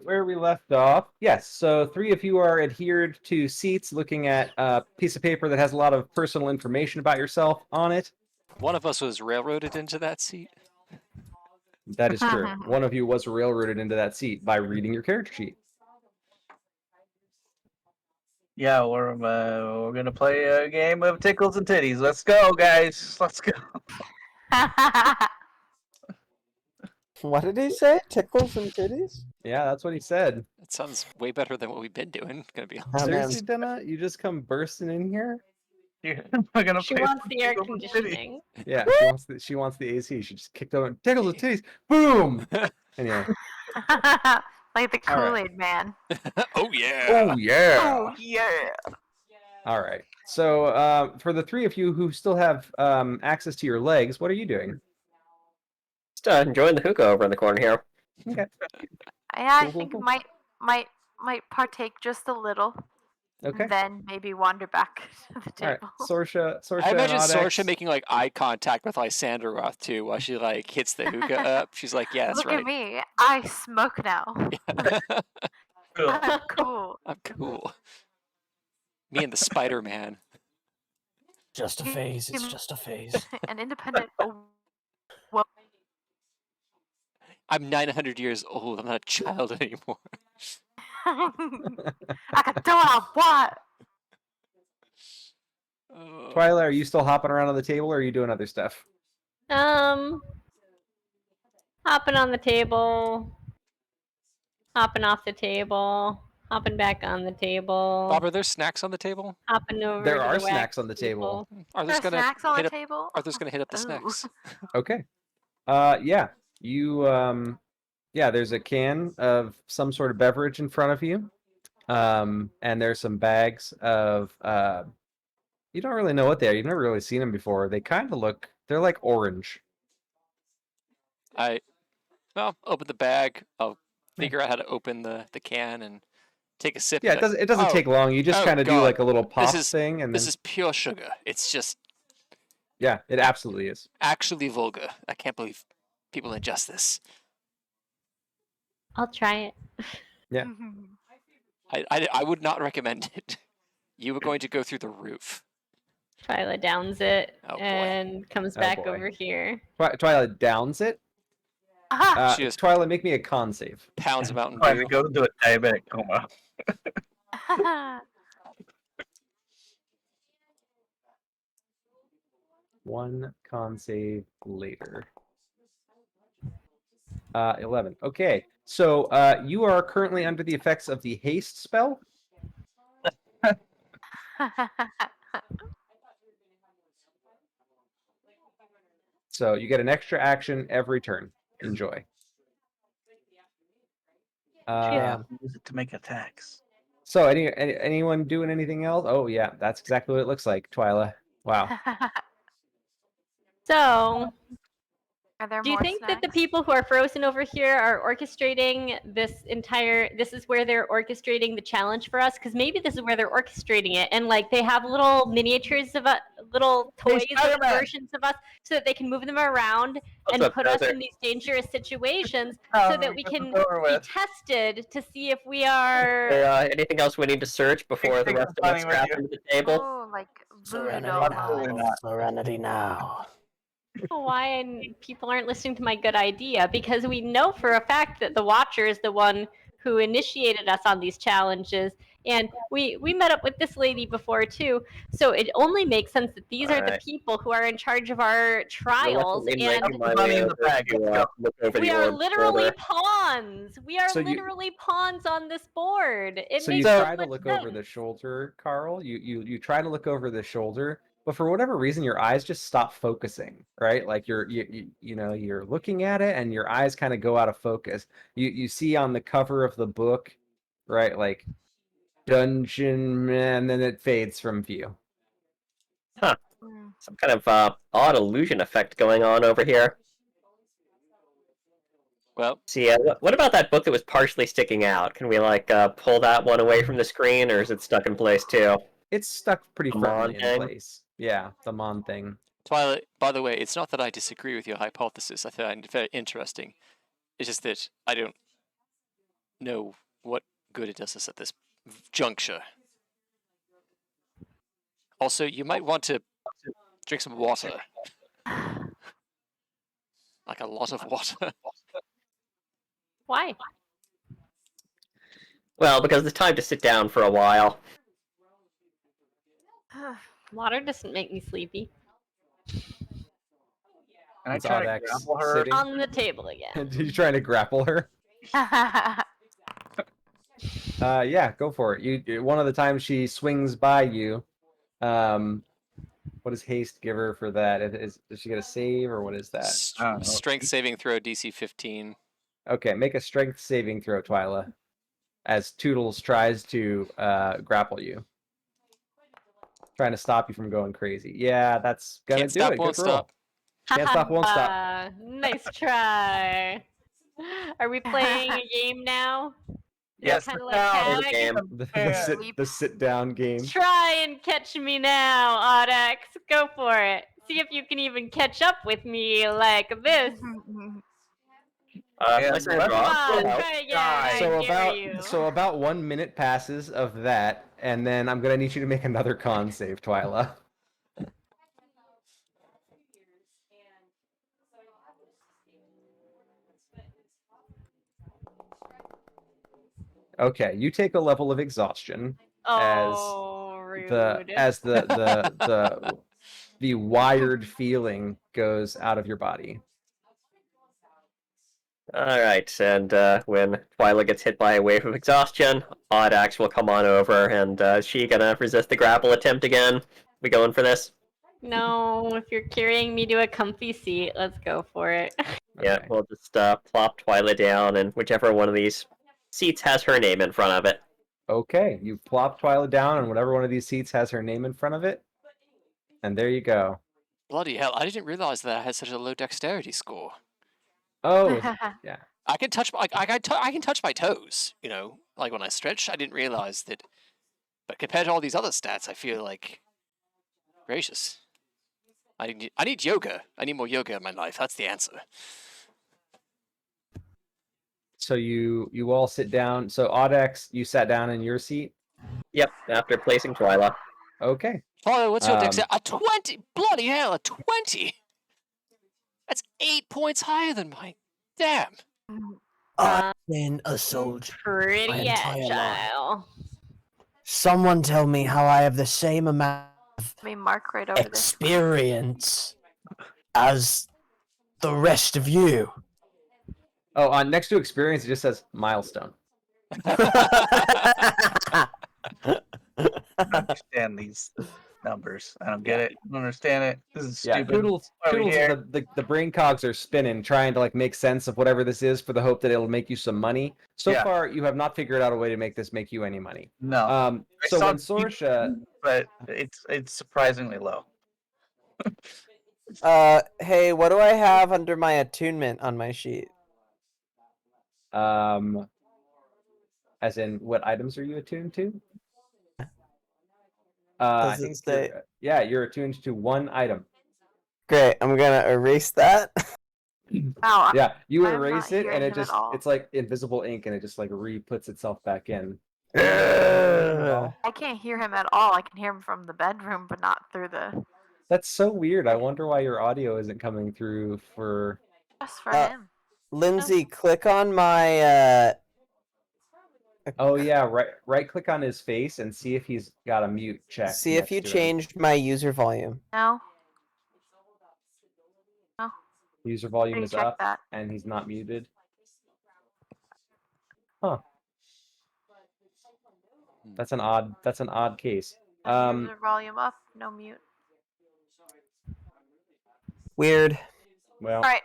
where we left off. Yes, so 3 of you are adhered to seats looking at a piece of paper that has a lot of personal information about yourself on it. One of us was railroaded into that seat. That is true. One of you was railroaded into that seat by reading your character sheet. Yeah, we're gonna play a game of tickles and titties. Let's go, guys. Let's go. What did he say? Tickles and titties? Yeah, that's what he said. That sounds way better than what we've been doing. Gonna be Oh, honest. man. Seriously, Denna? You just come bursting in here? We're gonna She play wants some the air tickles and titties. conditioning. Yeah, she wants the AC. She just kicked over tickles and titties. Boom! Anyway. Like the All right. Kool-Aid man. Oh yeah. Oh yeah. Oh yeah. All right. So for the 3 of you who still have access to your legs, what are you doing? Just enjoying the hookah over in the corner here. Okay. I Cool, think cool. might partake just a little. Okay. And then maybe wander back to the All right. table. Sorsha I imagine and Audex. Sorsha making like eye contact with Lysander too while she like hits the hookah up. She's like, "Yeah, that's Look right." at me. I smoke now. I'm cool. I'm cool. Me and the Spider-Man. Just a phase. It's just a phase. An independent. I'm 900 years old. I'm not a child anymore. I can do what I want. Twyla, are you still hopping around on the table, or are you doing other stuff? Hopping on the table, hopping off the table, hopping back on the table, Bob, are there snacks on the table? hopping over There to are the snacks wax on the table. Arthur's There's gonna snacks on hit the up. table. Arthur's gonna hit up the Ooh. snacks. Okay. Yeah. You yeah, there's a can of some sort of beverage in front of you. And there's some bags of you don't really know what they are. You've never really seen them before. They kind of look, they're like orange. Well, open the bag. I'll figure out how to open the can and take a sip. Yeah, and it doesn't oh, take long. You just oh, kind of do God. like a little pop is- thing, and This then is pure sugar. It's just yeah, it absolutely is. actually vulgar. I can't believe people ingest this. I'll try it. Yeah. I would not recommend it. You were going to go through the roof. Twyla downs it Oh, boy. and comes Oh, back boy. over here. Twyla downs it. She just Twyla, make me a con save. pounds of Mountain Trying Dew. to go into a diabetic coma. One con save later. 11. Okay, so you are currently under the effects of the haste spell. So you get an extra action every turn. Enjoy. Yeah. Use it to make attacks. So anyone doing anything else? Oh yeah, that's exactly what it looks like, Twyla. Wow. So, Are there do you more think that the snacks? people who are frozen over here are orchestrating this is where they're orchestrating the challenge for us? Because maybe this is where they're orchestrating it, and like they have little miniatures of little toys, little Spider-Man! versions of us, so that they can move them around What's and up, put us brother? in these dangerous situations, Oh, so that we get can this over be with. tested to see if we are. Anything else we need to search before the Thanks rest for of us fighting with strap you. into the table? Oh, like voodoo Serenity doll. Absolutely now. not. Serenity now. Why people aren't listening to my good idea, because we know for a fact that the Watcher is the one who initiated us on these challenges, and we met up with this lady before too, so it only makes sense that these are the Alright. people who are in charge of our trials, Reluctantly and making my Money way in the over bag, to, let's go. look over we the are orbs literally further. pawns. We are So you- literally pawns on this board. It So you makes so try to much look sense. over the shoulder, Carl. You try to look over the shoulder, but for whatever reason, your eyes just stop focusing. Right, like you're looking at it, and your eyes kind of go out of focus. You see on the cover of the book, right, like dungeon, and then it fades from view. Mm. Some kind of odd illusion effect going on over here. Well, See, what about that book that was partially sticking out? Can we like pull that one away from the screen, or is it stuck in place too? It's stuck pretty The firmly Mon in thing? place. Yeah, the Mon thing. Twilight, by the way, it's not that I disagree with your hypothesis. I find it very interesting. It's just that I don't know what good it does us at this juncture. Also, you might want to drink some water. Like a lot of water. Why? Well, because it's time to sit down for a while. Water doesn't make me sleepy. Can I It's try to Audex grapple her? sitting. On the table again. You trying to grapple her? Yeah, go for it. One of the times she swings by you. What does haste give her for that? Does she get a save or what is that? Strength saving throw DC 15. Okay, make a strength saving throw, Twyla, as Toodles tries to grapple you, trying to stop you from going crazy. Yeah, that's gonna Can't do stop, it. won't Good roll. stop. Can't stop, won't stop. Nice try. Are we playing a game now? Yes, Kinda sit like down. tag. Game. The sit down game. Try and catch me now, Audex. Go for it. See if you can even catch up with me like this. Yeah, Lysandra Come on, will help. try again. I dare you. So about 1 minute passes of that, and then I'm gonna need you to make another con save, Twyla. Okay, you take a level of exhaustion Oh, rude. as the wired feeling goes out of your body. Alright, and when Twyla gets hit by a wave of exhaustion, Audax will come on over, and is she gonna resist the grapple attempt again? We going for this? No, if you're carrying me to a comfy seat, let's go for it. Yeah, Okay. we'll just plop Twyla down, and whichever one of these seats has her name in front of it. Okay, you plop Twyla down, and whatever one of these seats has her name in front of it, and there you go. Bloody hell, I didn't realize that I had such a low dexterity score. Oh, yeah. I can touch I can touch my toes, you know, like when I stretch. I didn't realize that. But compared to all these other stats, I feel like gracious. I need yoga. I need more yoga in my life. That's the answer. So you all sit down. So Audex, you sat down in your seat. Yep, after placing Twyla. Okay. Oh, what's your dexterity? A 20! Bloody hell, a 20! That's 8 points higher than mine. Damn. I've been a soldier. Pretty my entire life. agile. Someone tell me how I have the same amount Let me mark right over this. experience as the rest of you. Oh, next to experience, it just says milestone. I don't understand these numbers. I don't get it. I don't understand it. This is Yeah, stupid. Toodles, Over here. the brain cogs are spinning, trying to like make sense of whatever this is for the hope that it'll make you some money. So Yeah. far, you have not figured out a way to make this make you any money. No, I So saw when the Sorsha, but it's surprisingly low. Hey, what do I have under my attunement on my sheet? as in what items are you attuned to? I Does it think say? you're attuned to one item. Great, I'm gonna erase that. Oh, Yeah, you I'm erase not it, hearing and him at all. it's like invisible ink, and it just like re-puts itself back in. Ugh. I can't hear him at all. I can hear him from the bedroom, but not through the. That's so weird. I wonder why your audio isn't coming through for. Just for him. Lindsay, click on my Oh yeah, right click on his face and see if he's got a mute check. see if you changed my user volume. No. No. User volume How do you is check up that? and he's not muted. Huh. That's an odd case. User volume up, no mute. Weird. Well, All right.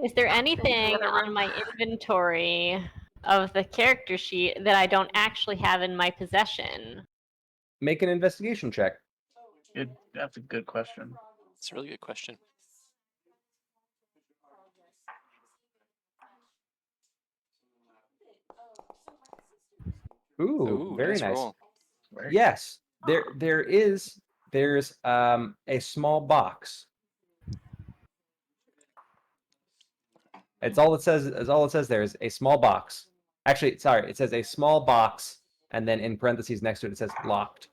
Is there anything other on room. my inventory of the character sheet that I don't actually have in my possession? make an investigation check. That's a good question. It's a really good question. Ooh, very nice. Roll. Yes, there's a small box. It's all it says. Is all it says there is a small box. Actually, sorry, it says a small box, and then in parentheses next to it, it says locked.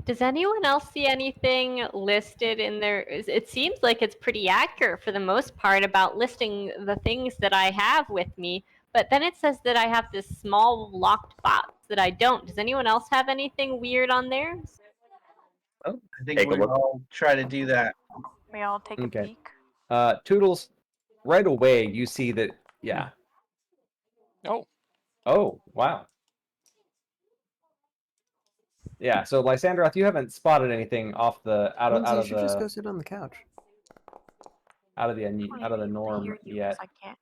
Does anyone else see anything listed in there? It seems like it's pretty accurate for the most part about listing the things that I have with me, but then it says that I have this small locked box that I don't. Does anyone else have anything weird on theirs? I think Take a we look. all try to do that. We all take a Okay. peek. Toodles, right away you see that. Yeah. Oh, Oh, wow. Yeah. So Lysandrath, you haven't spotted anything off the out Lindsay, you of should just go the sit on the couch. out of the I don't out of the even norm hear you 'cause yet. I can't.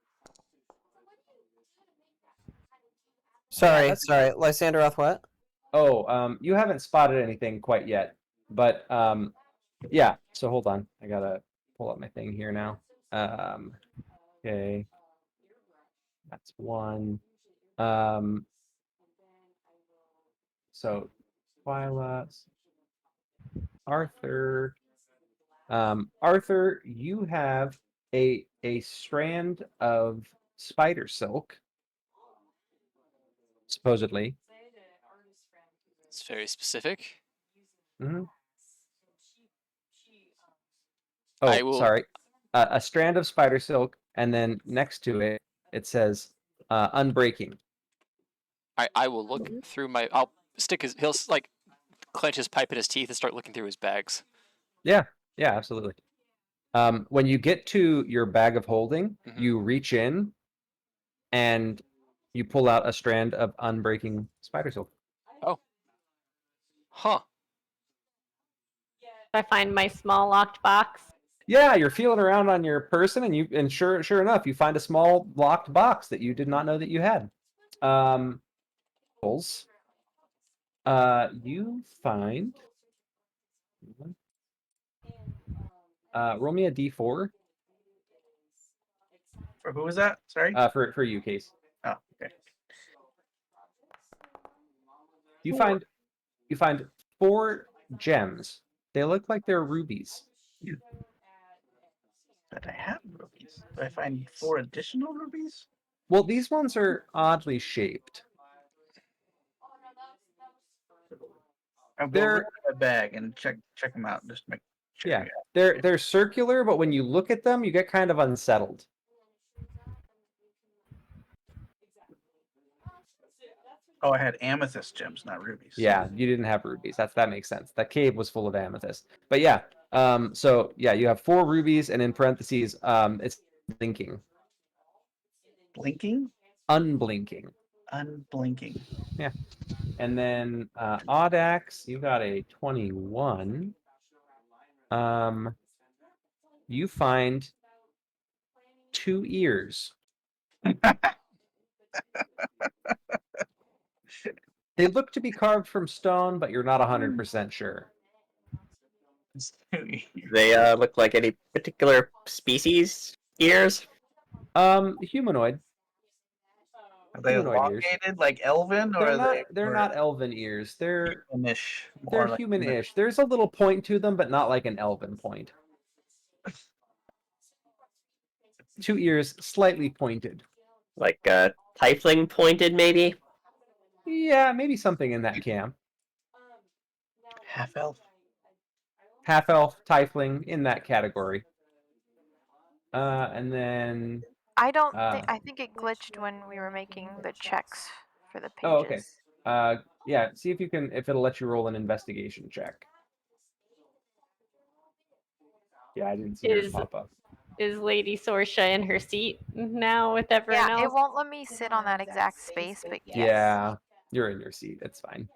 Sorry, sorry. Lysandrath, what? Oh, you haven't spotted anything quite yet, but yeah. So hold on, I gotta pull up my thing here now. Okay, that's one. So Twyla, Arthur, Arthur, you have a strand of spider silk, supposedly. it's very specific. Mm-hmm. I Oh, will. sorry. A strand of spider silk, and then next to it, it says unbreaking. I will look through my. I'll stick his. He'll like clench his pipe in his teeth and start looking through his bags. Yeah, yeah, absolutely. When you get to your bag of holding, you reach in and you pull out a strand of unbreaking spider silk. Oh. Huh. I find my small locked box. Yeah, you're feeling around on your person, and sure enough, you find a small locked box that you did not know that you had. You find. Roll me a d4. For who was that? Sorry. For you, Case. Oh, okay. You find 4 gems. They look like they're rubies. But I have rubies. Do I find 4 additional rubies? Well, these ones are oddly shaped. I'll go They're look at my bag and check them out. Just make sure. yeah, they're circular, but when you look at them, you get kind of unsettled. Oh, I had amethyst gems, not rubies. Yeah, you didn't have rubies. That makes sense. That cave was full of amethyst. But yeah, so yeah, you have 4 rubies, and in parentheses, it's blinking. Blinking? Unblinking. Unblinking. Yeah. And then Audax, you got a 21. You find 2 ears. They look to be carved from stone, but you're not 100% sure. They look like any particular species ears? Humanoid. Are they Humanoid ears. elongated like elven, or They're not elven ears. They're humanish? they're More like human-ish. There's a little point to them, but not like an elven point. 2 ears, slightly pointed. Like tiefling pointed, maybe? Yeah, maybe something in that camp. half elf. Half elf, tiefling, in that category. And then I don't think. I think it glitched when we were making the checks for the pages. oh, okay. Yeah, see if it'll let you roll an investigation check. Yeah, I didn't see yours pop up. Is Lady Sorsha in her seat now with everyone else? Yeah, it won't let me sit on that exact space, but yes. Yeah, you're in your seat. It's fine.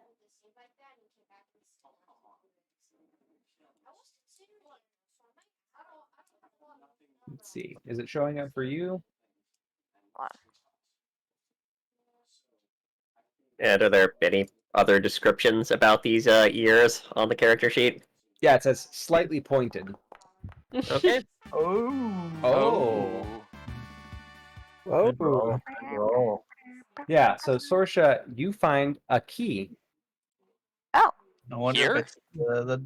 Let's see. Is it showing up for you? And are there any other descriptions about these ears on the character sheet? Yeah, it says slightly pointed. Okay. Oh. Good roll. Good roll. Yeah, so Sorsha, you find a key. Oh. I wonder Here? if it's the.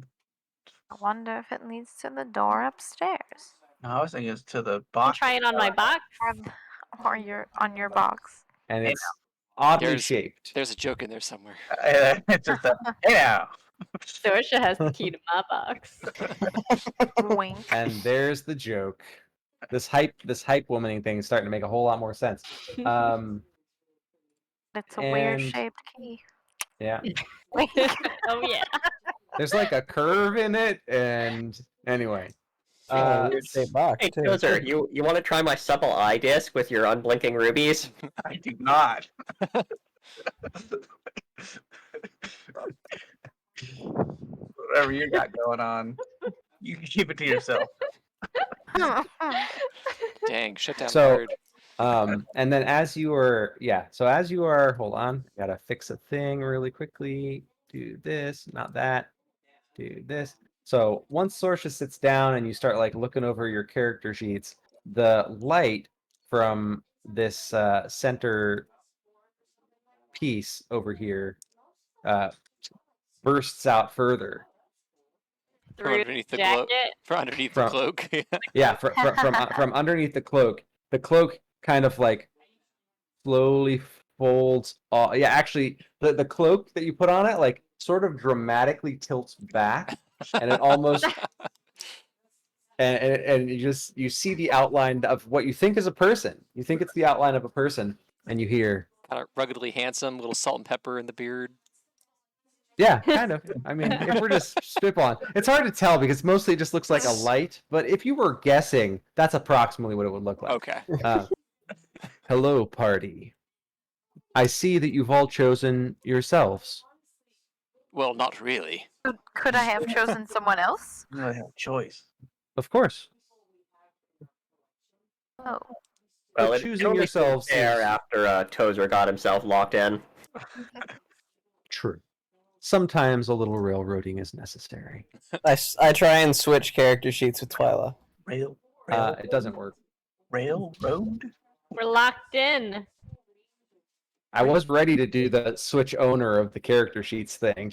I wonder if it leads to the door upstairs. No, I was thinking it's to the I'll box. try it on my box. Or on your box. and Hey, it's oddly There's- shaped. There's a joke in there somewhere. It's just a, hey now. Sorsha has the key to my box. Wink. And there's the joke. This hype womaning thing is starting to make a whole lot more sense. It's a weird and- shaped key. Yeah. Wink. Oh yeah. There's like a curve in it, and anyway. Weird shaped box Hey, too. Tozer, you want to try my supple eye disc with your unblinking rubies? I do not. Whatever you got going on, you can keep it to yourself. Dang, shut down So- hard. And then as you are, hold on, gotta fix a thing really quickly. Do this, not that. Do this. So once Sorsha sits down and you start like looking over your character sheets, the light from this center piece over here bursts out further. From Through underneath the jacket. from underneath the From- cloak. Yeah, from underneath the cloak. The cloak kind of like slowly folds off. Yeah, actually, the cloak that you put on it like sort of dramatically tilts back, and it almost and you see the outline of what you think is a person. You think it's the outline of a person, and you hear, Kind of ruggedly handsome, little salt and pepper in the beard. yeah, kind of. I mean, if we're just spitballing, it's hard to tell because mostly it just looks like a light. But if you were guessing, that's approximately what it would look like. Okay. Hello, party. I see that you've all chosen yourselves. Well, not really. Could I have chosen someone else? You really have a choice. Of course. Oh. Well, But it choosing only yourselves seemed fair is- after Tozer got himself locked in. True. Sometimes a little railroading is necessary. I try and switch character sheets with Twyla. Rail, It doesn't work. railroad. We're locked in. I was ready to do the switch owner of the character sheets thing,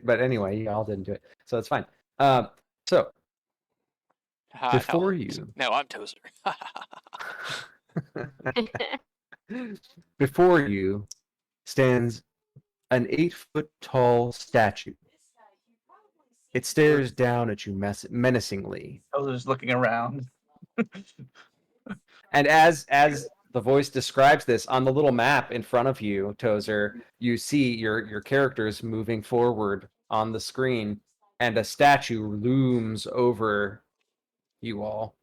but anyway, y'all didn't do it, so it's fine. So before you, No, I'm Tozer. before you stands an 8-foot tall statue. It stares down at you menacingly, I was just looking around. and as the voice describes this on the little map in front of you, Tozer, you see your characters moving forward on the screen, and a statue looms over you all.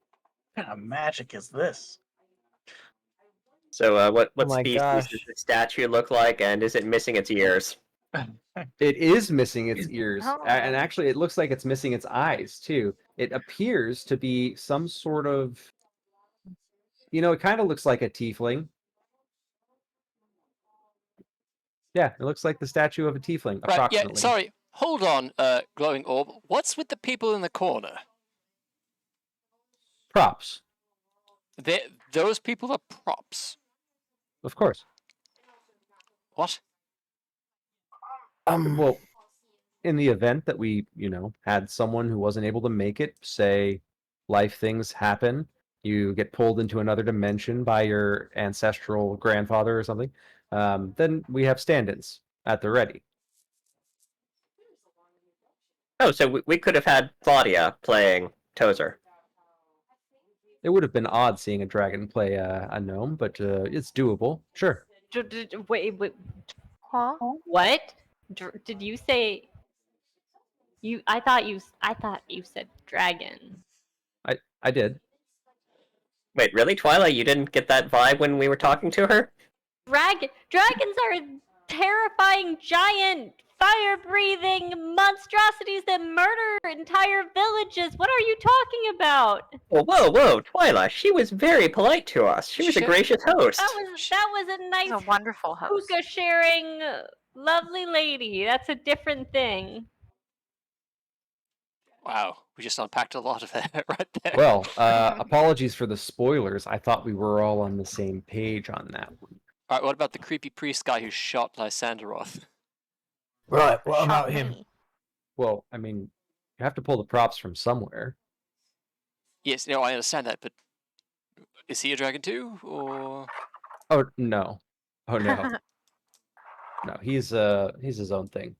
What kind of magic is this? So, what my species gosh. does the statue look like, and is it missing its ears? It is missing its ears, Oh. and actually, it looks like it's missing its eyes too. It appears to be some sort of, it kind of looks like a tiefling. Yeah, it looks like the statue of a tiefling, Right, yeah, approximately. sorry. Hold on, glowing orb. What's with the people in the corner? Props, Those people are props. of course. What? Well, in the event that we, had someone who wasn't able to make it, say, life things happen, you get pulled into another dimension by your ancestral grandfather or something, then we have stand-ins at the ready. Oh, so we could have had Claudia playing Tozer. It would have been odd seeing a dragon play a gnome, but it's doable. Sure. Wait. Huh? What? Did you say? I thought you said dragon. I did. Wait, really, Twilight? You didn't get that vibe when we were talking to her? Dragons are terrifying, giant, fire-breathing monstrosities that murder entire villages. What are you talking about? Well, whoa, Twilight. She was very polite to us. She was a Shit. gracious host. That was a nice He's a wonderful host. hookah sharing, lovely lady. That's a different thing. Wow, we just unpacked a lot of that right there. Well, apologies for the spoilers. I thought we were all on the same page on that one. Alright, what about the creepy priest guy who shot Lysanderoth? Right, what Shot about him? me. Well, I mean, you have to pull the props from somewhere. Yes, no, I understand that, but is he a dragon too, or Oh, no. Oh no. No, he's his own thing.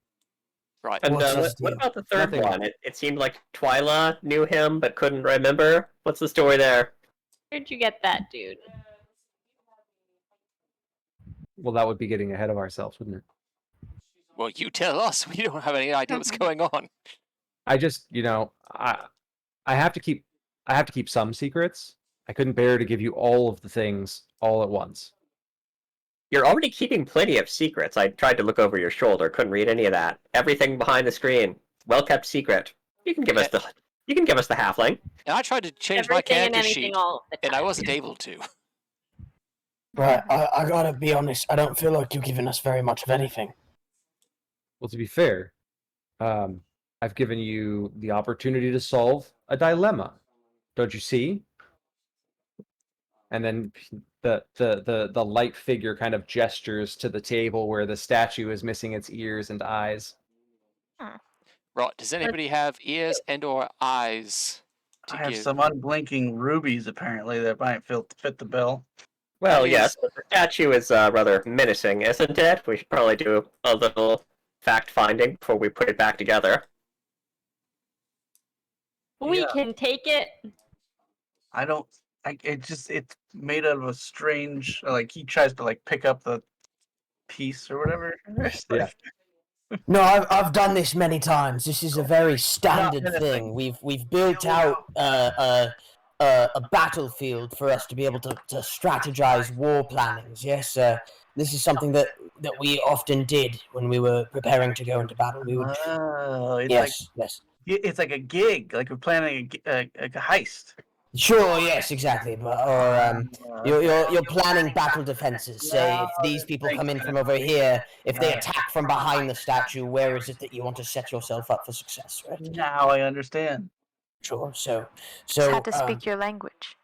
Right. And What's his what deal? about the third Nothing. one? It seemed like Twyla knew him but couldn't remember. What's the story there? Where'd you get that, dude? Well, that would be getting ahead of ourselves, wouldn't it? Well, you tell us. We don't have any idea what's going on. I just, I have to keep some secrets. I couldn't bear to give you all of the things all at once. You're already keeping plenty of secrets. I tried to look over your shoulder, couldn't read any of that. Everything behind the screen, well kept secret. You can give us the halfling. And I tried to change my Everything and character anything sheet, all the and I time. wasn't able to. Right, I gotta be honest. I don't feel like you're giving us very much of anything. Well, to be fair, I've given you the opportunity to solve a dilemma. Don't you see? And then the light figure kind of gestures to the table where the statue is missing its ears and eyes. Right. Does anybody have ears and/or eyes to I have give? some unblinking rubies apparently that might fit the bill. Well, That yes, is- but the statue is rather menacing, isn't it? We should probably do a little fact-finding before we put it back together. We Yeah. can take it. It's made out of a strange, like he tries to like pick up the piece or whatever. It's like- Yeah. No, I've done this many times. This is a very standard anything. thing. We've built out a battlefield for us to be able to strategize war plannings. Yes, this is something that we often did when we were preparing to go into battle. We would Oh, it's yes. it's like a gig, like we're planning a heist. Sure, yes, exactly. But you're planning battle defenses. Say if these people come in from over here, if they attack from behind the statue, where is it that you want to set yourself up for success? Right? Now I understand. Sure. So Just had to speak your language.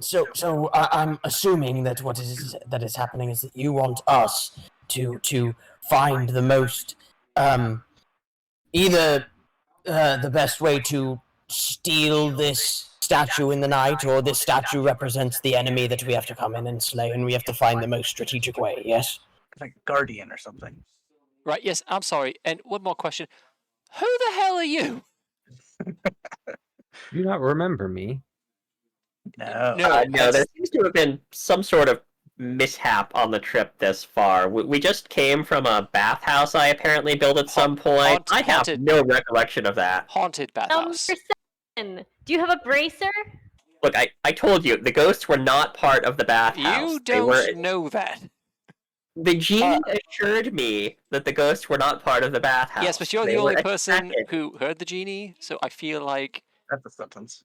So I'm assuming that what is happening is that you want us to find the most either the best way to steal this statue in the night, or this statue represents the enemy that we have to come in and slay, and we have to find the most strategic way. Yes. It's like a guardian or something. Right. Yes. I'm sorry. And one more question: who the hell are you? Do you not remember me? No. No, there seems to have been some sort of mishap on the trip this far. We just came from a bathhouse I apparently built at some point. I have no recollection of that. Haunted bathhouse. Number 7. Do you have a bracer? Look, I told you, the ghosts were not part of the bathhouse. You They were... don't know that. The genie assured me that the ghosts were not part of the bathhouse. Yes, but you're They the only were person attacking. who heard the genie, so I feel like That's a sentence.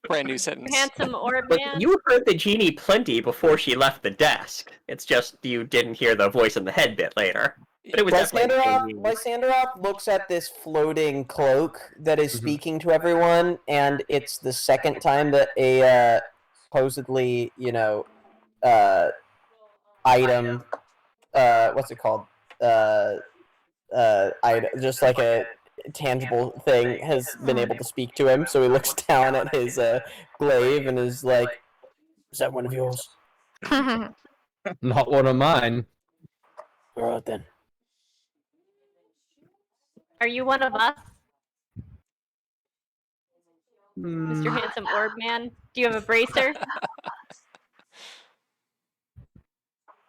brand new sentence. Handsome orb Look, man? you heard the genie plenty before she left the desk. It's just you didn't hear the voice in the head bit later. But it was definitely Lysanderoth looks at this floating cloak that is speaking to everyone, and it's the second time that a supposedly, item, what's it called? Item, just like a tangible thing has been able to speak to him. So he looks down at his glaive and is like, "Is that one of yours?" Not one of mine. All right then. Are you one of us, Mr. Handsome Orb Man? Do you have a bracer?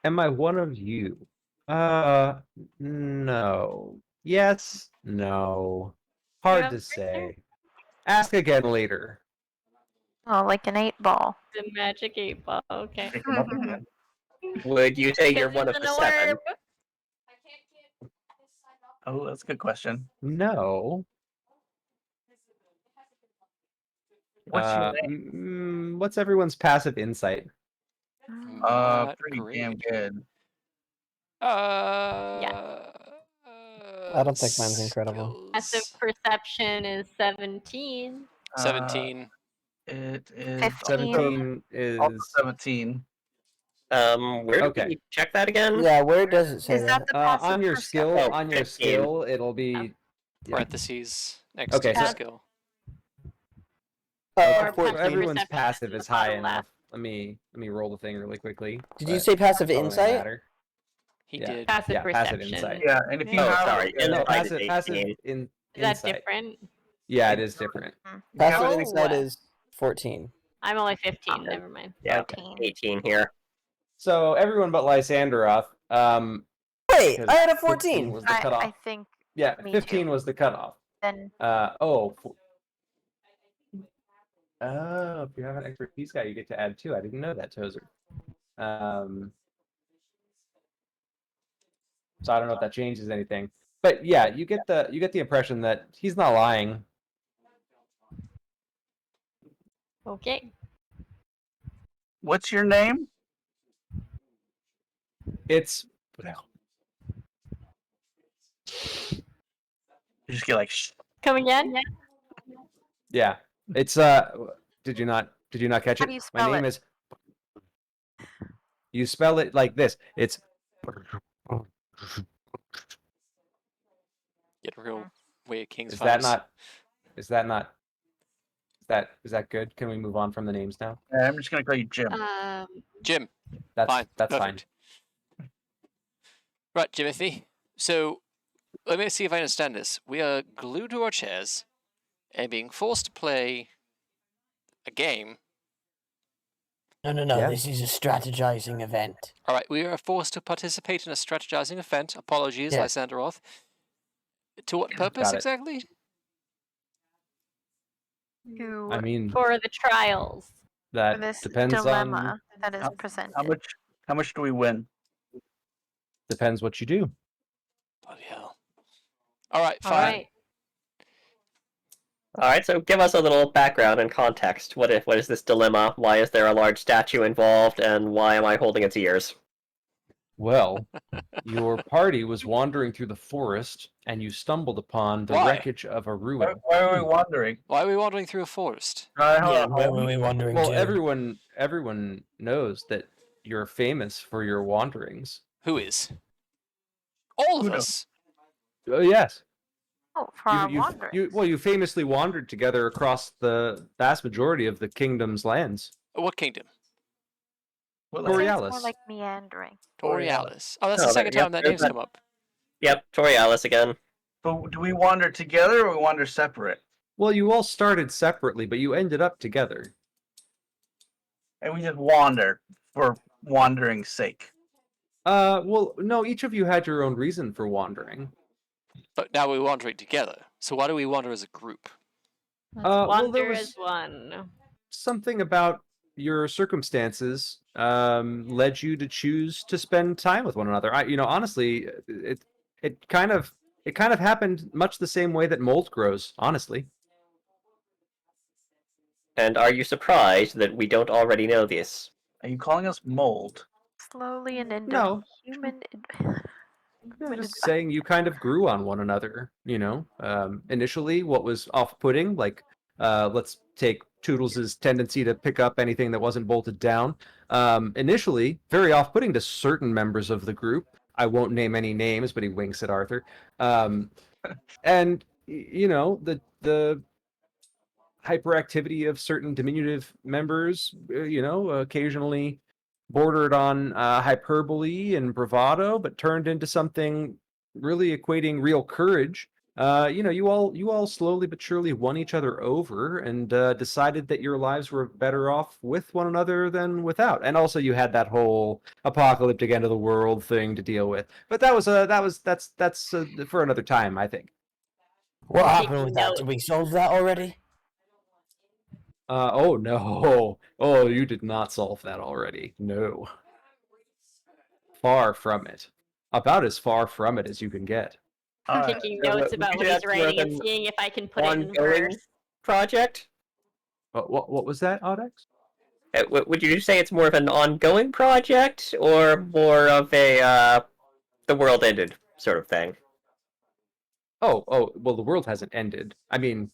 Am I one of you? No. Yes, no. Hard have to a say. Ask again later. Oh, like an 8-ball. The magic 8-ball. Okay. Pick 'em up again. Would you say you're Because one of it's the an 7? orb. Oh, that's a good question. No. What's your name? What's everyone's passive insight? Not Pretty great. damn good. I don't think mine's incredible. Passive perception is 17. 17. It is 15. 17 is... also 17. Where Okay. do we check that again? Yeah, where does it say Is that the passive on your perception? skill, Oh, on your 15. skill, it'll be... Yeah. Parentheses next Okay, to so- the skill. Oh, Or of course, passive everyone's perception passive is is the high bottom enough. left. Let me roll the thing really quickly. Did you say passive Probably insight? matter. He Yeah. did. Passive Yeah, passive perception. insight. Yeah, and if you Oh, have sorry. uh, No, Insight is passive 18. Is that insight. different? Yeah, it is different. Passive Oh. insight is 14. I'm only 15. Never mind. Yeah, 14. 18 here. So everyone but Lysanderoth. Wait, because I had a 15 14. was the cutoff. I think Yeah, me 15 too. was the cutoff. Then Oh, if you have an expertise guy, you get to add 2. I didn't know that, Tozer. So I don't know if that changes anything. But yeah, you get the impression that he's not lying. Okay. what's your name? It's You just get like, shh. Come again? yeah. It's did you not catch How it? do you My spell name it? is You spell it like this. It's Get a real way of King's Is vibes. that not is that not is that good? Can we move on from the names now? I'm just gonna call you Jim. Jim? That's Fine. that's Perfect. fine. Right, Jimothy. So, let me see if I understand this. We are glued to our chairs and being forced to play a game. No, Yeah. this is a strategizing event. All right, we are forced to participate in a strategizing event. Apologies, Yeah. Lysanderoth. To what purpose Got it. exactly? to I mean, For the trials. that this depends dilemma that is How- presented. How much do we win? depends what you do. Bloody hell. All right, All fine. right. Alright, so give us a little background and context. What is this dilemma? Why is there a large statue involved, and why am I holding its ears? Well, your party was wandering through the forest and you stumbled upon the Why? wreckage of a ruin. Why are we wandering? Why are we wandering through a forest? Where were we wandering Well, to? everyone knows that you're famous for your wanderings. Who is? All of Who knows? us. Yes. Oh, for our wanderings. You famously wandered together across the vast majority of the kingdom's lands. What kingdom? Well, I'd say it's Borealis. more like meandering. Borealis. Oh, that's Oh, the second yep, time that there's name's that. come up. Yep, Torialis again. But do we wander together or we wander separate? Well, you all started separately, but you ended up together. And we just wander for wandering's sake. Well, no, each of you had your own reason for wandering. But now we're wandering together. So why do we wander as a group? Let's well, wander there was- as one. Something about your circumstances led you to choose to spend time with one another. Honestly, it kind of happened much the same way that mold grows. Honestly, And are you surprised that we don't already know this? Are you calling us mold? Slowly and into No. human. I'm just saying you kind of grew on one another. Initially, what was off-putting, like let's take Toodles' tendency to pick up anything that wasn't bolted down. Initially, very off-putting to certain members of the group. I won't name any names, but he winks at Arthur. And the hyperactivity of certain diminutive members, occasionally bordered on hyperbole and bravado, but turned into something really equating real courage. You all slowly but surely won each other over and decided that your lives were better off with one another than without. And also, you had that whole apocalyptic end of the world thing to deal with. But that's for another time, I think. What Taking happened with that? notes. Did we solve that already? Oh no. Oh, you did not solve that already. No. Far from it. About as far from it as you can get. All right. Taking So, notes about maybe what he's that's more writing of and an seeing if I can put it in ongoing verse. project? What was that, Audex? Would you say it's more of an ongoing project, or more of a the world ended sort of thing? Oh, well, the world hasn't ended. I mean,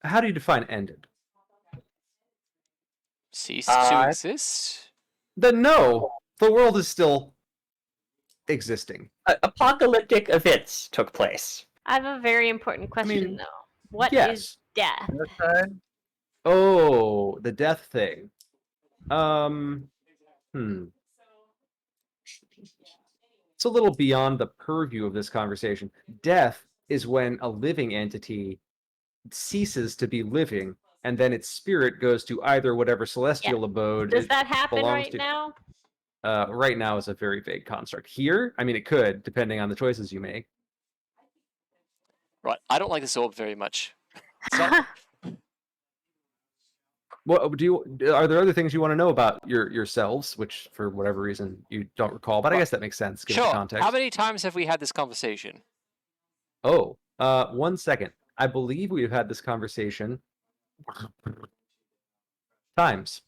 how do you define ended? Cease to exist? Then no, the world is still existing. Apocalyptic events took place. I have a very important question, mean, though. What is Yes. death? This side? Oh, the death thing. It's a little beyond the purview of this conversation. Death is when a living entity ceases to be living, and then its spirit goes to either whatever celestial abode Does it that happen belongs right to. now? Right now is a very vague construct. Here, I mean, it could, depending on the choices you make. Right. I don't like this orb very much. It's not. What are there other things you want to know about yourselves, which for whatever reason you don't recall? But I guess that makes sense given the Sure. context. How many times have we had this conversation? Oh, 1 second. I believe we've had this conversation times.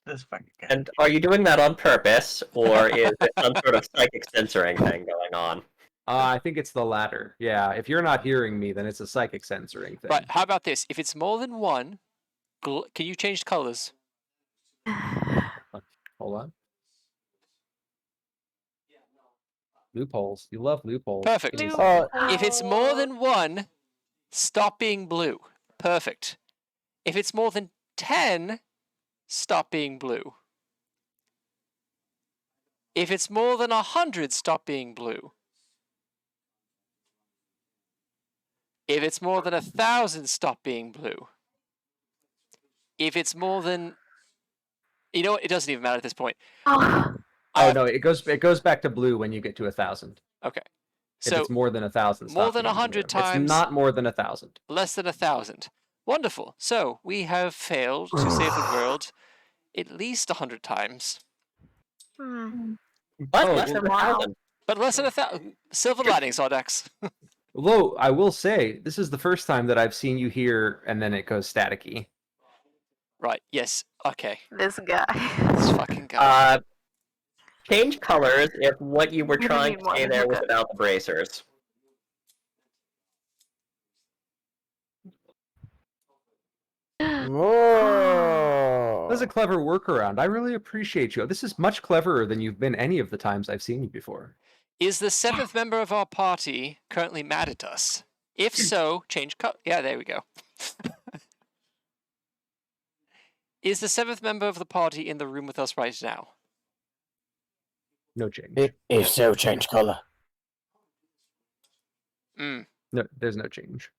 This fucking guy. And are you doing that on purpose, or is it some sort of psychic censoring thing going on? I think it's the latter. Yeah, if you're not hearing me, then it's a psychic censoring thing. Right. How about this? If it's more than one, can you change colors? Hold on. Loopholes. You love loopholes. Perfect. If it's more than one, stop being blue. Perfect. If it's more than 10, stop being blue. If it's more than 100, stop being blue. If it's more than 1,000, stop being blue. If it's more than... You know what? It doesn't even matter at this point. No, it goes back to blue when you get to 1,000. Okay. If So it's more than 1,000, more than 100 times. It's not more than 1,000. Less than 1,000. Wonderful. So we have failed to save the world at least 100 times. But less than 1,000. But less than 1,000. Silver lining, Sardax. Although I will say, this is the first time that I've seen you here, and then it goes staticky. Right. Yes. Okay. This guy. This fucking guy. Change colors if what you were You trying need to one say to there look was at. about the bracers. Whoa. That was a clever workaround. I really appreciate you. This is much cleverer than you've been any of the times I've seen you before. Is the 7th member of our party currently mad at us? If so, change color. Yeah, there we go. Is the 7th member of the party in the room with us right now? No change. If so, change color. Mm. No, there's no change.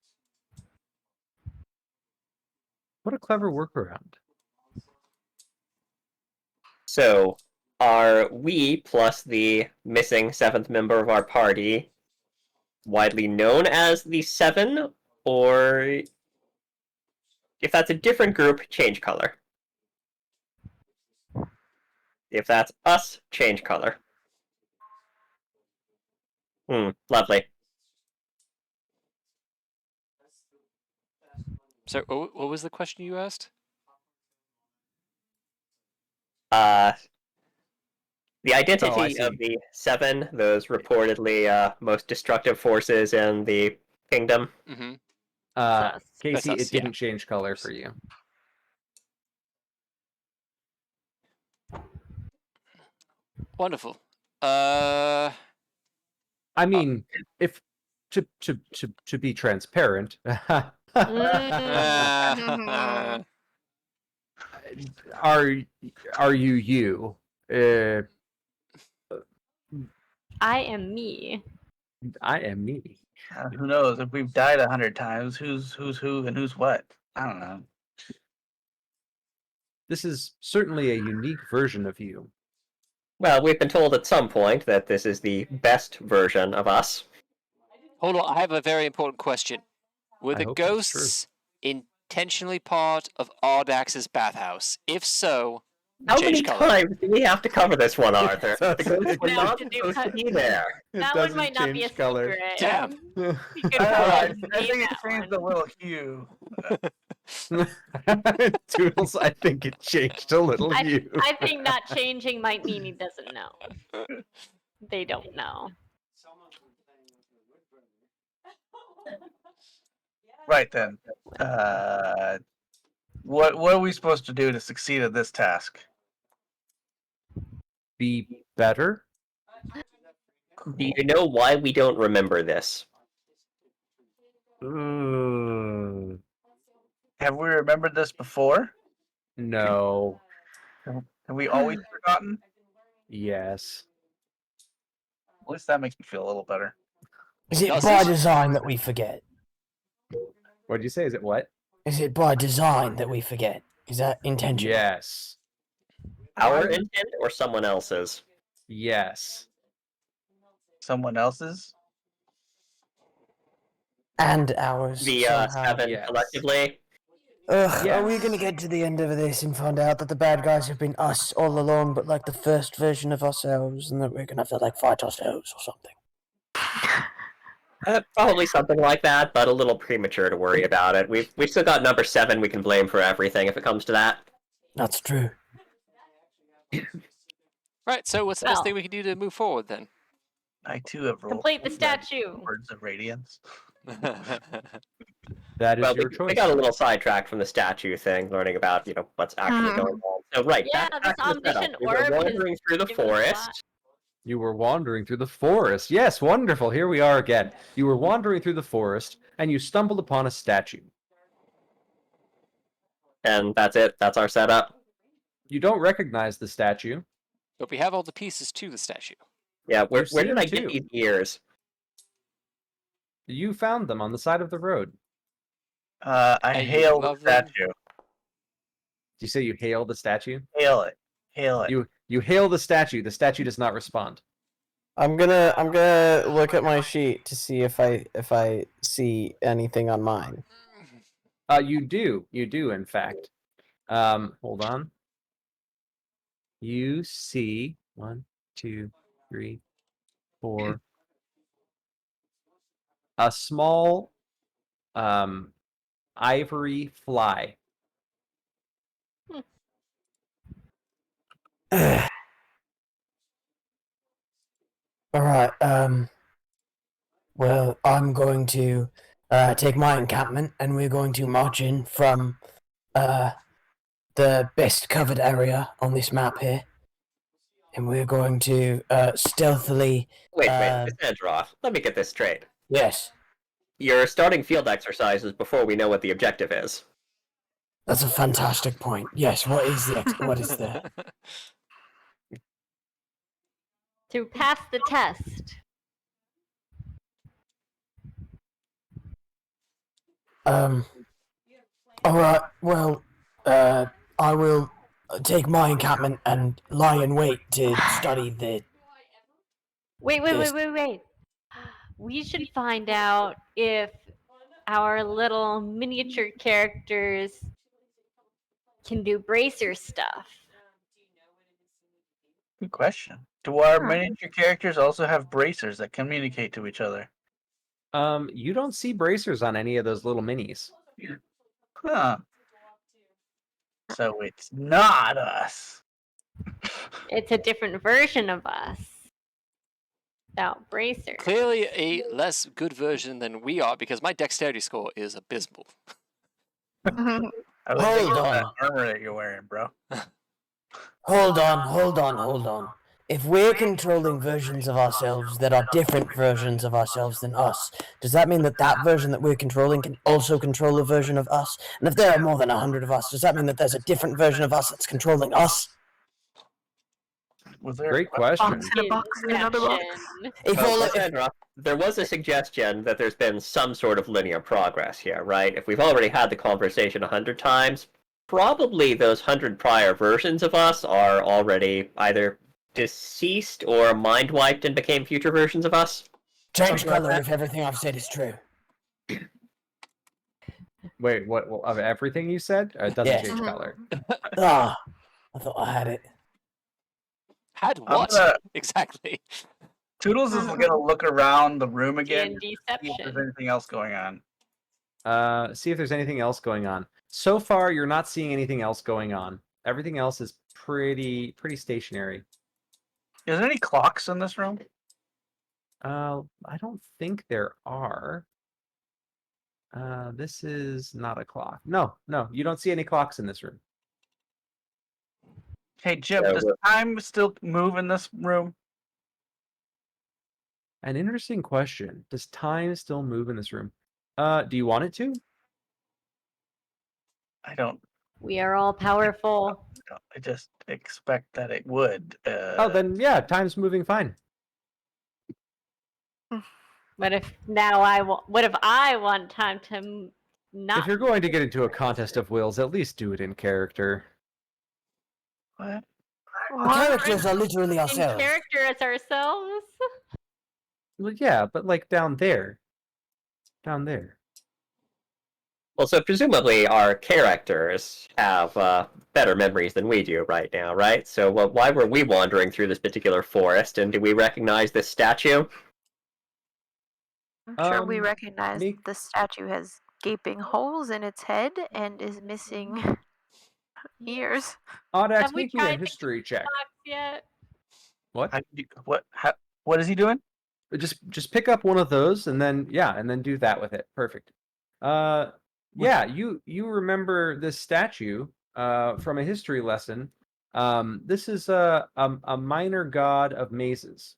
What a clever workaround. So, are we plus the missing 7th member of our party widely known as the 7, or if that's a different group, change color? If that's us, change color. Lovely. So, what was the question you asked? The identity of the 7, those reportedly most destructive forces in the kingdom. Mm-hmm. Casey, us, it didn't change color for you. Wonderful. I mean, if to be transparent, are you? I am me. I am me. Who knows? If we've died 100 times, who's who and who's what? I don't know. This is certainly a unique version of you. Well, we've been told at some point that this is the best version of us. Hold on, I have a very important question. Were the ghosts intentionally part of Ardax's bathhouse? If so, how many color. times do we have to cover this one, Arthur? The ghosts were not supposed to be there. That one might not be a color. secret. Damn. We could I probably think name it that changed one. a little hue. Toodles, I think it changed a little hue. I think not changing might mean he doesn't know. They don't know. Right then. What are we supposed to do to succeed at this task? Be better? Do you know why we don't remember this? Have we remembered this before? No. Have we always forgotten? Yes. At least that makes me feel a little better. Is it Does by it? design that we forget? What did you say? Is it what? Is it by design that we forget? Is that intentional? Yes. Our intent or someone else's? Yes. Someone else's? And ours. The somehow. 7 Yes. collectively? Ugh, are we Yes. gonna get to the end of this and find out that the bad guys have been us all along, but like the first version of ourselves, and that we're gonna have to like fight ourselves or something? Probably something like that, but a little premature to worry about it. We've still got number 7 we can blame for everything if it comes to that. That's true. Right, so what's the best thing we can do to move forward then? I too have rolled. Complete the statue. Words of Radiance. That is Well, your we choice. got a little sidetracked from the statue thing, learning about, what's actually going on. So, right, Yeah, back this to the setup. omniscient We were orb has wandering through the given us a lot. forest. You were wandering through the forest. Yes, wonderful. Here we are again. You were wandering through the forest, and you stumbled upon a statue. And that's it. That's our setup. You don't recognize the statue. But we have all the pieces to the statue. Yeah, where You've seen did I them get too. these ears? You found them on the side of the road. I And you hail the love them? statue. Did you say you hail the statue? Hail it. Hail it. You hail the statue. The statue does not respond. I'm gonna look at my sheet to see if I see anything on mine. You do, in fact. Hold on. You see 1, 2, 3, 4. A small ivory fly. All right. Well, I'm going to take my encampment, and we're going to march in from the best covered area on this map here, and we're going to stealthily. Wait, Cassandra, let me get this straight. Yes, You're starting field exercises before we know what the objective is. that's a fantastic point. Yes. What is the? To pass the test. All right. Well, I will take my encampment and lie in wait to study the. Wait. We should find out if our little miniature characters can do bracer stuff. Good question. Do our miniature characters also have bracers that communicate to each other? You don't see bracers on any of those little minis. Huh. So it's not us. It's a different version of us. Without bracers. Clearly a less good version than we are, because my dexterity score is abysmal. I was Hold thinking of on. that armor that you're wearing, bro. Hold on. If we're controlling versions of ourselves that are different versions of ourselves than us, does that mean that that version that we're controlling can also control a version of us? And if there are more than 100 of us, does that mean that there's a different version of us that's controlling us? Was there Great question. Box in a box in another box. If all of, Cassandra, there was a suggestion that there's been some sort of linear progress here, right? If we've already had the conversation 100 times, probably those 100 prior versions of us are already either deceased or mind wiped and became future versions of us. change Something like color that. if everything I've said is true. Wait, what? Of everything you said? It doesn't Yes. change color. Ah, I thought I had it. Had I'm what? gonna- Exactly. Toodles is gonna look around the room again. D&D See if there's Deception. anything else going on. See if there's anything else going on. So far, you're not seeing anything else going on. Everything else is pretty stationary. Is there any clocks in this room? I don't think there are. This is not a clock. No, you don't see any clocks in this room. Hey Jim, Yeah, does time still move in this room? An interesting question. Does time still move in this room? Do you want it to? I don't We are all powerful. No, I just expect that it would. Oh, then yeah, time's moving fine. What if now I want? What if I want time to not? If you're going to get into a contest of wills, at least do it in character. What? Characters are literally in ourselves. character as ourselves? Well, yeah, but like down there. Down there. Well, so presumably our characters have better memories than we do right now, right? So why were we wandering through this particular forest, and do we recognize this statue? I'm sure we Um, recognize make- the statue has gaping holes in its head and is missing ears. Audax, Have we make me a tried the history check. Box yet? What? What is he doing? Just pick up one of those and then do that with it. Perfect. Yeah, you remember this statue from a history lesson. This is a minor god of mazes.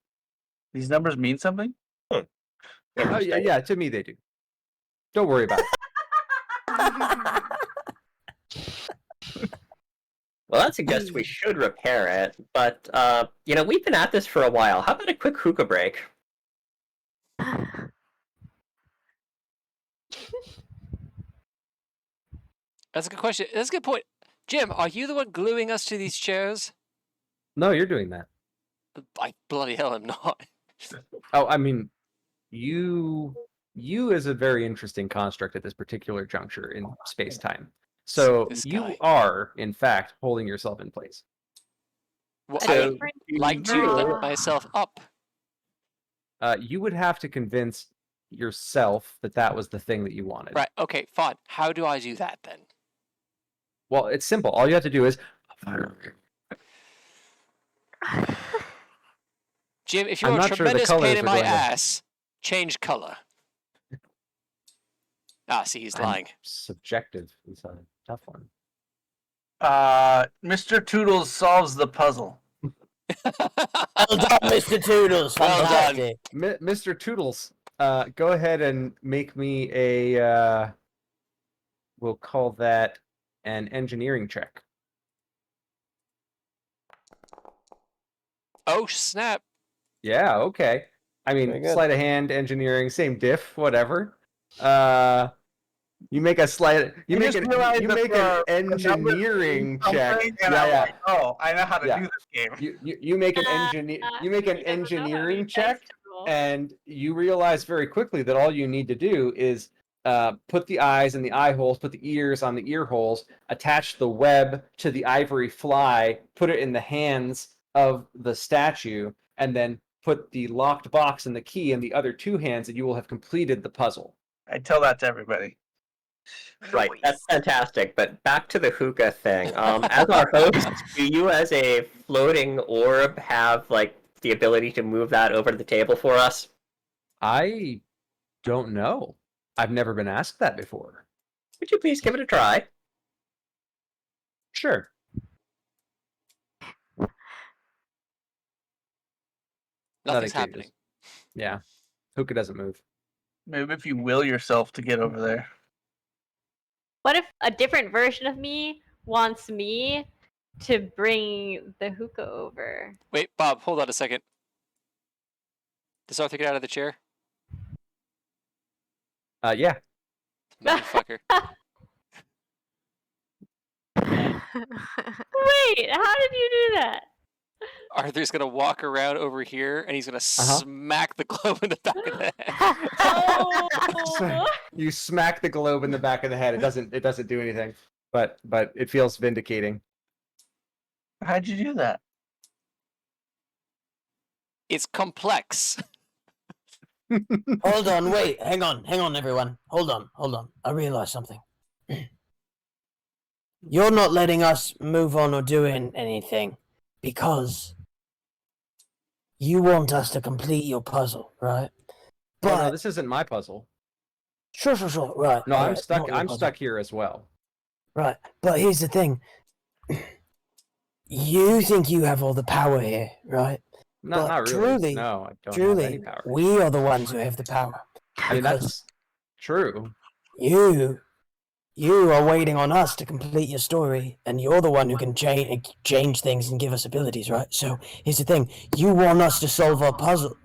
These numbers mean something? Oh yeah, to me they do. Don't worry about it. Well, that suggests we should repair it, but we've been at this for a while. How about a quick hookah break? That's a good question. That's a good point. Jim, are you the one gluing us to these chairs? No, you're doing that. I bloody hell am not. Oh, I mean, you is a very interesting construct at this particular juncture in space-time. So This you guy. are, in fact, holding yourself in place. Well, A I So- different like to lift myself up. You would have to convince yourself that that was the thing that you wanted. Right, okay, fine. How do I do that then? Well, it's simple. All you have to do is Jim, if I'm you're a not sure the tremendous colors pain are in my going to- ass, change color. Ah, see, he's lying. subjective. It's a tough one. Mr. Toodles solves the puzzle. Well done, Mr. Toodles. Well done. Fantastic. Mr. Toodles, go ahead and make me a we'll call that an engineering check. Oh, snap. Yeah, okay. I Very mean, good. sleight of hand, engineering, same diff, whatever. You make a sleight. You I make just an realized that engineering check. Something, and I'm Yeah, like, oh, I know how to Yeah. do this game. You make an he doesn't know how to engineering use check, dice to roll. and you realize very quickly that all you need to do is put the eyes in the eye holes, put the ears on the ear holes, attach the web to the ivory fly, put it in the hands of the statue, and then put the locked box and the key in the other two hands, and you will have completed the puzzle. I tell that to everybody. Right, that's fantastic. But back to the hookah thing. As our host, do you, as a floating orb, have the ability to move that over to the table for us? I don't know. I've never been asked that before. Would you please give it a try? Sure. Nothing's Nothing happening. changes. Yeah. Hookah doesn't move. Maybe if you will yourself to get over there. What if a different version of me wants me to bring the hookah over? Wait, Bob, hold on a second. Does Arthur get out of the chair? Yeah. Motherfucker. Wait, how did you do that? Arthur's gonna walk around over here and he's gonna smack the globe in the back of the head. Oh, You smack the globe in the back of the head. It doesn't do anything. But it feels vindicating. How'd you do that? It's complex. Hold on, wait, hang on, everyone. Hold on. I realize something. You're not letting us move on or doing anything because you want us to complete your puzzle, right? Oh, no, this isn't my puzzle. Sure, right. No, I'm alright, stuck. not your I'm puzzle. stuck here as well. Right, but here's the thing. You think you have all the power here, right? No, But not really. truly- No, I don't have any Truly, power. we are the ones who have the power. I mean, because that's true. you You are waiting on us to complete your story, and you're the one who can change things and give us abilities, right? So here's the thing: you want us to solve our puzzle.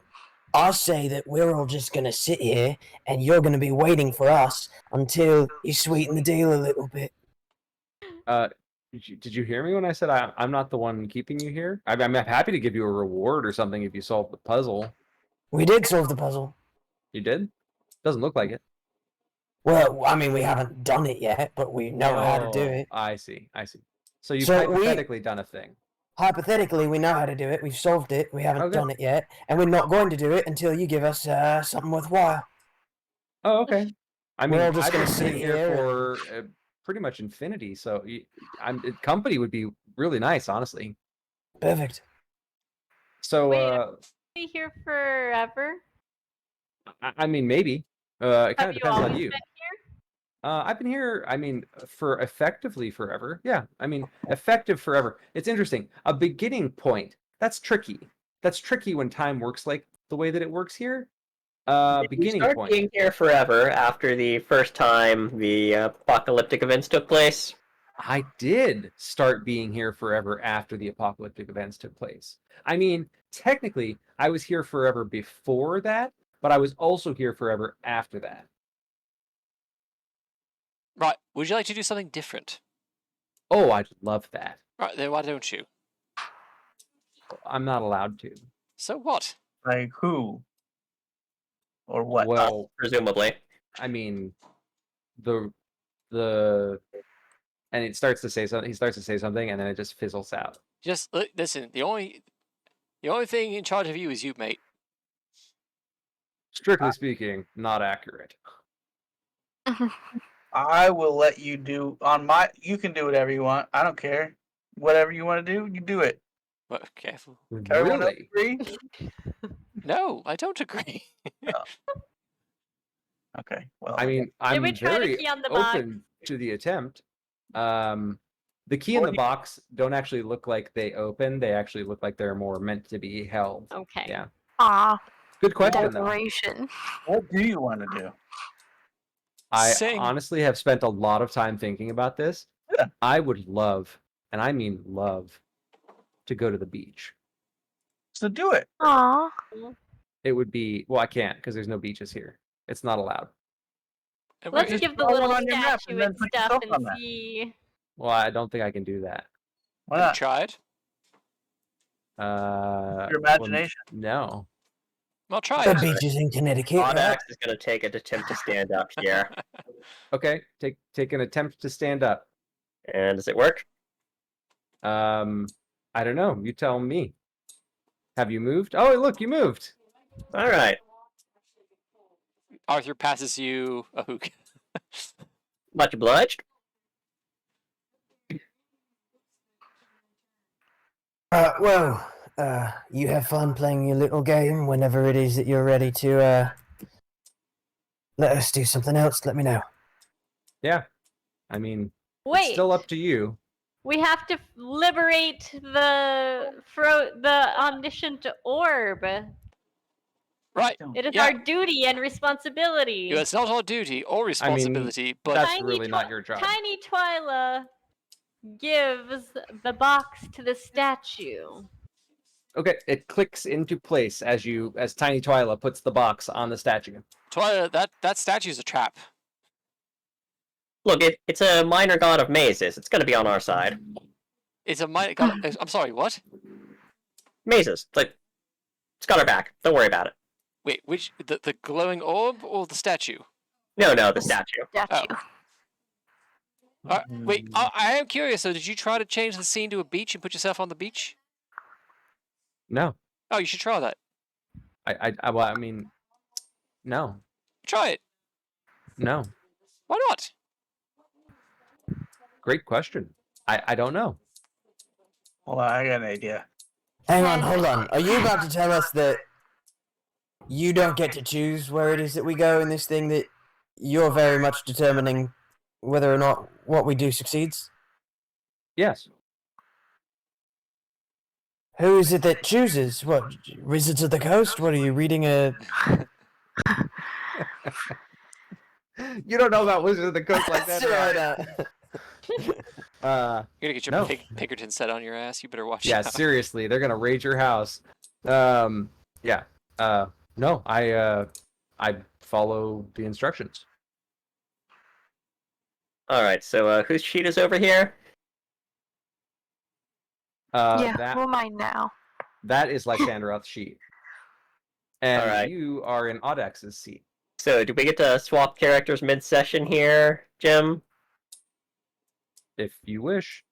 I say that we're all just gonna sit here, and you're gonna be waiting for us until you sweeten the deal a little bit. Did you hear me when I said I'm not the one keeping you here? I'm happy to give you a reward or something if you solve the puzzle. We did solve the puzzle. You did? Doesn't look like it. Well, I mean, we haven't done it yet, but we know how to do it. I see. So you've So hypothetically done a thing. Hypothetically, we know how to do it. We've solved it. We haven't Okay. done it yet, and we're not going to do it until you give us something worthwhile. Oh, okay. I mean, We're all just I've gonna been sit sitting here here for pretty much infinity, so company would be really nice, honestly. Perfect. So, Wait, Be here forever? I mean, maybe. It kind Have of you depends on always you. been here? I've been here, I mean, for effectively forever. Yeah, I mean, effective forever. It's interesting. A beginning point. That's tricky. That's tricky when time works like the way that it works here. Did you Beginning start point. being here forever after the first time the apocalyptic events took place? I did start being here forever after the apocalyptic events took place. I mean, technically, I was here forever before that, but I was also here forever after that. Right. Would you like to do something different? Oh, I'd love that. Right, then why don't you? I'm not allowed to. So what? Like who? Or what? Well, Presumably. I mean, the and it starts to say something. He starts to say something, and then it just fizzles out. Just listen. The only thing in charge of you is you, mate. Strictly speaking, not accurate. I will let you do on my. You can do whatever you want. I don't care. Whatever you want to do, you do it. Well, careful. Everyone else Really? agree? No, I don't agree. Okay. Well, I mean, I'm we try the very key on the box? open to the attempt. The key in the box don't actually look like they open. They actually look like they're more meant to be held. Okay. Yeah. Aw, Good question, though. decoration. what do you want to do? I Sing. honestly have spent a lot of time thinking about this. Yeah. I would love, and I mean love, to go to the beach. So do it. Aw. It would be, well, I can't because there's no beaches here. It's not allowed. And Let's we're- give the draw one little on your map statue and then and put stuff yourself on and that. see. Well, I don't think I can do that. Why have you not? tried? Your imagination. Well, no. Well, try The it. beaches in Connecticut, right? Audax is going to take an attempt to stand up here. Okay, take an attempt to stand up. And does it work? I don't know. You tell me. Have you moved? Oh, look, you moved. All right. Arthur passes you a hook. Much obliged. You have fun playing your little game. Whenever it is that you're ready to let us do something else, let me know. Yeah. I mean, it's Wait, still up to you. we have to liberate the omniscient orb. Right. It is Yeah. our duty and responsibility. It's not our duty or responsibility, but that's Tiny really not your job. Tiny Twyla gives the box to the statue. Okay, it clicks into place as Tiny Twyla puts the box on the statue. Twyla, that statue's a trap. Look, it's a minor god of mazes. It's going to be on our side. It's a minor. God, I'm sorry. What? Mazes. It's got our back. Don't worry about it. Wait, which the glowing orb or the statue? No, the statue. Statue. Wait, I am curious. So, did you try to change the scene to a beach and put yourself on the beach? No. Oh, you should try that. Well, I mean, no. Try it. No. Why not? Great question. I don't know. Hold on, I got an idea. Hang on, hold on. Are you about to tell us that you don't get to choose where it is that we go in this thing, that you're very much determining whether or not what we do succeeds? Yes. Who is it that chooses? What, Wizards of the Coast? What, are you reading a... You don't know about Wizard of the Coast like that. Sure, right? You're gonna get your No. Pinkerton set on your ass. You better watch Yeah, out. seriously, they're gonna raid your house. Yeah. No, I follow the instructions. Alright, so whose sheet is over here? Who am I now? That is Lysanderoth's sheet. And Alright. you are in Audex's seat. So, do we get to swap characters mid-session here, Jim? If you wish.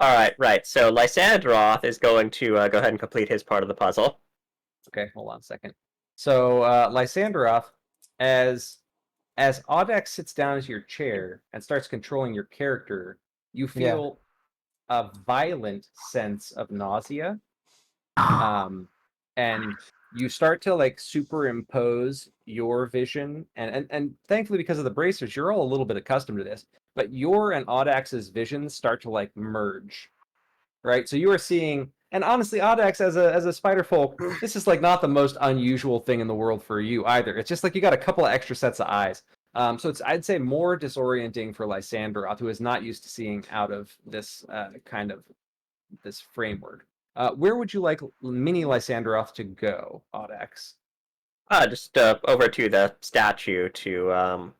Alright, right. So, Lysanderoth is going to go ahead and complete his part of the puzzle. Okay, hold on a second. So, Lysanderoth, as Audex sits down as your chair and starts controlling your character, you feel a violent sense of nausea. And you start to like superimpose your vision, and thankfully because of the bracers, you're all a little bit accustomed to this. But your and Audex's visions start to like merge, right? So you are seeing, and honestly, Audex as a spider folk, this is like not the most unusual thing in the world for you either. It's just like you got a couple of extra sets of eyes. So it's, I'd say, more disorienting for Lysanderoth, who is not used to seeing out of this kind of this framework. Where would you like mini Lysanderoth to go, Audex? Just over to the statue to oh,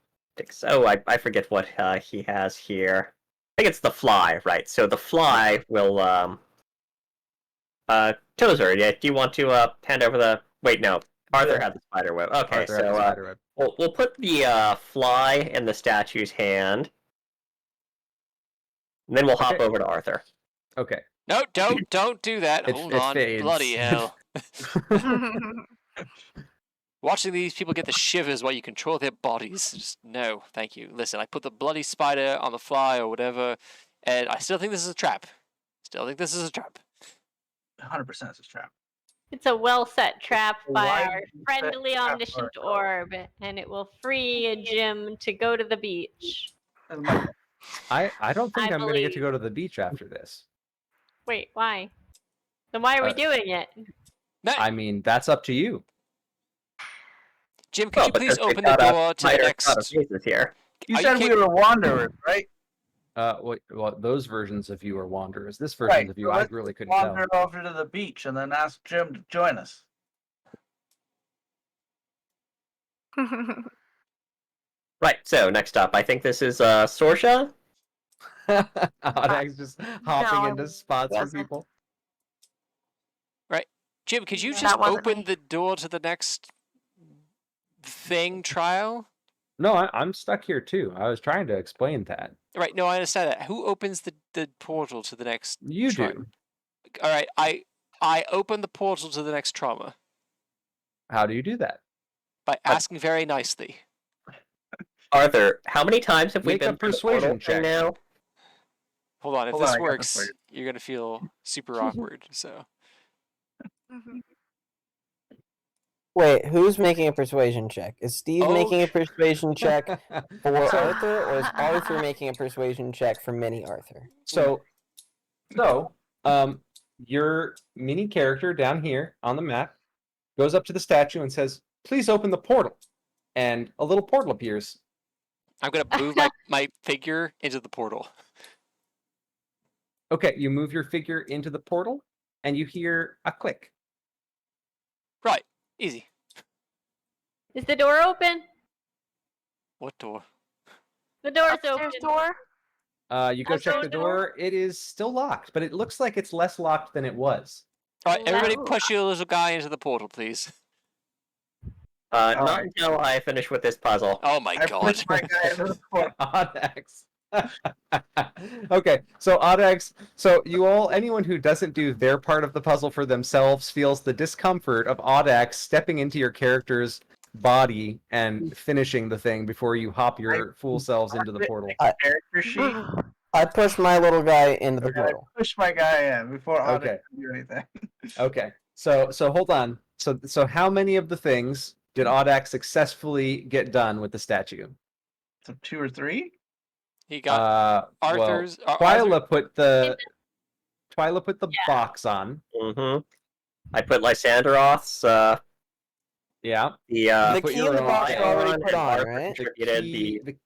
I forget what he has here. I think it's the fly, right? So the fly will Tozer, yeah, do you want to hand over the wait, no. Arthur had the spider web. Okay, Arthur had the so spider web. we'll put the fly in the statue's hand. And then we'll hop over to Arthur. Okay. No, don't do that. Hold on. fades. Bloody hell. Watching these people get the shivers while you control their bodies. Just no, thank you. Listen, I put the bloody spider on the fly or whatever, and I still think this is a trap. 100% it's a trap. It's a well-set trap by Why our would you set friendly a trap omniscient for a orb, and it will free Jim to go to the beach. I don't think I I'm going to get to believe- go to the beach after this. Wait, why? Then why are we doing it? I mean, that's up to you. Jim, could you please open the door to the next? Here. You Are said you we were wanderers, right? Well, those versions of you are wanderers. This version of you, so I let's really couldn't tell. wander over to the beach and then ask Jim to join us. Right, so next up, I think this is Sorsha. Audex just hopping No, into spots for wasn't. people. Right. Jim, could you That just wasn't open me. the door to the next thing trial? No, I'm stuck here too. I was trying to explain that. Right, no, I understand that. Who opens the portal to the next You trial? do. All right, I open the portal to the next trauma How do you do that? by asking very nicely. Arthur, how many times have we Make a been through the persuasion portal check. thing now? Hold on, if Hold on, this I got this works, for you. you're gonna feel super awkward. So Wait, who's making a persuasion check? Is Steve Oh, making a persuasion check for So- Arthur, or is Arthur making a persuasion check for mini Arthur? So, your mini character down here on the map goes up to the statue and says, "Please open the portal," and a little portal appears. I'm gonna move my figure into the portal. Okay, you move your figure into the portal, and you hear a click. Right, easy. Is the door open? What door? The door's Upstairs open. door? You go I check close the the door. It is still locked, but it looks like it's less locked than it was. All right, everybody, Wow. push your little guy into the portal, please. Not Alright. until I finish with this puzzle. Oh my I god. pushed my guy into the portal. Audex. Okay, so Audex, so you all, anyone who doesn't do their part of the puzzle for themselves feels the discomfort of Audex stepping into your character's body and finishing the thing before you hop your fool selves into the portal. Character sheet. I pushed my little guy into the Okay, I portal. pushed my guy in before Audrey Okay. can do anything. Okay, so hold on. So how many of the things did Audex successfully get done with the statue? So 2 or 3? He got Arthur's. Twyla put the box on. Mm-hmm. I put Lysanderoth's Yeah. The The key in the box iron already put and on, Arthur right? contributed the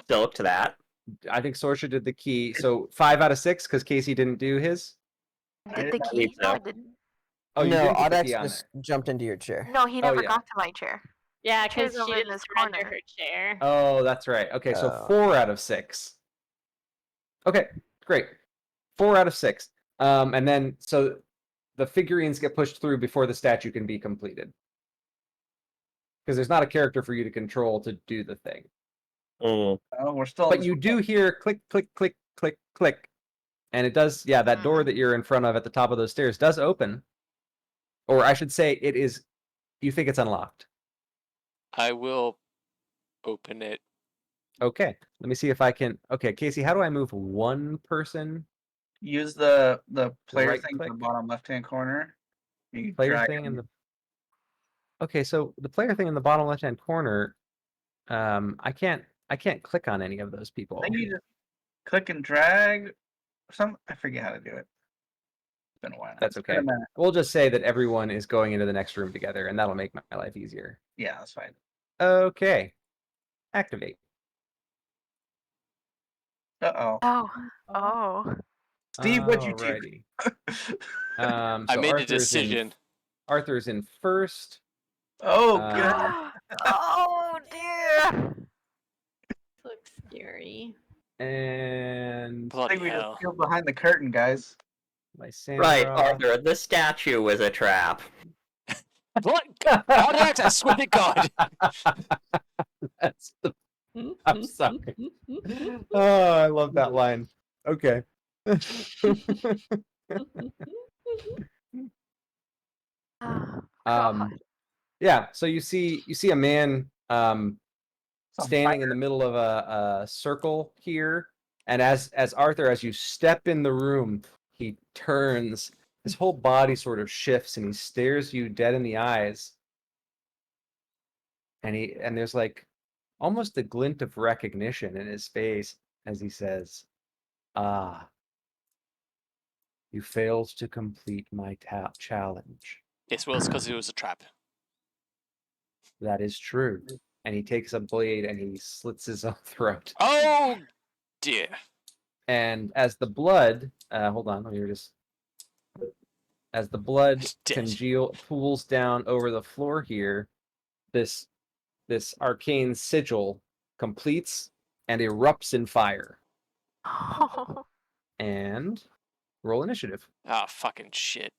silk to that. I think Sorsha did the key. So 5 out of 6 because Casey didn't do his. Did the believe key? No, so. I didn't. Oh, you no, didn't put the Audex key on just there. jumped into your chair. No, he never yeah. got to my chair. Yeah, Chair's because she over in didn't this surrender corner. her chair. Oh, that's right. Okay, so Oh. 4 out of 6. Okay, great. 4 out of 6. And then so the figurines get pushed through before the statue can be completed. Because there's not a character for you to control to do the thing. Mm. Oh, we're still. But you do hear click, click, click, click, click. And it does, yeah, that door that you're in front of at the top of those stairs does open. Or I should say, it is, you think it's unlocked. I will open it. Okay, let me see if I can. Okay, Casey, how do I move one person? Use the player right thing in the click. bottom left-hand corner. You Player drag thing in them. the. Okay, so the player thing in the bottom left-hand corner, I can't click on any of those people. I think you just click and drag. I forget how to do it. It's been a while. That's It's been a okay. minute. We'll just say that everyone is going into the next room together, and that'll make my life easier. Yeah, that's fine. Okay, activate. Uh-oh. Oh. Oh. Steve, what'd you do? Alrighty. So I made a decision. Arthur's in first. Oh, God. Oh dear. Looks scary. And I Bloody think we hell. just peeled behind the curtain, guys. Lysandra. Right, Arthur, the statue was a trap. What? Audax, I swear to God. That's the. I'm sorry. Oh, I love that line. Okay. Oh, God. Yeah. So you see a man On standing fire. in the middle of a circle here, and as Arthur, as you step in the room, he turns. His whole body sort of shifts, and he stares you dead in the eyes. And there's like almost a glint of recognition in his face as he says, "Ah, you failed to complete my challenge." Yes, well, it's because it was a trap. That is true. And he takes a blade and he slits his own throat. Oh, dear. And as the blood, hold on, let me just. As the blood Dead. pools down over the floor here, this arcane sigil completes and erupts in fire. And roll initiative. Ah, fucking shit.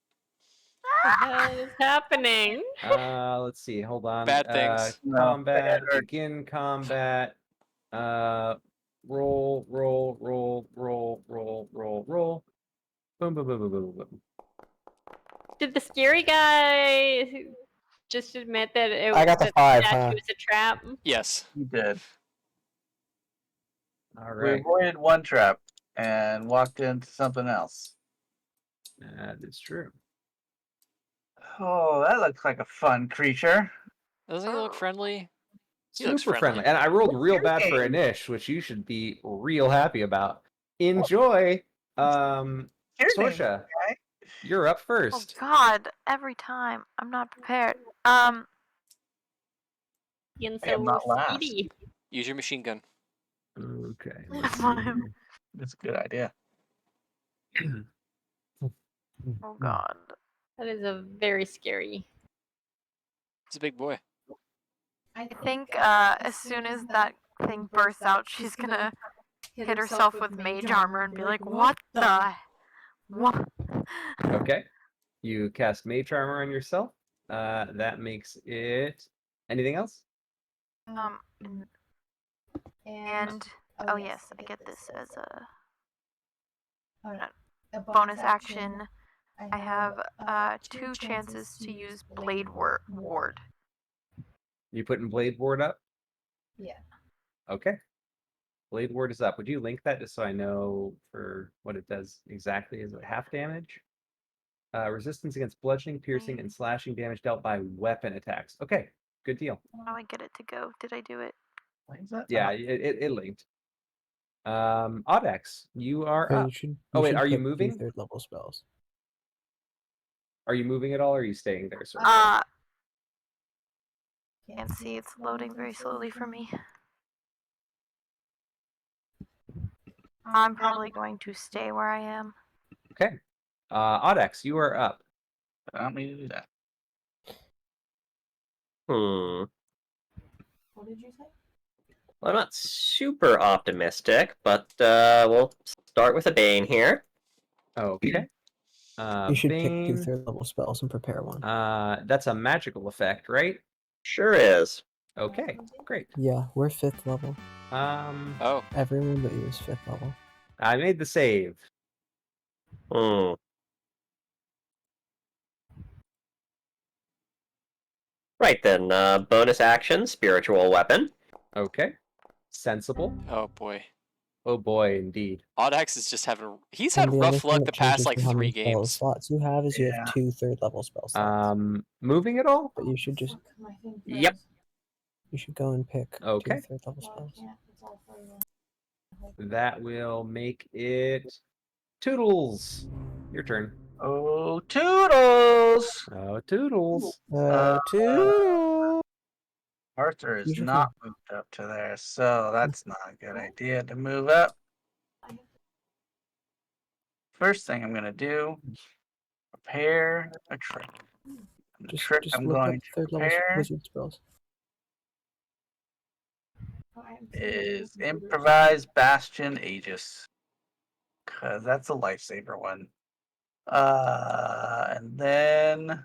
What the hell is happening? Let's see. Hold on. Bad things. No, Combat. bad or- Begin combat. Roll. Boom, boom, boom, boom, boom, boom. Did the scary guy just admit that it I got the that 5, statue huh? was a trap? Yes. You did. All We right. avoided one trap and walked into something else. That is true. Oh, that looks like a fun creature. Doesn't he look friendly? He looks Super friendly. friendly. And I rolled real your bad for game? Anish, which you should be real happy about. Enjoy. Your name, Sorsha, guy. you're up Oh first. God! Every time I'm not prepared. Being I am so not last. speedy. Use your machine gun. Okay. let's see here. That's a good idea. Oh God. That is a very scary. It's a big boy. I think as soon as that thing bursts out, she's gonna hit herself with mage armor and be like, "What the? What?" Okay. You cast Mage Armor on yourself. That makes it. Anything else? And oh yes, I get this as a bonus action. I have 2 chances to use Blade Ward. You putting Blade Ward up? Yeah. Okay. Blade Ward is up. Would you link that just so I know for what it does exactly? Is it half damage? Resistance against bludgeoning, piercing, and slashing damage dealt by weapon attacks. Okay, good deal. How do I get it to go? Did I do it? Why is that? Yeah, not- it linked. Audex, you are Okay, up. Oh, wait, are you moving? Third level spells. Are you moving at all, or are you staying there, sir? Can't see. It's loading very slowly for me. I'm probably going to stay where I am. Okay. Audex, you are up. I don't need to do that. What did you say? Well, I'm not super optimistic, but we'll start with a Bane here. Okay. You should pick Bane. 2 third-level spells and prepare one. That's a magical effect, right? Sure is. Okay, great. Yeah, we're 5th level. Oh, Everyone but you is 5th level. I made the save. Hmm. Right then, bonus action, spiritual weapon. Okay. Sensible. oh boy. Oh boy, indeed. Audax is just having. He's And had the only rough thing luck that the past changes like to how 3 many spell games. slots you have is you Yeah. have 2 third-level spell slots. Moving at all? But you should just Yep. you should go and pick Okay. 2 third-level spells. That will make it Toodles. Your turn. Oh, Toodles! Oh, Toodles. Two. Arthur is Use your not moved up to there, so that's not a good idea to move up. First thing I'm gonna do, prepare a trick. And the trick Just I'm look up going to third-level prepare wizard spells. is improvise Bastion Aegis, cause that's a lifesaver one. And then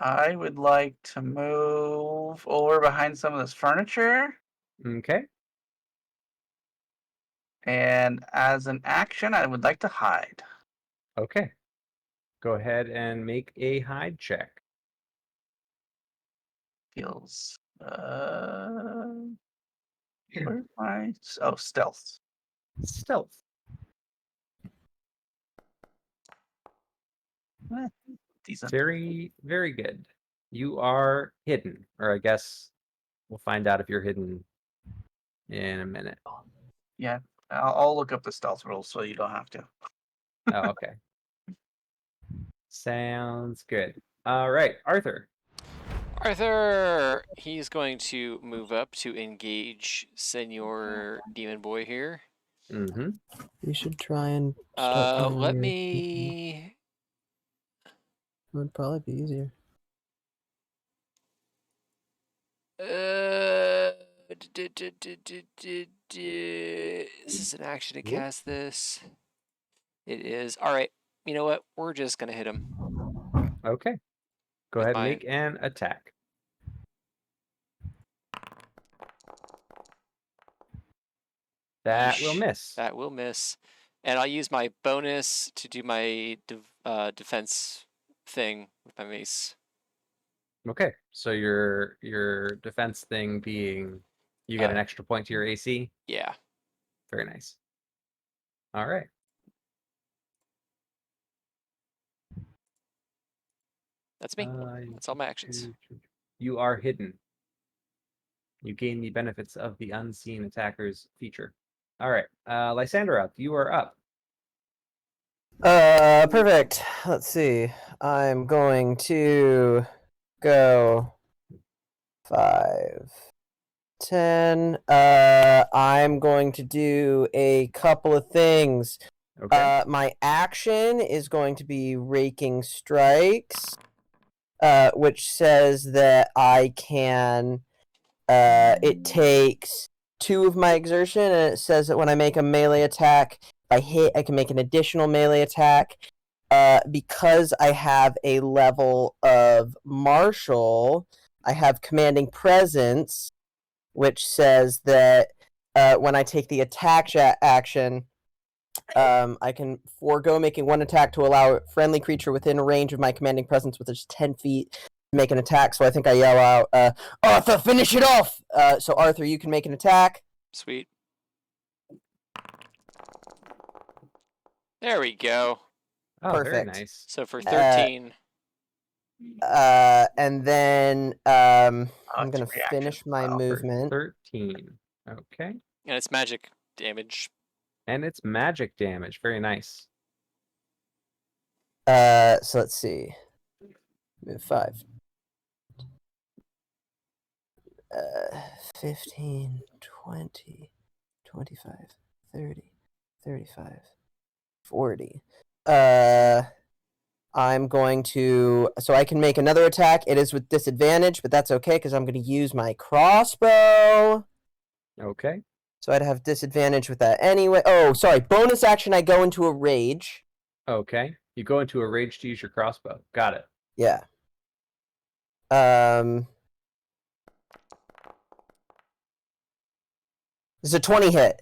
I would like to move over behind some of this furniture. Okay. And as an action, I would like to hide. Okay. Go ahead and make a hide check. Feels. Where's my. Oh, stealth. Stealth. Decent. Very, very good. You are hidden, or I guess we'll find out if you're hidden in a minute. Yeah, I'll look up the stealth rules so you don't have to. Oh, okay. Sounds good. All right, Arthur. Arthur! He's going to move up to engage Senor Demon Boy here. Mm-hmm. You should try and start putting Let your- me. It would probably be easier. This is an action to cast this. It is. Alright, you know what? We're just gonna hit him. Okay. Go With ahead and my- make an attack. That will Yeesh. miss. That will miss. And I'll use my bonus to do my defense thing with my mace. Okay. So your defense thing being you get an extra point to your AC. Yeah. Very nice. All right. That's me. That's all my actions. You are hidden. You gain the benefits of the unseen attackers feature. All right. Lysandra, you are up. Perfect. Let's see. I'm going to go 5, 10. I'm going to do a couple of things. Okay. My action is going to be Raking Strikes, which says that I can. It takes 2 of my exertion, and it says that when I make a melee attack, if I hit, I can make an additional melee attack. Because I have a level of martial, I have commanding presence, which says that when I take the attack action, I can forego making 1 attack to allow a friendly creature within range of my commanding presence, which is 10 feet, to make an attack. So I think I yell out, Arthur, finish it off! So Arthur, you can make an attack. Sweet. There we go. Oh, very Perfect. nice. So for 13. And then I'm it's going a to reaction. finish my Wow, movement. 13. Okay. And it's magic damage. And it's magic damage. Very nice. So let's see. Move 5, 15, 20, 25, 30, 35, 40. I'm going to... So I can make another attack. It is with disadvantage, but that's okay because I'm going to use my crossbow. Okay. So I'd have disadvantage with that anyway. Oh, sorry. Bonus action, I go into a rage. Okay. You go into a rage to use your crossbow. Got it. Yeah. It's a 20 hit.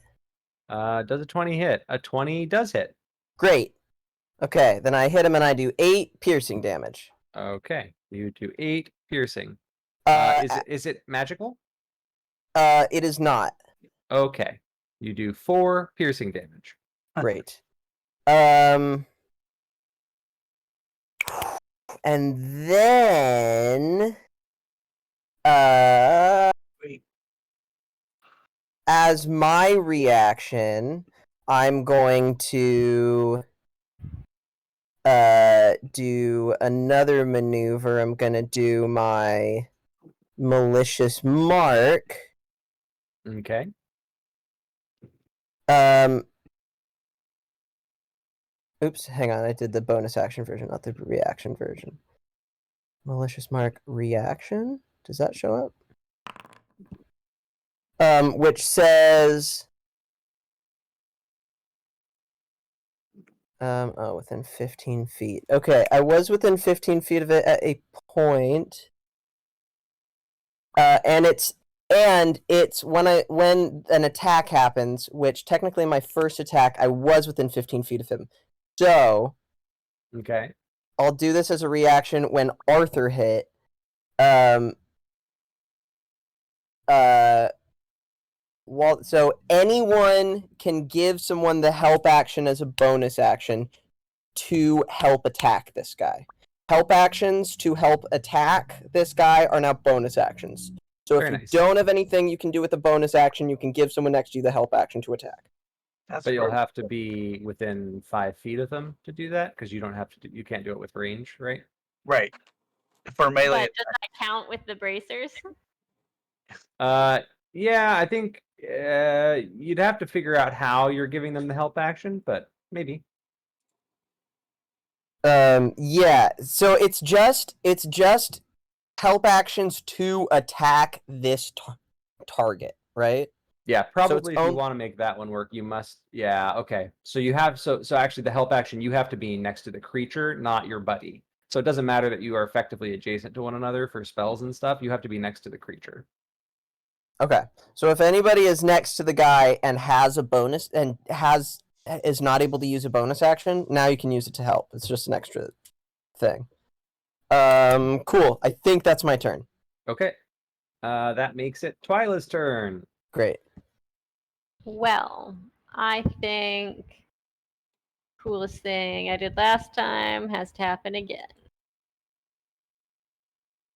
Does a 20 hit? A 20 does hit. Great. Okay, then I hit him and I do 8 piercing damage. Okay. You do 8 piercing. Is it magical? It is not. Okay. You do 4 piercing damage. Great. And then Wait. as my reaction, I'm going to do another maneuver. I'm gonna do my malicious mark. Okay. Oops, hang on. I did the bonus action version, not the reaction version. Malicious mark reaction. Does that show up? Which says within 15 feet. Okay, I was within 15 feet of it at a point. And it's when an attack happens, which technically my first attack I was within 15 feet of him. So Okay. I'll do this as a reaction when Arthur hit. So anyone can give someone the help action as a bonus action to help attack this guy. Help actions to help attack this guy are now bonus actions. So Very if you nice. don't have anything you can do with a bonus action, you can give someone next to you the help action to attack. But you'll have to be within 5 feet of them to do that because you don't have to. You can't do it with range, right? Right. For melee. But does that count with the bracers? Yeah, I think you'd have to figure out how you're giving them the help action, but maybe. Yeah. So it's just help actions to attack this target, right? Yeah, probably if you own- want to make that one work, you must. Yeah, okay. So you have so actually the help action you have to be next to the creature, not your buddy. So it doesn't matter that you are effectively adjacent to one another for spells and stuff. You have to be next to the creature. Okay. So if anybody is next to the guy and has a bonus and is not able to use a bonus action, now you can use it to help. It's just an extra thing. Cool. I think that's my turn. Okay. That makes it Twyla's turn. Great. Well, I think coolest thing I did last time has to happen again.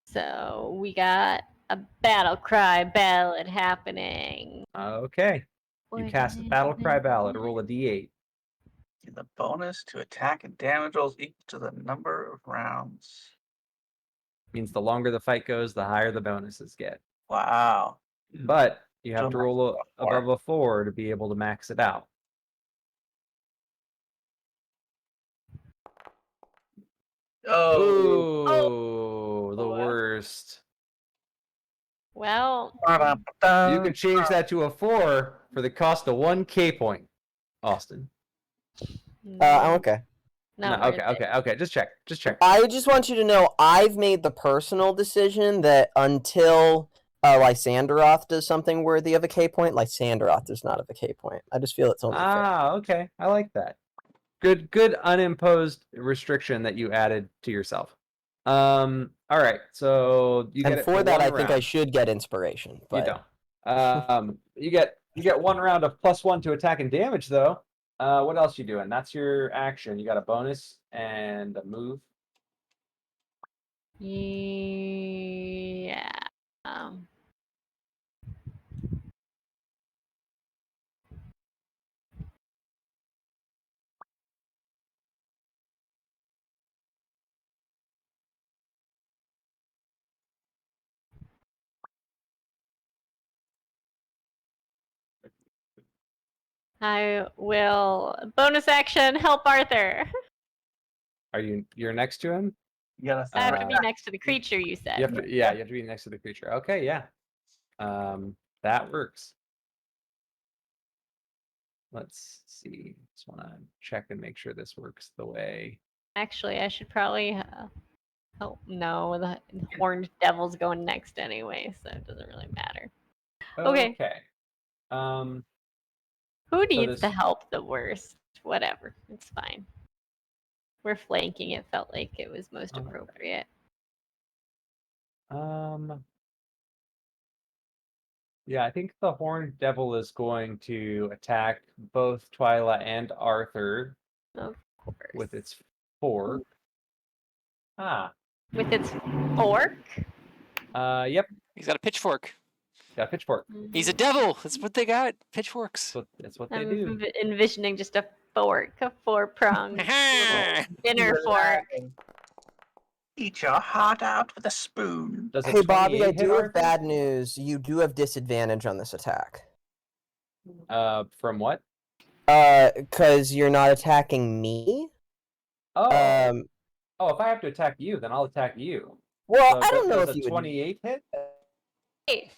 So we got a battle cry ballad happening. Okay. You cast a battle cry ballad. Roll a d8. The bonus to attack and damage rolls equal to the number of rounds. Means the longer the fight goes, the higher the bonuses get. Wow. But you have So to roll above a 4 to be able to max it out. Oh. The worst. Well, You could change that to a 4 for the cost of 1 K point, Austin. I'm okay. not No, worth it. okay. Just check. I just want you to know I've made the personal decision that until Lysanderoth does something worthy of a K point, Lysanderoth does not have a K point. I just feel it's only fair. Okay. I like that. Good unimposed restriction that you added to yourself. All right. So you And get it for that, one I think round. I should get inspiration. But... You don't. You get 1 round of +1 to attack and damage though. What else you doing? That's your action. You got a bonus and a move. Yeah. I will bonus action help Arthur. You're next to him? You gotta I have to be Uh, next to the creature, you said. You have to, you have to be next to the creature. Okay, yeah. That works. Let's see. Just want to check and make sure this works the way. Actually, I should probably help. No, the horned devil's going next anyway, so it doesn't really matter. Okay. Who needs this- the help the worst? Whatever. It's fine. We're flanking. It felt like it was most Alright. appropriate. Yeah, I think the Horned Devil is going to attack both Twyla and Arthur Of course. with its fork. With its fork? Yep, He's got a pitchfork. got a pitchfork. He's a devil. That's what they got. Pitchforks. That's what they I'm do. envisioning just a fork, a four-pronged little dinner fork. eat your heart out with a spoon. Does a Hey, Bobby, 28 I hit do have Arthur? bad news. You do have disadvantage on this attack. From what? Because you're not attacking me. Oh, Um, if I have to attack you, then I'll attack you. well, So I don't know does if a you would. 28 hit? Hey,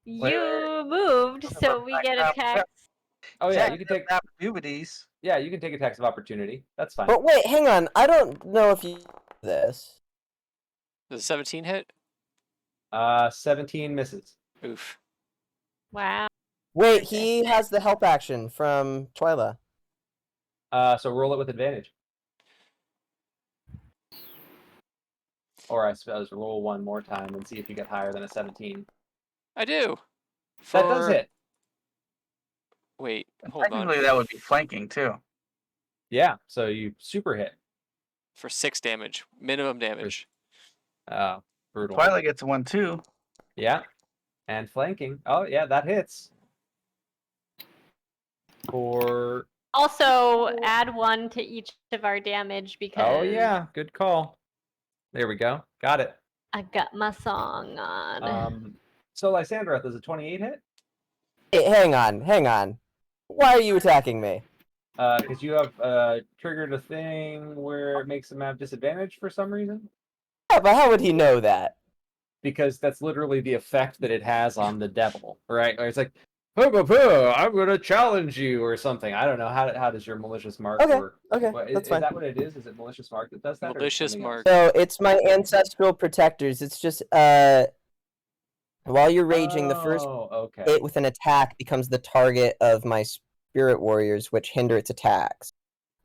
you moved, so we get attacked. Oh yeah, you can take. opportunities. Yeah, you can take attacks of opportunity. That's fine. But wait, hang on. I don't know if you this. Does a 17 hit? 17 misses. Oof. Wow. Wait, he has the help action from Twyla. So roll it with advantage. Or I suppose roll one more time and see if you get higher than a 17. I do. That does hit. Wait, hold on. Technically, that would be flanking too. Yeah, so you super hit. For 6 damage. Minimum damage. Brutal. Twilight gets one too. Yeah. And flanking. Oh, yeah, that hits. For. Also, add 1 to each of our damage because Oh, yeah, good call. There we go. Got it. I got my song on. So Lysandra, does a 28 hit? Hey, hang on. Why are you attacking me? Because you have triggered a thing where it makes him have disadvantage for some reason. Yeah, but how would he know that? Because that's literally the effect that it has on the devil, right? Or it's like, I'm going to challenge you or something. I don't know. How does your malicious mark work? Okay, What, that's is fine. that what it is? Is it malicious mark that does that? Malicious or mark. So it's my ancestral protectors. It's just while you're raging, the first okay. hit with an attack becomes the target of my spirit warriors, which hinder its attacks.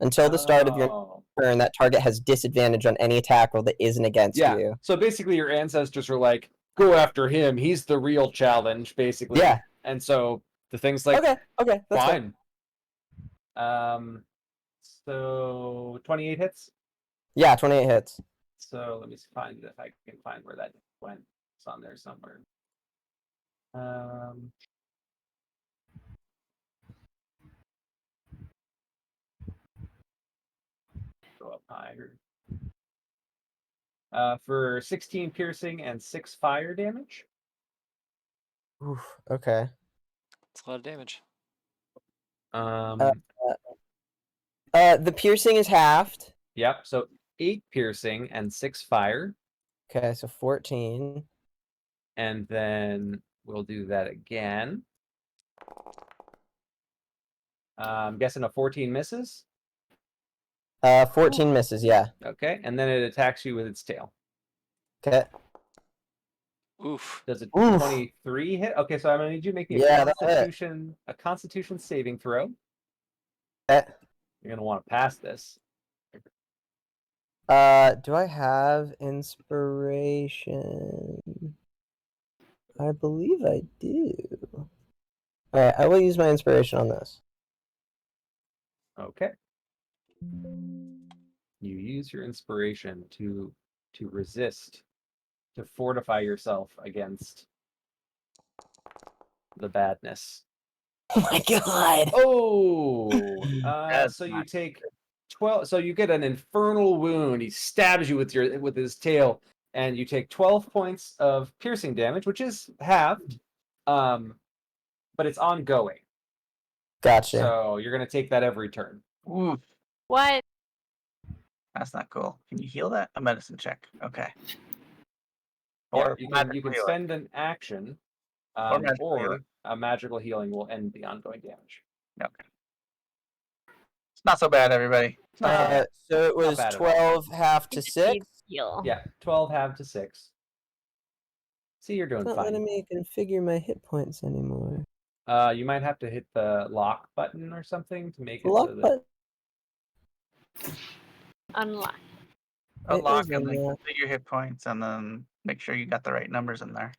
Until the start of your turn, that target has disadvantage on any attack roll that isn't against you. So basically, your ancestors are like, go after him. He's the real challenge, basically. Yeah. And so the thing's like, okay, that's fine. So 28 hits. Yeah, 28 hits. So let me find if I can find where that went. It's on there somewhere. Go up higher. For 16 piercing and 6 fire damage. Oof, okay. That's a lot of damage. The piercing is halved. Yep. So 8 piercing and 6 fire. Okay, so 14. And then we'll do that again. I'm guessing a 14 misses. 14 misses, yeah. Okay, and then it attacks you with its tail. Okay. Oof. Does a 23 hit? Okay, so I'm gonna need you to make me a Constitution saving throw. Okay. You're gonna want to pass this. Do I have inspiration? I believe I do. Alright, I will use my inspiration on this. Okay. You use your inspiration to resist, to fortify yourself against the badness. Oh my god! Oh! So you take 12. So you get an infernal wound. He stabs you with his tail, and you take 12 points of piercing damage, which is halved, but it's ongoing. Gotcha. So you're gonna take that every turn. Ooh, What? that's not cool. Can you heal that? A medicine check. Okay. Yeah, Or you magical can healing. spend an action, magical healing. or a magical healing will end the ongoing damage. Okay. It's not so bad, everybody. It's not so bad. So it was bad at all. 12 half to I just 6. need heal. Yeah, 12 half to 6. See, you're doing Not fine. letting me configure my hit points anymore. You might have to hit the lock button or something to make it Lock so that. button. Unlock. Unlock is and then unlocked. configure hit points, and then make sure you got the right numbers in there.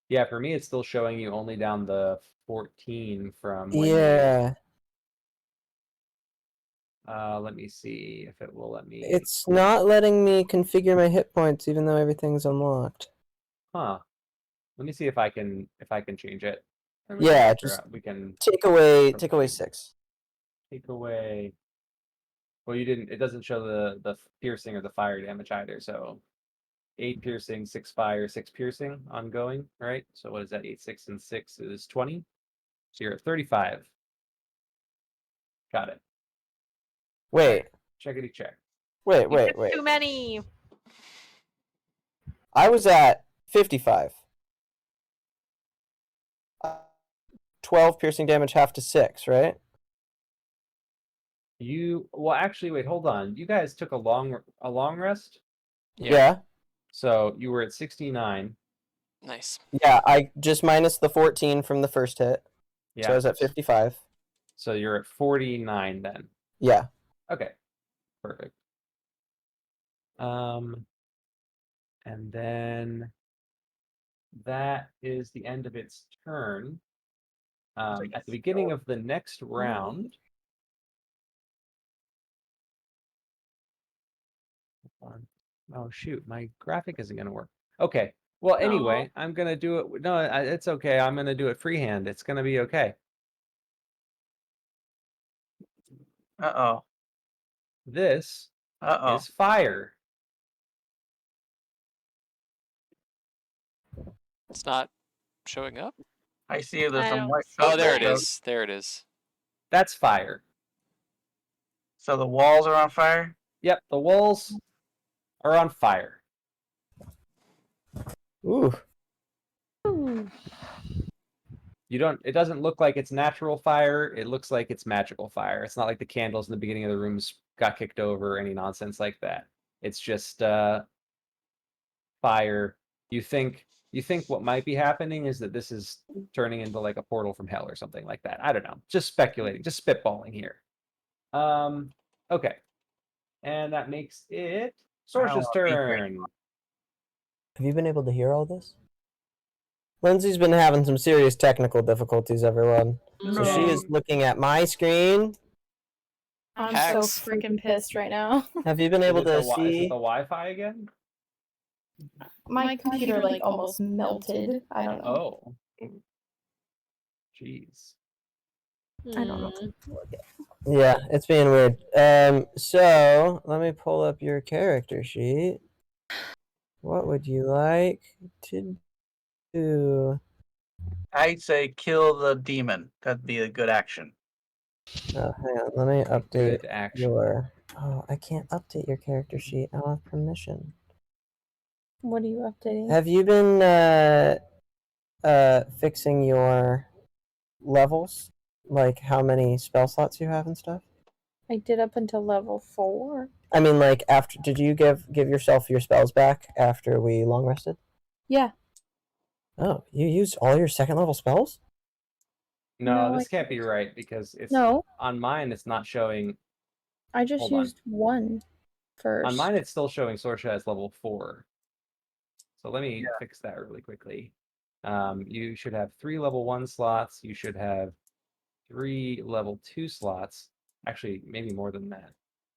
Yeah, for me, it's still showing you only down the 14 from when Yeah. let me see if it will let me. It's not letting me configure my hit points even though everything's unlocked. Huh. Let me see if I can change it. Yeah, Figure just out- we can take away from 6. take away. Well, you didn't. It doesn't show the piercing or the fire damage either. So 8 piercing, 6 fire, 6 piercing ongoing, right? So what is that? 8, 6, and 6 is 20. So you're at 35. Got it. Wait. Checkity check. Wait. You took too many. I was at 55. 12 piercing damage half to 6, right? Well, actually, wait, hold on. You guys took a long rest, Yeah. so you were at 69. Nice. Yeah, I just minus the 14 from the first hit. Yeah. So I was at 55. So you're at 49 then. Yeah. Okay. Perfect. And then that is the end of its turn. At the beginning of the next round. Oh shoot, my graphic isn't gonna work. Okay. Well, anyway, I'm gonna do it. No, it's okay. I'm gonna do it freehand. It's gonna be okay. Uh-oh. This Uh-oh. is fire. It's not showing up. I see there's I some don't white. Oh, there it smoke. is. There it is. That's fire. So the walls are on fire? Yep, the walls are on fire. Ooh. It doesn't look like it's natural fire. It looks like it's magical fire. It's not like the candles in the beginning of the rooms got kicked over or any nonsense like that. It's just fire. You think what might be happening is that this is turning into like a portal from hell or something like that. I don't know. Just speculating, just spitballing here. Okay. And that makes it Sorce's turn. Have you been able to hear all this? Lindsay's been having some serious technical difficulties, everyone. So she is looking at my screen. I'm Hacks. so freaking pissed right now. Have you been able to Is it see? the Wi-Fi again? My computer like almost melted. I don't know. Oh. Jeez. I don't know. Yeah, it's being weird. So let me pull up your character sheet. What would you like to do? I'd say kill the demon. That'd be a good action. Oh, hang on. Let me update Good action. your. Oh, I can't update your character sheet. I don't have permission. What are you updating? Have you been fixing your levels? Like how many spell slots you have and stuff? I did up until level 4. I mean, like after, did you give yourself your spells back after we long rested? Yeah. Oh, you used all your second level spells? No, No, this can't be right because it's No, on mine. It's not showing. I just Hold on. used one first. On mine, it's still showing Sorsha as level 4. So let me fix that really quickly. You should have 3 level 1 slots. You should have 3 level 2 slots. Actually, maybe more than that.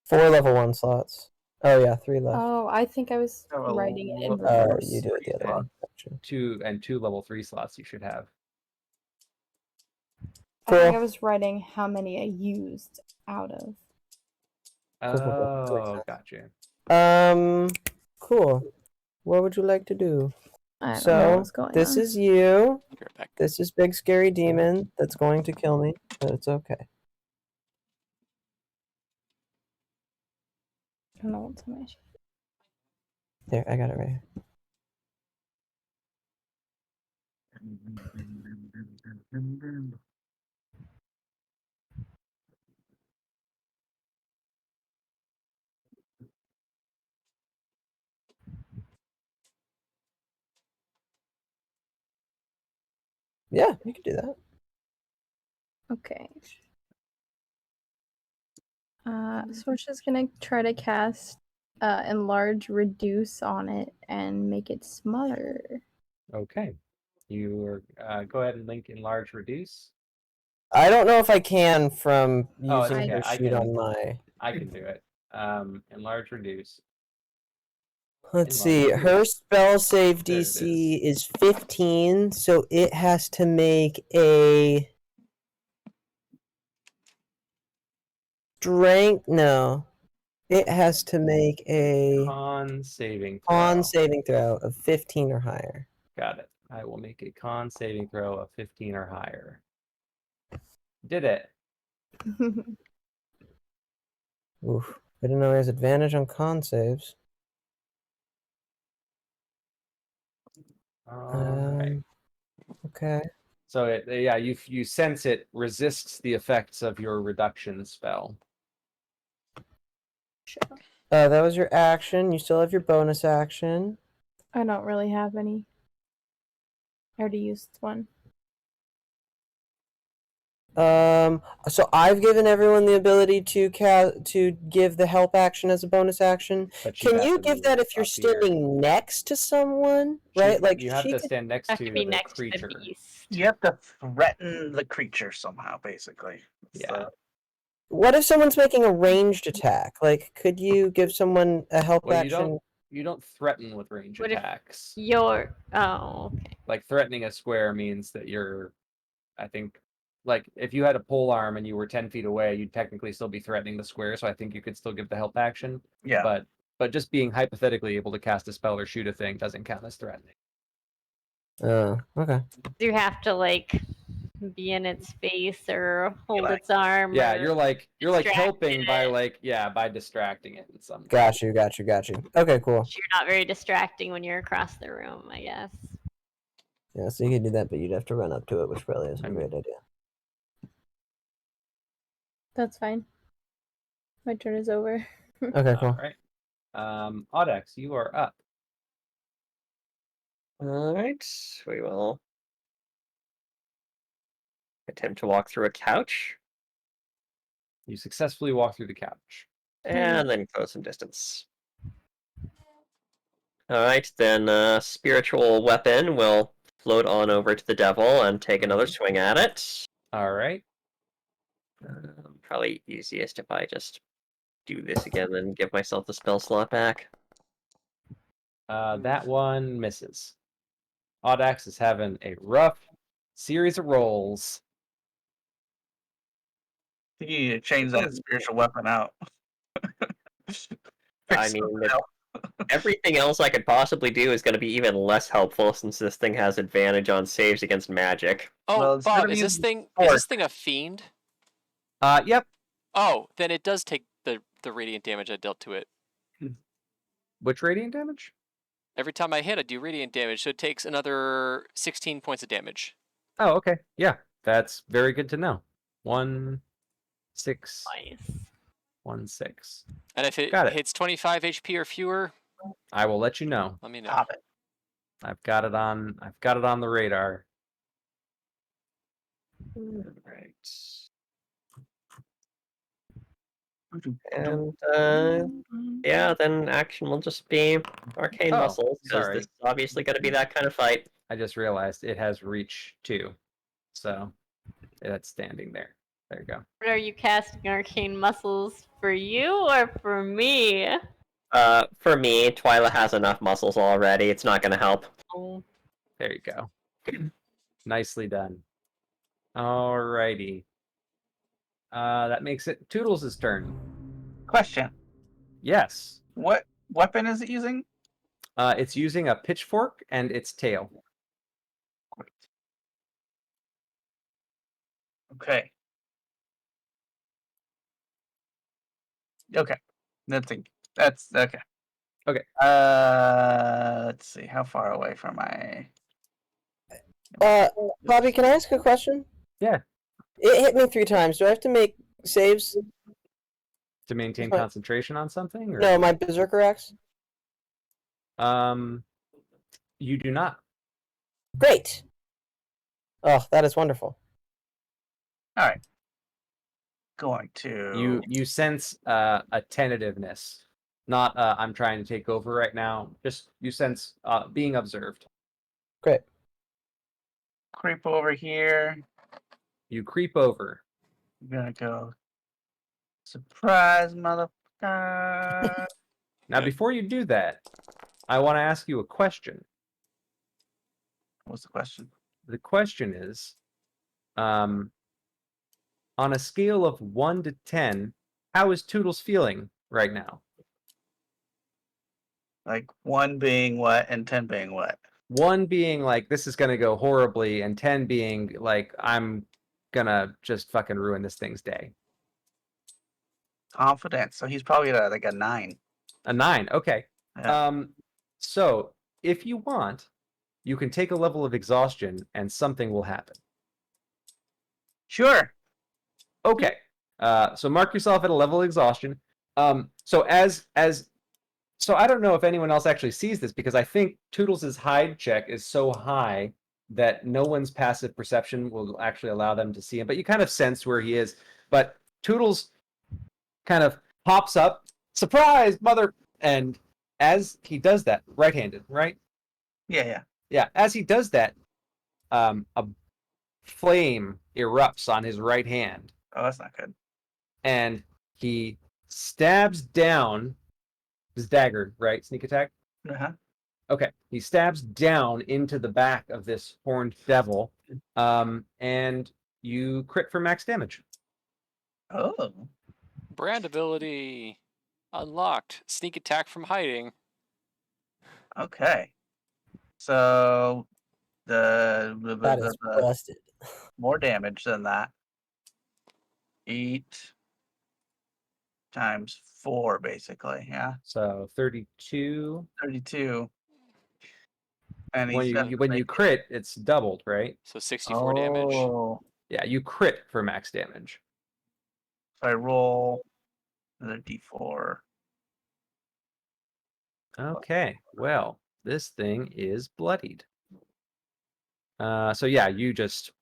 4 level 1 slots. Oh yeah, 3 left. Oh, I think I was Oh, writing it in oh, reverse. You do it the other way. Gotcha. 2 level 3 slots you should have. I think Cool. I was writing how many I used out of. Oh, gotcha. Cool. What would you like to do? I don't know So what's going this on. is you. Be right back. This is big scary demon that's going to kill me, but it's okay. I don't know what's on my sheet. There, I got it right here. Yeah, you can do that. Okay. Sorsha's gonna try to cast enlarge reduce on it and make it smaller. Okay. You are, go ahead and link enlarge reduce. I don't know if I can from Oh, it's using okay. her I sheet can- on my. I can do it. Enlarge reduce. Let's Enlarge see. Her reduce. spell save There it DC is 15, so it has to make a strength. No, it has to make a Con saving throw. con saving throw of 15 or higher. Got it. I will make a con saving throw of 15 or higher. Did it. Oof. I didn't know he has advantage on con saves. All right. Okay. So yeah, you sense it resists the effects of your reduction spell. That was your action. You still have your bonus action. I don't really have any. I already used one. So I've given everyone the ability to give the help action as a bonus action. But Can have you to give move that if you're up here. standing next to someone, right? Like you have she to could... stand next Have to to be the next to creature. the beast. You have to threaten the creature somehow, basically. Yeah. What if someone's making a ranged attack? Like, could you give someone a help Well, action? you don't threaten with range What if attacks. Okay. Like threatening a square means that you're, I think, like if you had a pole arm and you were 10 feet away, you'd technically still be threatening the square. So I think you could still give the help action. Yeah. But just being hypothetically able to cast a spell or shoot a thing doesn't count as threatening. Oh, okay. You have to like be in its face or hold Like- its arm. Yeah, or you're like distract helping by it. by distracting it in some way. Got you. Okay, cool. You're not very distracting when you're across the room, I guess. Yeah, so you could do that, but you'd have to run up to it, which probably isn't a mean- great idea. That's fine. My turn is over. Okay, cool. All right. Audex, you are up. All right, we will attempt to walk through a couch You successfully walk through the couch. and then go some distance. All right, then spiritual weapon will float on over to the devil and take another swing at it. All right. Probably easiest if I just do this again and give myself the spell slot back. That one misses. Audax is having a rough series of rolls. I think you need to change that spiritual weapon out. I mean, everything else I could possibly do is going to be even less helpful since this thing has advantage on saves against magic. Oh, Well, it's Bob, gonna is be this thing a fiend? Yep. Oh, then it does take the radiant damage I dealt to it. Which radiant damage? Every time I hit, I do radiant damage, so it takes another 16 points of damage. Oh, okay. Yeah, that's very good to know. 1, 6, Nice. 1, 6. And if it Got it. hits 25 HP or fewer, I will let you know. let me know. Stop it. I've got it on the radar. Right. And yeah, then action will just be arcane Oh, muscles because sorry. this is obviously going to be that kind of fight. I just realized it has reach 2. So that's standing there. There you go. What are you casting arcane muscles for you or for me? For me, Twyla has enough muscles already. It's not going to help. Oh. There you go. Nicely done. Alrighty. That makes it Toodles' turn. Question. Yes. What weapon is it using? It's using a pitchfork and its tail. Okay. Okay. That's okay. Okay. Let's see. How far away from my? Bobby, can I ask a question? Yeah. It hit me 3 times. Do I have to make saves? To maintain Right. concentration on something? Or... No, my Berserker Axe. You do not. Great. Oh, that is wonderful. All right. Going to. You sense a tentativeness. Not I'm trying to take over right now. Just you sense being observed. Great. Creep over here. You creep over. I'm gonna go. Surprise, motherfucker. Now, before you do that, I want to ask you a question. What's the question? The question is, on a scale of 1 to 10, how is Toodles feeling right now? Like 1 being what and 10 being what? 1 being like, this is going to go horribly, and 10 being like, I'm going to just fucking ruin this thing's day. Confidence. So he's probably at like a 9. A 9, okay. Yeah. So, if you want, you can take a level of exhaustion, and something will happen. Sure. Okay. So mark yourself at a level of exhaustion. So I don't know if anyone else actually sees this, because I think Toodles' hide check is so high that no one's passive perception will actually allow them to see him. But you kind of sense where he is. But Toodles kind of pops up, surprise, mother! And as he does that, right-handed, right? Yeah. Yeah, as he does that, a flame erupts on his right hand. Oh, that's not good. And he stabs down his dagger, right? Sneak attack? Uh-huh. Okay. He stabs down into the back of this horned devil, and you crit for max damage. Oh. Brand ability unlocked. Sneak attack from hiding. Okay. So That is busted. more damage than that. 8 times 4, basically. Yeah. So 32. 32. And When he's you crit, it's doubled, right? So 64 damage. Oh. Yeah, you crit for max damage. So I roll another d4. Okay. Well, this thing is bloodied. So yeah, you just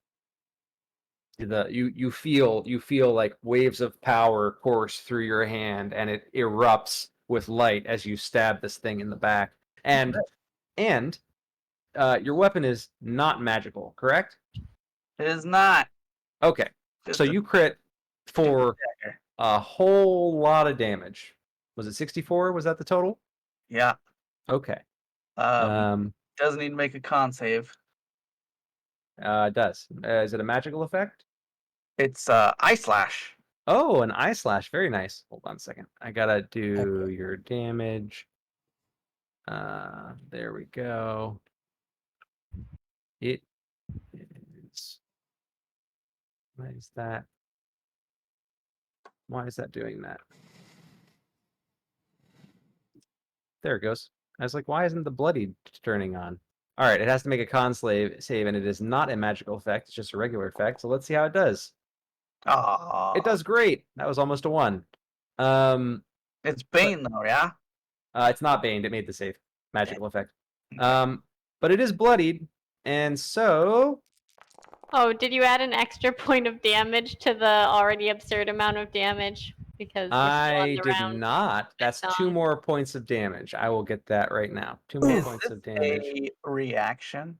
you feel like waves of power course through your hand, and it erupts with light as you stab this thing in the back. And your weapon is not magical, correct? It is not. Okay. So you crit for a whole lot of damage. Was it 64? Was that the total? Yeah. Okay. Doesn't need to make a con save. It does. Is it a magical effect? It's eye slash. Oh, an eye slash. Very nice. Hold on a second. I gotta do your damage. There we go. It is. Why is that? Why is that doing that? There it goes. I was like, why isn't the bloody turning on? All right, it has to make a con save, and it is not a magical effect. It's just a regular effect. So let's see how it does. Oh. It does great. That was almost a 1. It's Bane though, yeah? It's not baned. It made the save. Magical effect. But it is bloodied, and so... Oh, did you add an extra point of damage to the already absurd amount of damage? Because I did not. That's 2 more points of damage. I will get that right now. 2 more points of damage. A reaction?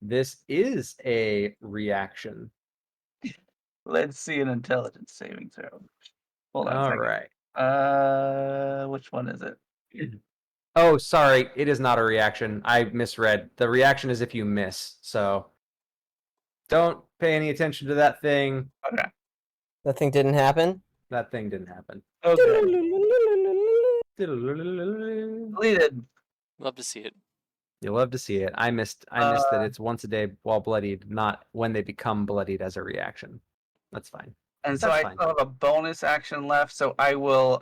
This is a reaction. Let's see an intelligence saving throw. Hold on a All second. right. Which one is it? Oh, sorry. It is not a reaction. I misread. The reaction is if you miss. So don't pay any attention to that thing. Okay. That thing didn't happen? That thing didn't happen. Okay. Deleted. Love to see it. You love to see it. I missed that it's once a day while bloodied, not when they become bloodied as a reaction. That's fine. And so That's I fine. still have a bonus action left, so I will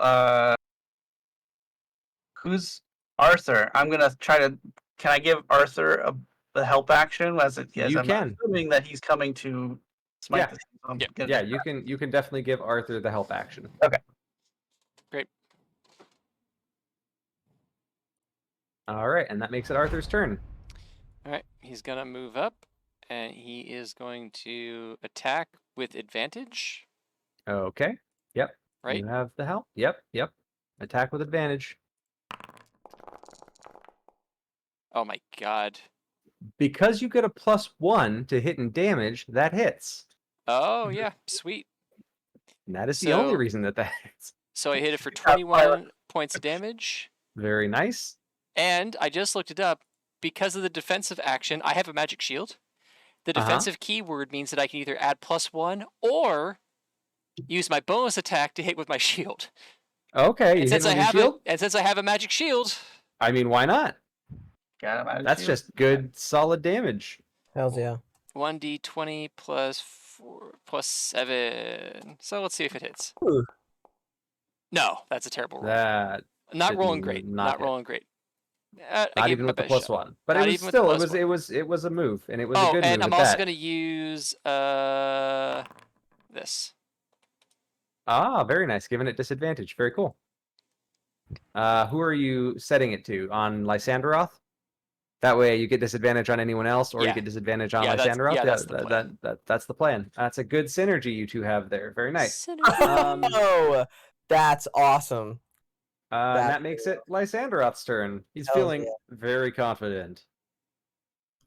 who's Arthur? I'm gonna try to can I give Arthur the help action as it is? You I'm can. assuming that he's coming to smite Yeah. the thing, so I'm Yeah. gonna Yeah, do you can definitely give Arthur the help action. Okay. Great. All right, and that makes it Arthur's turn. All right, he's gonna move up, and he is going to attack with advantage. Okay. Yep. Right. You have the help. Yep. Attack with advantage. Oh my god. Because you get a +1 to hit and damage, that hits. Oh yeah, sweet. And that is the only So- reason that hits. So I hit it for 21 points of damage, Very nice. and I just looked it up. Because of the defensive action, I have a magic shield. The defensive keyword means that I can either add +1 or use my bonus attack to hit with my shield. Okay, you And hit since with I your have shield? and since I have a magic shield, I mean, why not? Got him out of That's shield. just good, solid damage. Hells yeah. 1d20 plus 4 plus 7. So let's see if it hits. Ooh. No, that's a terrible roll. That Not did rolling great. not Not hit. rolling great. I not gave even my with the best shot. +1. But Not it was even with still the +1. it was a move, and it was a Oh, good and move I'm at also that. going to use this. Ah, very nice. Giving it disadvantage. Very cool. Who are you setting it to? On Lysanderoth? That way you get disadvantage on anyone else, or you Yeah. get disadvantage on Yeah, that's- Lysanderoth. yeah, that's the plan. That's the plan. That's a good synergy you two have there. Very nice. Synergy. Oh, that's awesome. And that makes it Lysanderoth's turn. He's Hells feeling yeah. very confident.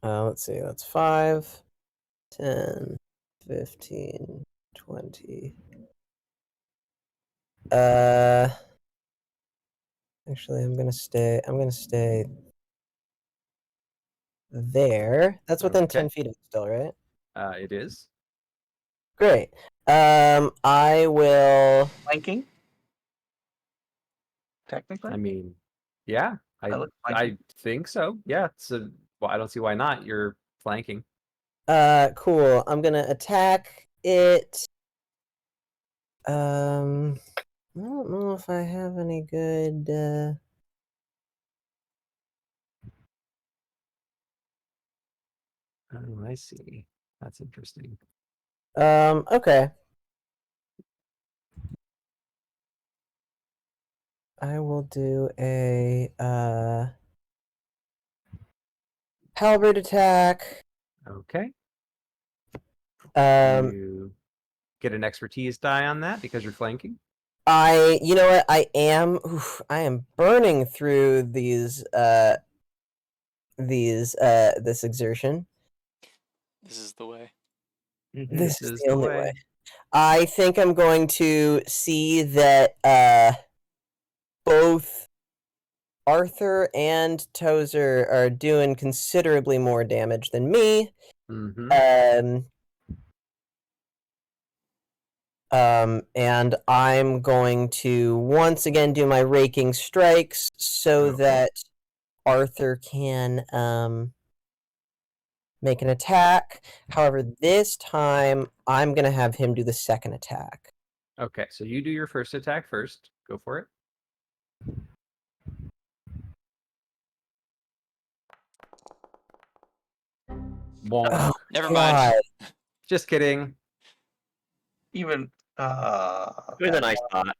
Let's see. That's 5, 10, 15, 20. Actually, I'm gonna stay there. That's within Okay. 10 feet of it still, right? It is. Great. I will. Flanking. Technically. I mean, yeah, look I flanking. think so. Yeah. So, well, I don't see why not. You're flanking. Cool. I'm gonna attack it. I don't know if I have any good. Oh, I see. That's interesting. Okay. I will do a halberd attack. Okay. Um, You get an expertise die on that because you're flanking. you know what? I am burning through these this exertion. This is the way. This is the only way. I think I'm going to see that both Arthur and Tozer are doing considerably more damage than me. Mm-hmm. And I'm going to once again do my raking strikes so Okay. that Arthur can make an attack. However, this time I'm gonna have him do the second attack. Okay, so you do your first attack first. Go for it. Bonk. Oh, Never God. mind. Just kidding. Even It was a nice thought.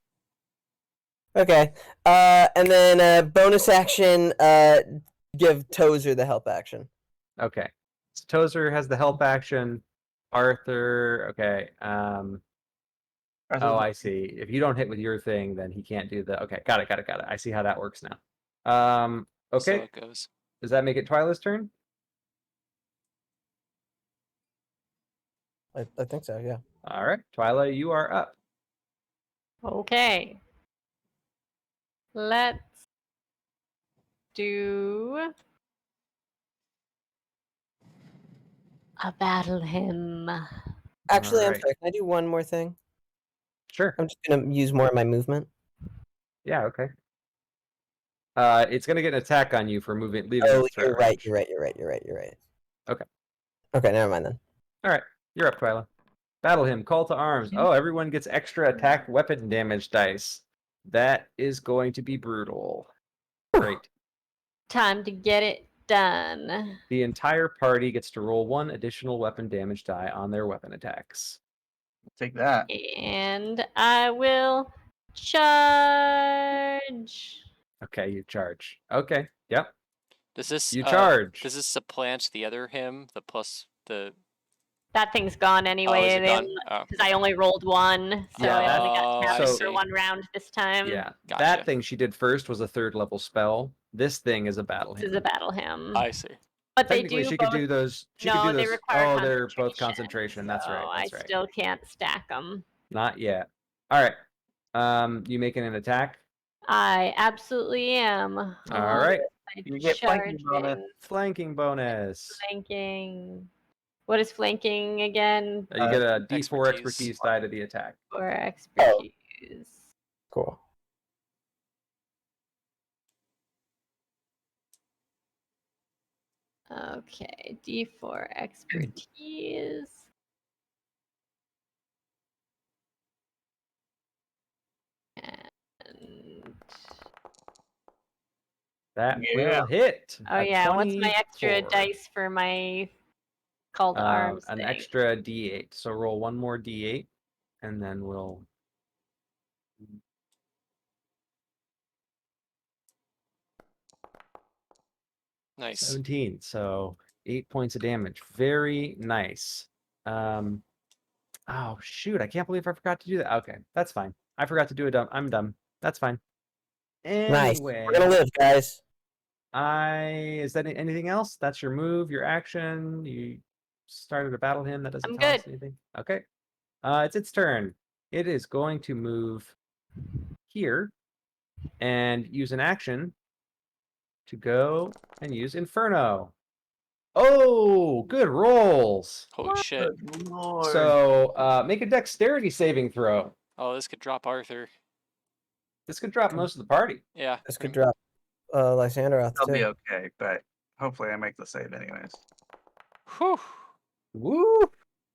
Okay. And then bonus action, give Tozer the help action. Okay. So Tozer has the help action. Arthur, okay. Oh, I see. If you don't hit with your thing, then he can't do the. Okay, got it. I see how that works now. Okay. So it goes. Does that make it Twyla's turn? I think so, yeah. All right, Twyla, you are up. Okay. Let's do a battle him. Actually, I'm Alright. sorry. Can I do one more thing? Sure. I'm just gonna use more of my movement. Yeah. Okay. It's gonna get an attack on you for leaving Oh, its threat you're right. range. You're right. Okay. Okay, never mind then. All right, you're up, Twyla. Battle him. Call to arms. Oh, everyone gets extra attack weapon damage dice. That is going to be brutal. Great. Time to get it done. The entire party gets to roll 1 additional weapon damage die on their weapon attacks. Take that. And I will charge. Okay, you charge. Okay, yep. Does this You charge. Does this supplant the other him? The plus the That thing's gone is anyway. it gone? Oh, Because I only rolled one, so Yeah, I only got Oh, tapped I so- for see. one round this time. Yeah, Gotcha. that thing she did first was a 3rd level spell. This thing is a battle This is hymn. a battle hymn. I see. But they Technically, do she both. could do those. She no, could do they those. require Oh, they're both concentration. That's so right. That's I right. still can't stack them. Not yet. All right. You making an attack? I absolutely am. All right. You get flanking bonus. Flanking bonus. Flanking. What is flanking again? You get a D4 Expertise. expertise die to the attack. For expertise. Cool. Okay, D4 expertise. And That Yeah. will hit. oh a yeah, what's my extra 24. dice for my call to arms An thing? extra D8. So roll one more D8, and then we'll. Nice. 17. So 8 points of damage. Very nice. Oh shoot! I can't believe I forgot to do that. Okay, that's fine. I forgot to do it. I'm dumb. That's fine. Nice. Anyway, We're gonna live, guys. Is that anything else? That's your move, your action. You started a battle hymn. That doesn't I'm tell us good. anything. Okay. It's its turn. It is going to move here and use an action to go and use Inferno. Oh, good rolls. Holy shit. Good lord. So make a dexterity saving throw. Oh, this could drop Arthur. This could drop most of the party. Yeah. This could drop Lysander off I'll be too. okay, but hopefully I make the save anyways. Whew. Woo!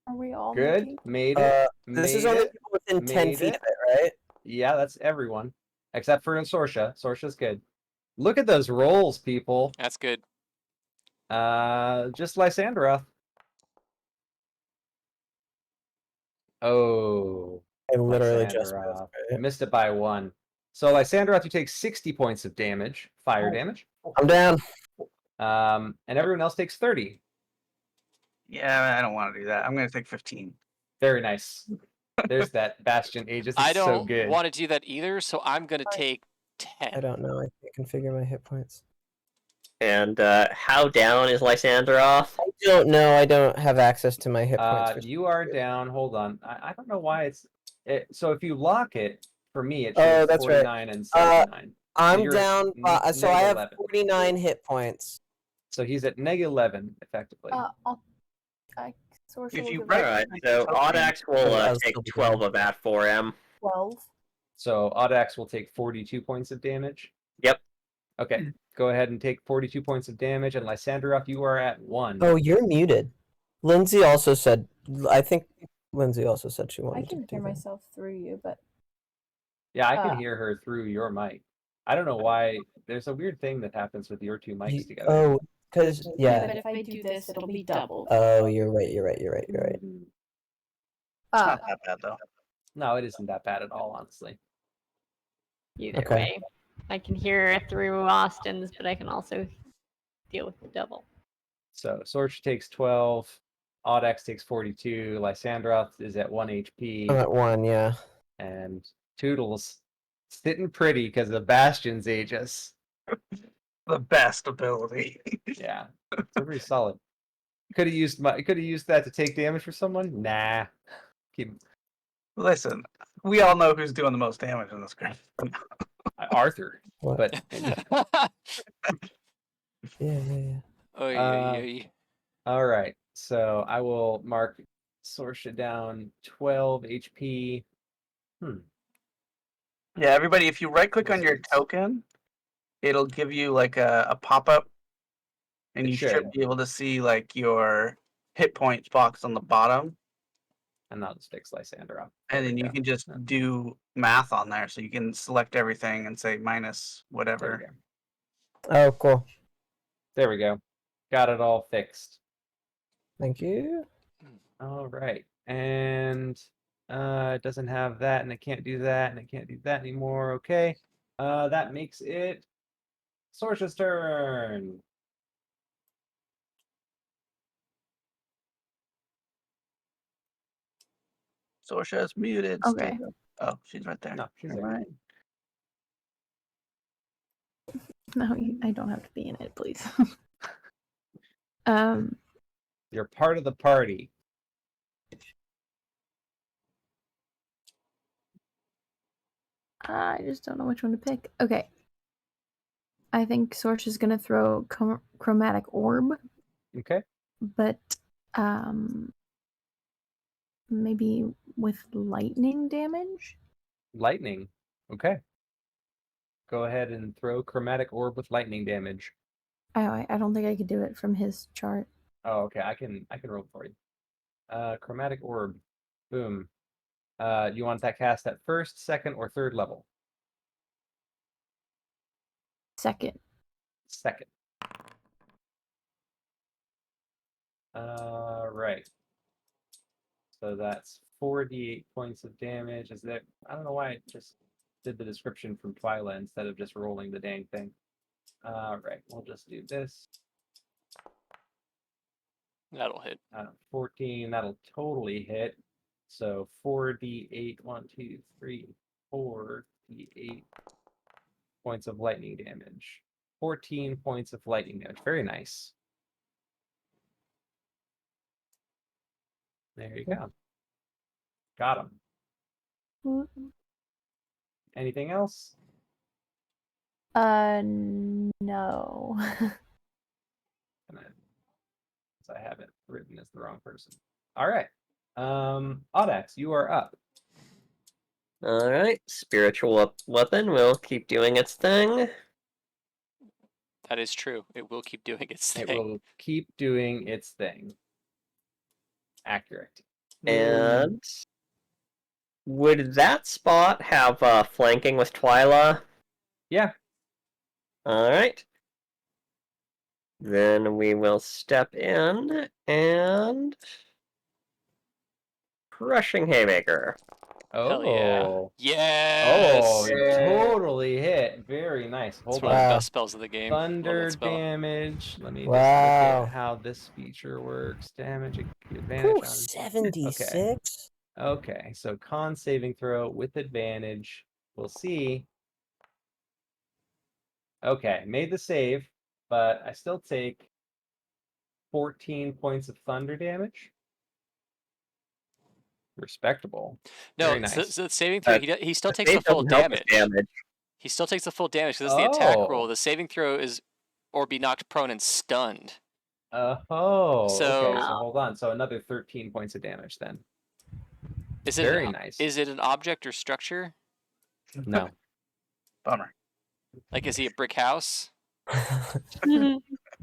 Are we all Good. making- Made it. This is Made only it. people within 10 Made feet it. of it, right? Yeah, that's everyone. Except for Sorsha. Sorsha's good. Look at those rolls, people. That's good. Just Lysandra. Oh. I literally just Lysandra. missed it. Missed it by 1. So Lysandra, you take 60 points of damage, fire damage. I'm down. And everyone else takes 30. Yeah, I don't want to do that. I'm going to take 15. Very nice. There's that Bastion Aegis. I It's so don't good. want to do that either, so I'm gonna take 10. I don't know. I can't configure my hit points. And how down is Lysander off? I don't know. I don't have access to my hit points. For You are down. Hold on. I don't know why so if you lock it, for me, it Oh, shows that's right. 49 and 79. I'm you're at down. So neg I have 11. 49 hit points. So he's at neg 11, effectively. If you Alright, so Audax will I'll take still be 12 down. of that for him. 12. So Audax will take 42 points of damage. Yep. Okay. Go ahead and take 42 points of damage. And Lysanderoth, you are at 1. Oh, you're muted. Lindsay also said. I think Lindsay also said she I wanted can to do hear that. myself through you, but Yeah, I can uh, hear her through your mic. I don't know why. There's a weird thing that happens with your two mics You- together. Oh, because yeah. But if I do this, it'll be double. Oh, you're right. You're right. It's Uh, not that bad, though. No, it isn't that bad at all, honestly. Either Okay. way, I can hear through Austin's, but I can also deal with the double. So Sorch takes 12, Audax takes 42, Lysandroth is at 1 HP, I'm at 1. Yeah. and Toodles sitting pretty because the Bastion's Aegis. The best ability. Yeah, it's pretty solid. Could have used that to take damage for someone. Nah. Keep Listen, we all know who's doing the most damage in this group. Arthur, What? but Yeah. Oy, Uh, oy, oy. all right. So I will mark Sorsha down 12 HP. Yeah, everybody, if you right click on your Wizards. token, it'll give you like a pop-up, and It you should should. be able to see like your hit points box on the bottom, And I'll just fix Lysander up. and then you can just do math on there, so you can select everything and say minus There we whatever. go. Oh, cool. There we go. Got it all fixed. Thank you. All right. And it doesn't have that, and it can't do that, and it can't do that anymore. Okay. That makes it Sorsha's turn. Sorsha's muted. Okay. Still. Oh, she's right there. No, she's Never there. mind. No, I don't have to be in it, please. You're part of the party. I just don't know which one to pick. Okay. I think Sorsha's gonna throw chromatic orb, Okay. but maybe with lightning damage. Lightning. Okay. Go ahead and throw chromatic orb with lightning damage. I don't think I could do it from his chart. Oh, okay. I can roll it for you. Chromatic orb. Boom. You want that cast at first, second, or third level? Second. Second. Right. So that's 4d8 points of damage. Is that? I don't know why I just did the description from Twyla instead of just rolling the dang thing. Right. We'll just do this. That'll hit. 14. That'll totally hit. So 4d8. 1, 2, 3, 4d8 points of lightning damage. 14 points of lightning damage. Very nice. There you go. Got him. Anything else? No. I have it written as the wrong person. All right. Audax, you are up. All right, spiritual weapon will keep doing its thing. That is true. It will keep doing its thing. It will keep doing its thing. Accurate. And would that spot have flanking with Twyla? Yeah. All right. Then we will step in and crushing haymaker. Hell yeah. Oh. Yes! Oh, you totally hit. Very nice. It's Hold one of on. the best spells of the game. Love Thunder that spell. damage. Let me just Wow. look at how this feature works. Damage advantage Ooh, on 76. Okay, so con saving throw with advantage. We'll see. Okay, made the save, but I still take 14 points of thunder damage. Respectable. No, Very nice. so the saving throw, he still takes the Save full doesn't help with damage. He still takes the full damage because it's the attack roll. Oh. The saving throw is or be knocked prone and stunned. Oh, So- okay, so hold on. So another 13 points of damage then. Is it Very nice. Is it an object or structure? No. Bummer. Like, is he a brick house?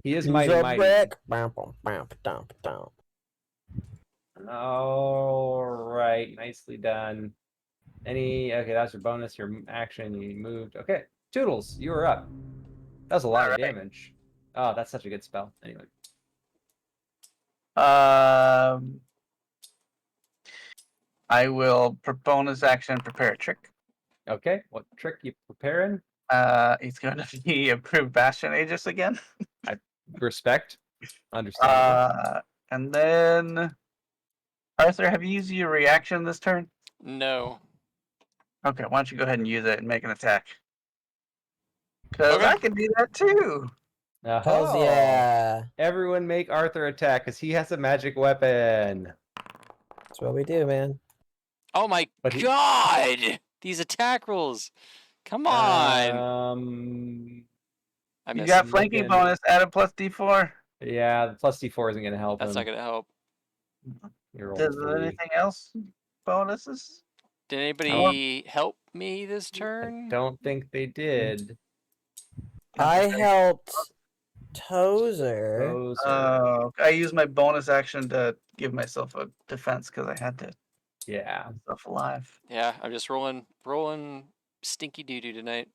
He is He's mighty a mighty. brick. Bam, bam, bam, bam, bam. All right, nicely done. Okay, that's your bonus, your action, you moved. Okay, Toodles, you are up. That was a lot of damage. Oh, that's such a good spell. Anyway. I will bonus action prepare a trick. Okay, what trick you preparing? He's going to be approved Bastion Aegis again. Respect. Understandable. And then Arthur, have you used your reaction this turn? No. Okay, why don't you go ahead and use it and make an attack? Because Okay. I can do that too. Hells Oh, yeah. everyone make Arthur attack because he has a magic weapon. That's what we do, man. Oh my But god! These attack rolls. Come on. I You missed. got flanking looking- bonus, add a plus D4. Yeah, the plus D4 isn't gonna help That's him. not gonna help. You're rolling Does 3. anything else? Bonuses? Did anybody help me this I turn? don't think they did. I helped Tozer. I used my bonus action to give myself a defense because I had to Yeah. keep myself alive. Yeah, I'm just rolling stinky doo-doo tonight.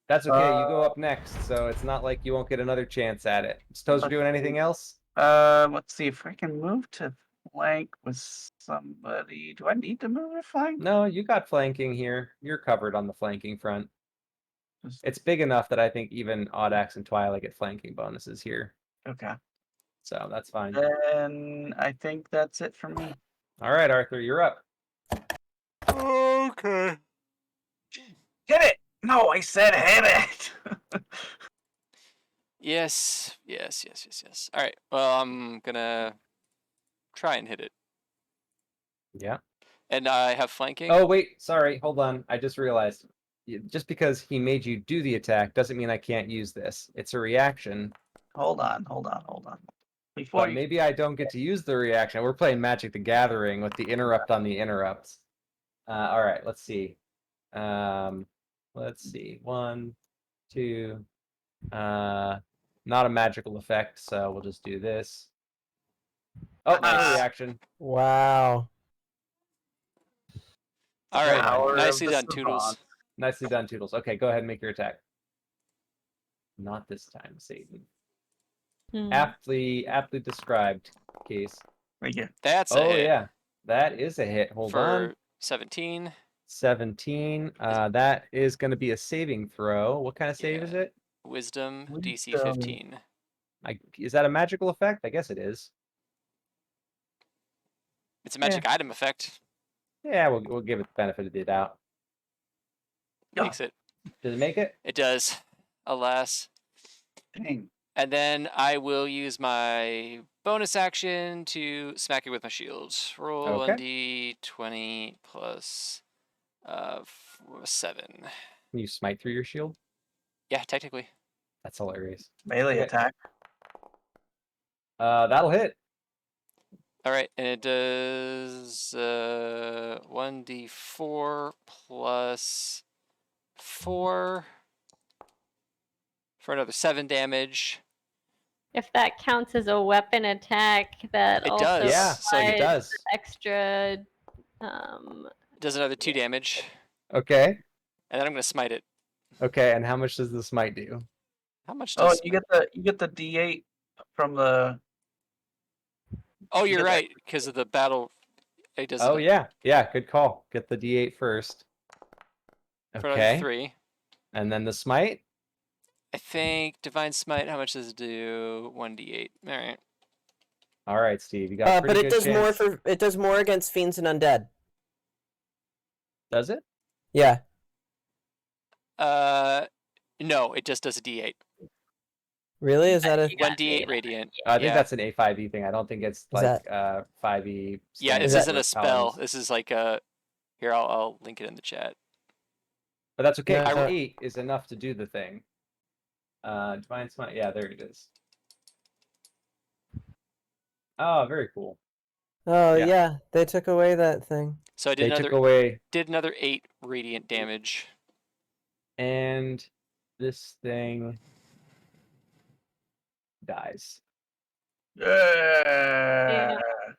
That's okay. You go up next, so it's not like you won't get another chance at it. Is Tozer doing anything else? Let's see if I can move to flank with somebody. Do I need to move to flank? No, you got flanking here. You're covered on the flanking front. It's big enough that I think even Audax and Twilight get flanking bonuses here. Okay. So that's fine. And I think that's it for me. All right, Arthur, you're up. Okay. Hit it! No, I said hit it! Yes. All right. Well, I'm gonna try and hit it. Yeah. And I have flanking. Oh, wait. Sorry. Hold on. I just realized. Just because he made you do the attack doesn't mean I can't use this. It's a reaction. Hold on. Before But maybe I don't get to use the reaction. We're playing Magic the Gathering with the interrupt on the interrupts. All right. Let's see. Let's see. 1, 2. Not a magical effect, so we'll just do this. Oh, nice reaction. Wow. All right. Power of Nicely the done, savant. Toodles. Nicely done, Toodles. Okay, go ahead and make your attack. Not this time, Satan. Aptly described, Case. Right here. That's a hit. Yeah. That is a hit. Hold For on. 17. 17. That is going to be a saving throw. What kind of save is it? Wisdom, DC Wisdom. 15. Is that a magical effect? I guess it is. It's a magic item effect. Yeah, we'll give it the benefit of the doubt. Makes it. Does it make it? It does. Alas. Dang. And then I will use my bonus action to smack it with my shield. Roll Okay. 1d20 plus 7. Can you smite through your shield? Yeah, technically. That's hilarious. Melee attack. That'll hit. All right, and it does 1d4 plus 4 for another 7 damage. If that counts as a weapon attack, that It also does. Yeah, so it does. extra. It does another 2 damage, Okay. and then I'm gonna smite it. Okay, and how much does the smite do? How much Oh, does? you get the D8 from the. Oh, you're get that- right, because of the battle. It does. Oh, yeah. Yeah, good call. Get the D8 first. For another Okay. 3. And then the smite? I think Divine Smite. How much does it do? 1d8. All right. All right, Steve. You got a But pretty it good does more chance. for it does more against fiends and undead. Does it? Yeah. No, it just does a d8. Really? Is that a 1d8 radiant. I think Yeah. that's an A5E thing. I don't think it's like that- 5E. Yeah, standard this that- isn't for a spell. paladins. This is like a. Here, I'll link it in the chat. But that's okay. No, 8 is enough to do the thing. Divine Smite. Yeah, there it is. Oh, very cool. Oh Yeah. yeah, they took away that thing. So I They did took away, another 8 radiant damage. and this thing dies. Yeah.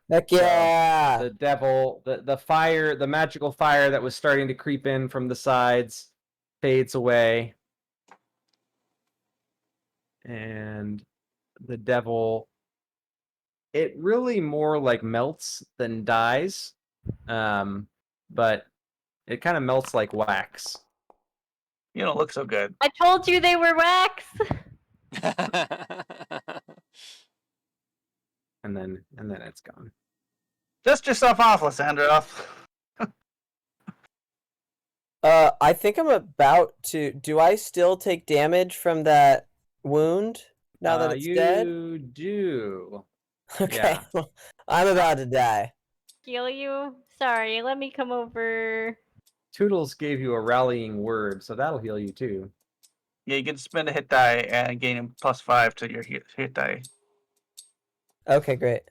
Heck yeah! The devil, the fire, the magical fire that was starting to creep in from the sides fades away. And the devil, it really more like melts than dies. But it kind of melts like wax. You don't look so good. I told you they were wax. And then it's gone. Dust yourself off, Lysandra. I think I'm about to. Do I still take damage from that wound now that it's dead? You do. Okay, yeah. well, I'm about to die. Heal you. Sorry, let me come over. Toodles gave you a rallying word, so that'll heal you too. Yeah, you can spend a hit die and gain a +5 to your hit die. Okay, great.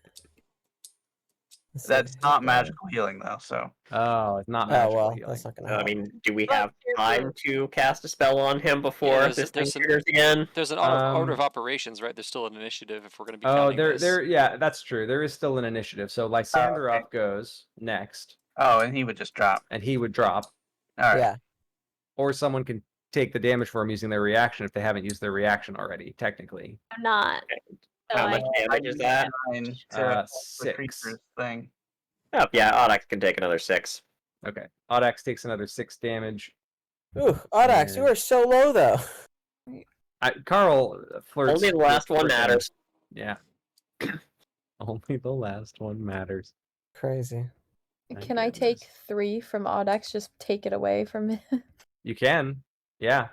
Let's That's see. not magical healing though. So Oh, it's not Oh magical well, healing. that's not gonna I help. mean, do we Well, have here's time to cast a spell on him before there's- this there's thing some- triggers again? There's an order of operations, right? There's still an initiative if we're going to be Oh, counting there, this. yeah, that's true. There is still an initiative. So Lysandroth goes next, and he would just drop. and he would drop, All right. Yeah. or someone can take the damage for him using their reaction if they haven't used their reaction already. Technically, I'm not. So How I much damage is that? 9 to the 6. creature's thing. Oh, yeah, Audax can take another 6. Okay, Audax takes another 6 damage. Ooh, Audax, you Yeah. are so low though. Carl flirts. Only the last with one him. matters. Yeah. Only the last one matters. Crazy. My Can I take 3 from Audax? Just take it away from him? You can. Yeah.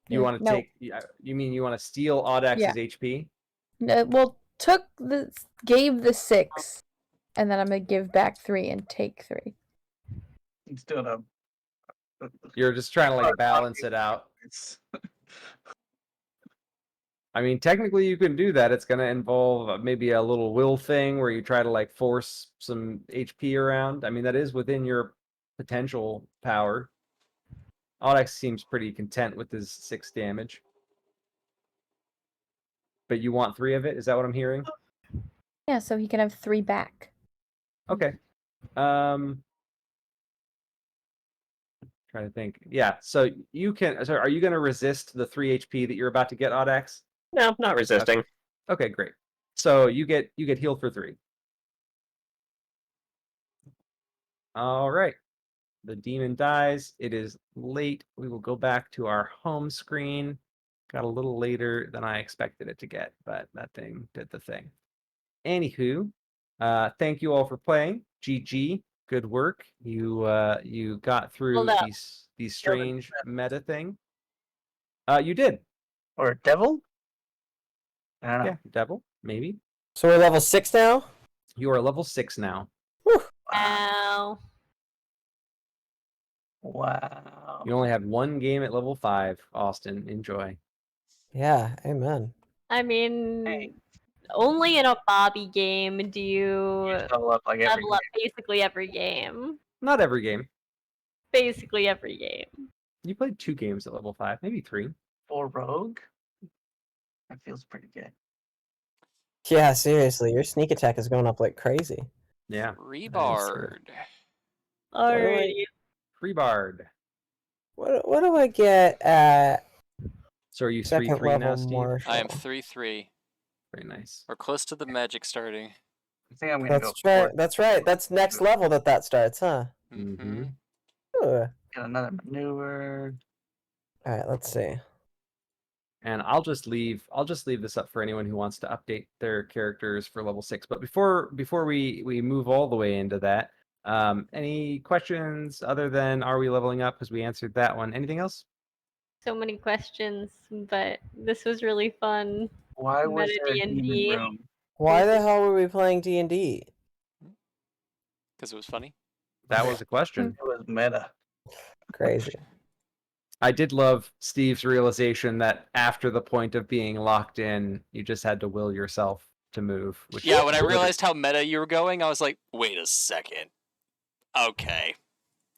You Yeah, want to no. take? You mean you want to steal Audex's Yeah. HP? No, well, gave the 6, and then I'm gonna give back 3 and take 3. He's doing a. You're just trying to like balance it out. I mean, technically you can do that. It's going to involve maybe a little will thing where you try to like force some HP around. I mean, that is within your potential power. Audax seems pretty content with his 6 damage. But you want 3 of it? Is that what I'm hearing? Yeah, so he can have 3 back. Okay. Trying to think. Yeah, so you can. So are you going to resist the 3 HP that you're about to get, Audax? No, not resisting. Okay, great. So you get healed for 3. All right. The demon dies. It is late. We will go back to our home screen. Got a little later than I expected it to get, but that thing did the thing. Anywho, thank you all for playing. GG, good work. You got through Hold up. these strange meta thing. You did. Or devil? I don't know. Yeah, devil, maybe. So we're level 6 now? You are level 6 now. Ow. Wow. You only had 1 game at level 5, Austin. Enjoy. Yeah, amen. I mean, Hey. only in a Bobby game do you Level up like every level up basically every game. Not every game. Basically every game. You played 2 games at level 5, maybe 3. for rogue. That feels pretty good. Yeah, seriously, your sneak attack is going up like crazy. Yeah. Rebard. Alrighty. Free Bard. What do I get at So are you second 3-3 now, level Steve? martial? I am 3-3. Very nice. We're close to the magic starting. I think I'm gonna That's go right. for That's right. That's next level that starts, huh? Mm-hmm. Ooh. get another maneuver. All right, let's see. And I'll just leave this up for anyone who wants to update their characters for level 6. But before we move all the way into that, any questions other than are we leveling up? Because we answered that one. Anything else? So many questions, but this was really fun. Why was Meta there a D&D. demon room? Why the hell were we playing D&D? Because it was funny. That was a question. It was meta. Crazy. I did love Steve's realization that after the point of being locked in, you just had to will yourself to move. Which Yeah, when I realized how meta you were going, I was like, wait a second. Okay.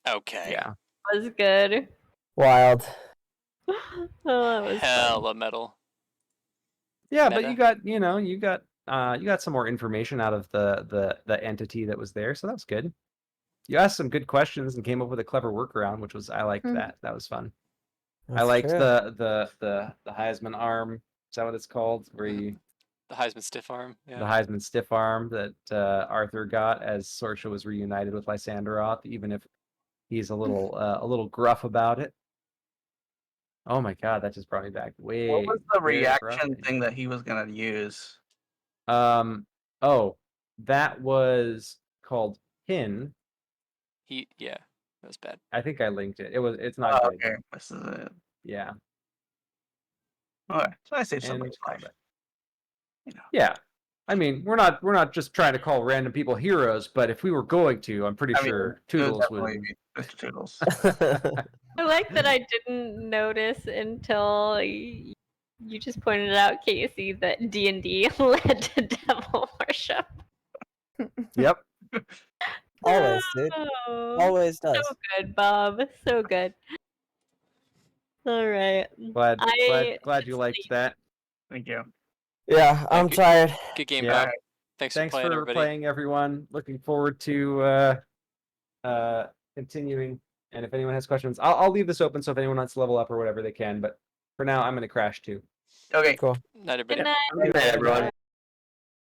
yeah, Was good. Wild. Oh, that was fun. Hella metal. yeah, but Meta. you got some more information out of the entity that was there, so that was good. You asked some good questions and came up with a clever workaround, which was I liked that. That was fun. I That's liked true. the Heisman arm. Is that what it's called? Where you The Heisman stiff arm. the Yeah. Heisman stiff arm that Arthur got as Sorsha was reunited with Lysandroth, even if he's a little gruff about it. Oh my god, that just brought me back way. What was the very reaction gruffy. thing that he was gonna use? Oh, that was called Pin. Yeah, that was bad. I think I linked it. It's not Oh, good. okay, this is it. Yeah. Alright, so I saved And somebody's life. combat. You know. Yeah. I mean, we're not just trying to call random people heroes, but if we were going to, I'm pretty I mean, sure it would Toodles definitely would. be Mr. Toodles. I like that I didn't notice until you just pointed out, Casey, that D&D led to devil worship. Yep. Always, dude. Oh, Always does. so good, Bob. So good. All right. Glad you liked that. Thank you. Yeah, I'm good- tired. Good game, Yeah. Bob. Thanks Thanks for playing, everybody. playing, everyone. Looking forward to continuing. And if anyone has questions, I'll leave this open. So if anyone wants to level up or whatever, they can. But for now, I'm going to crash too. Okay. Cool. Night, everybody. Good night. Good night, everyone.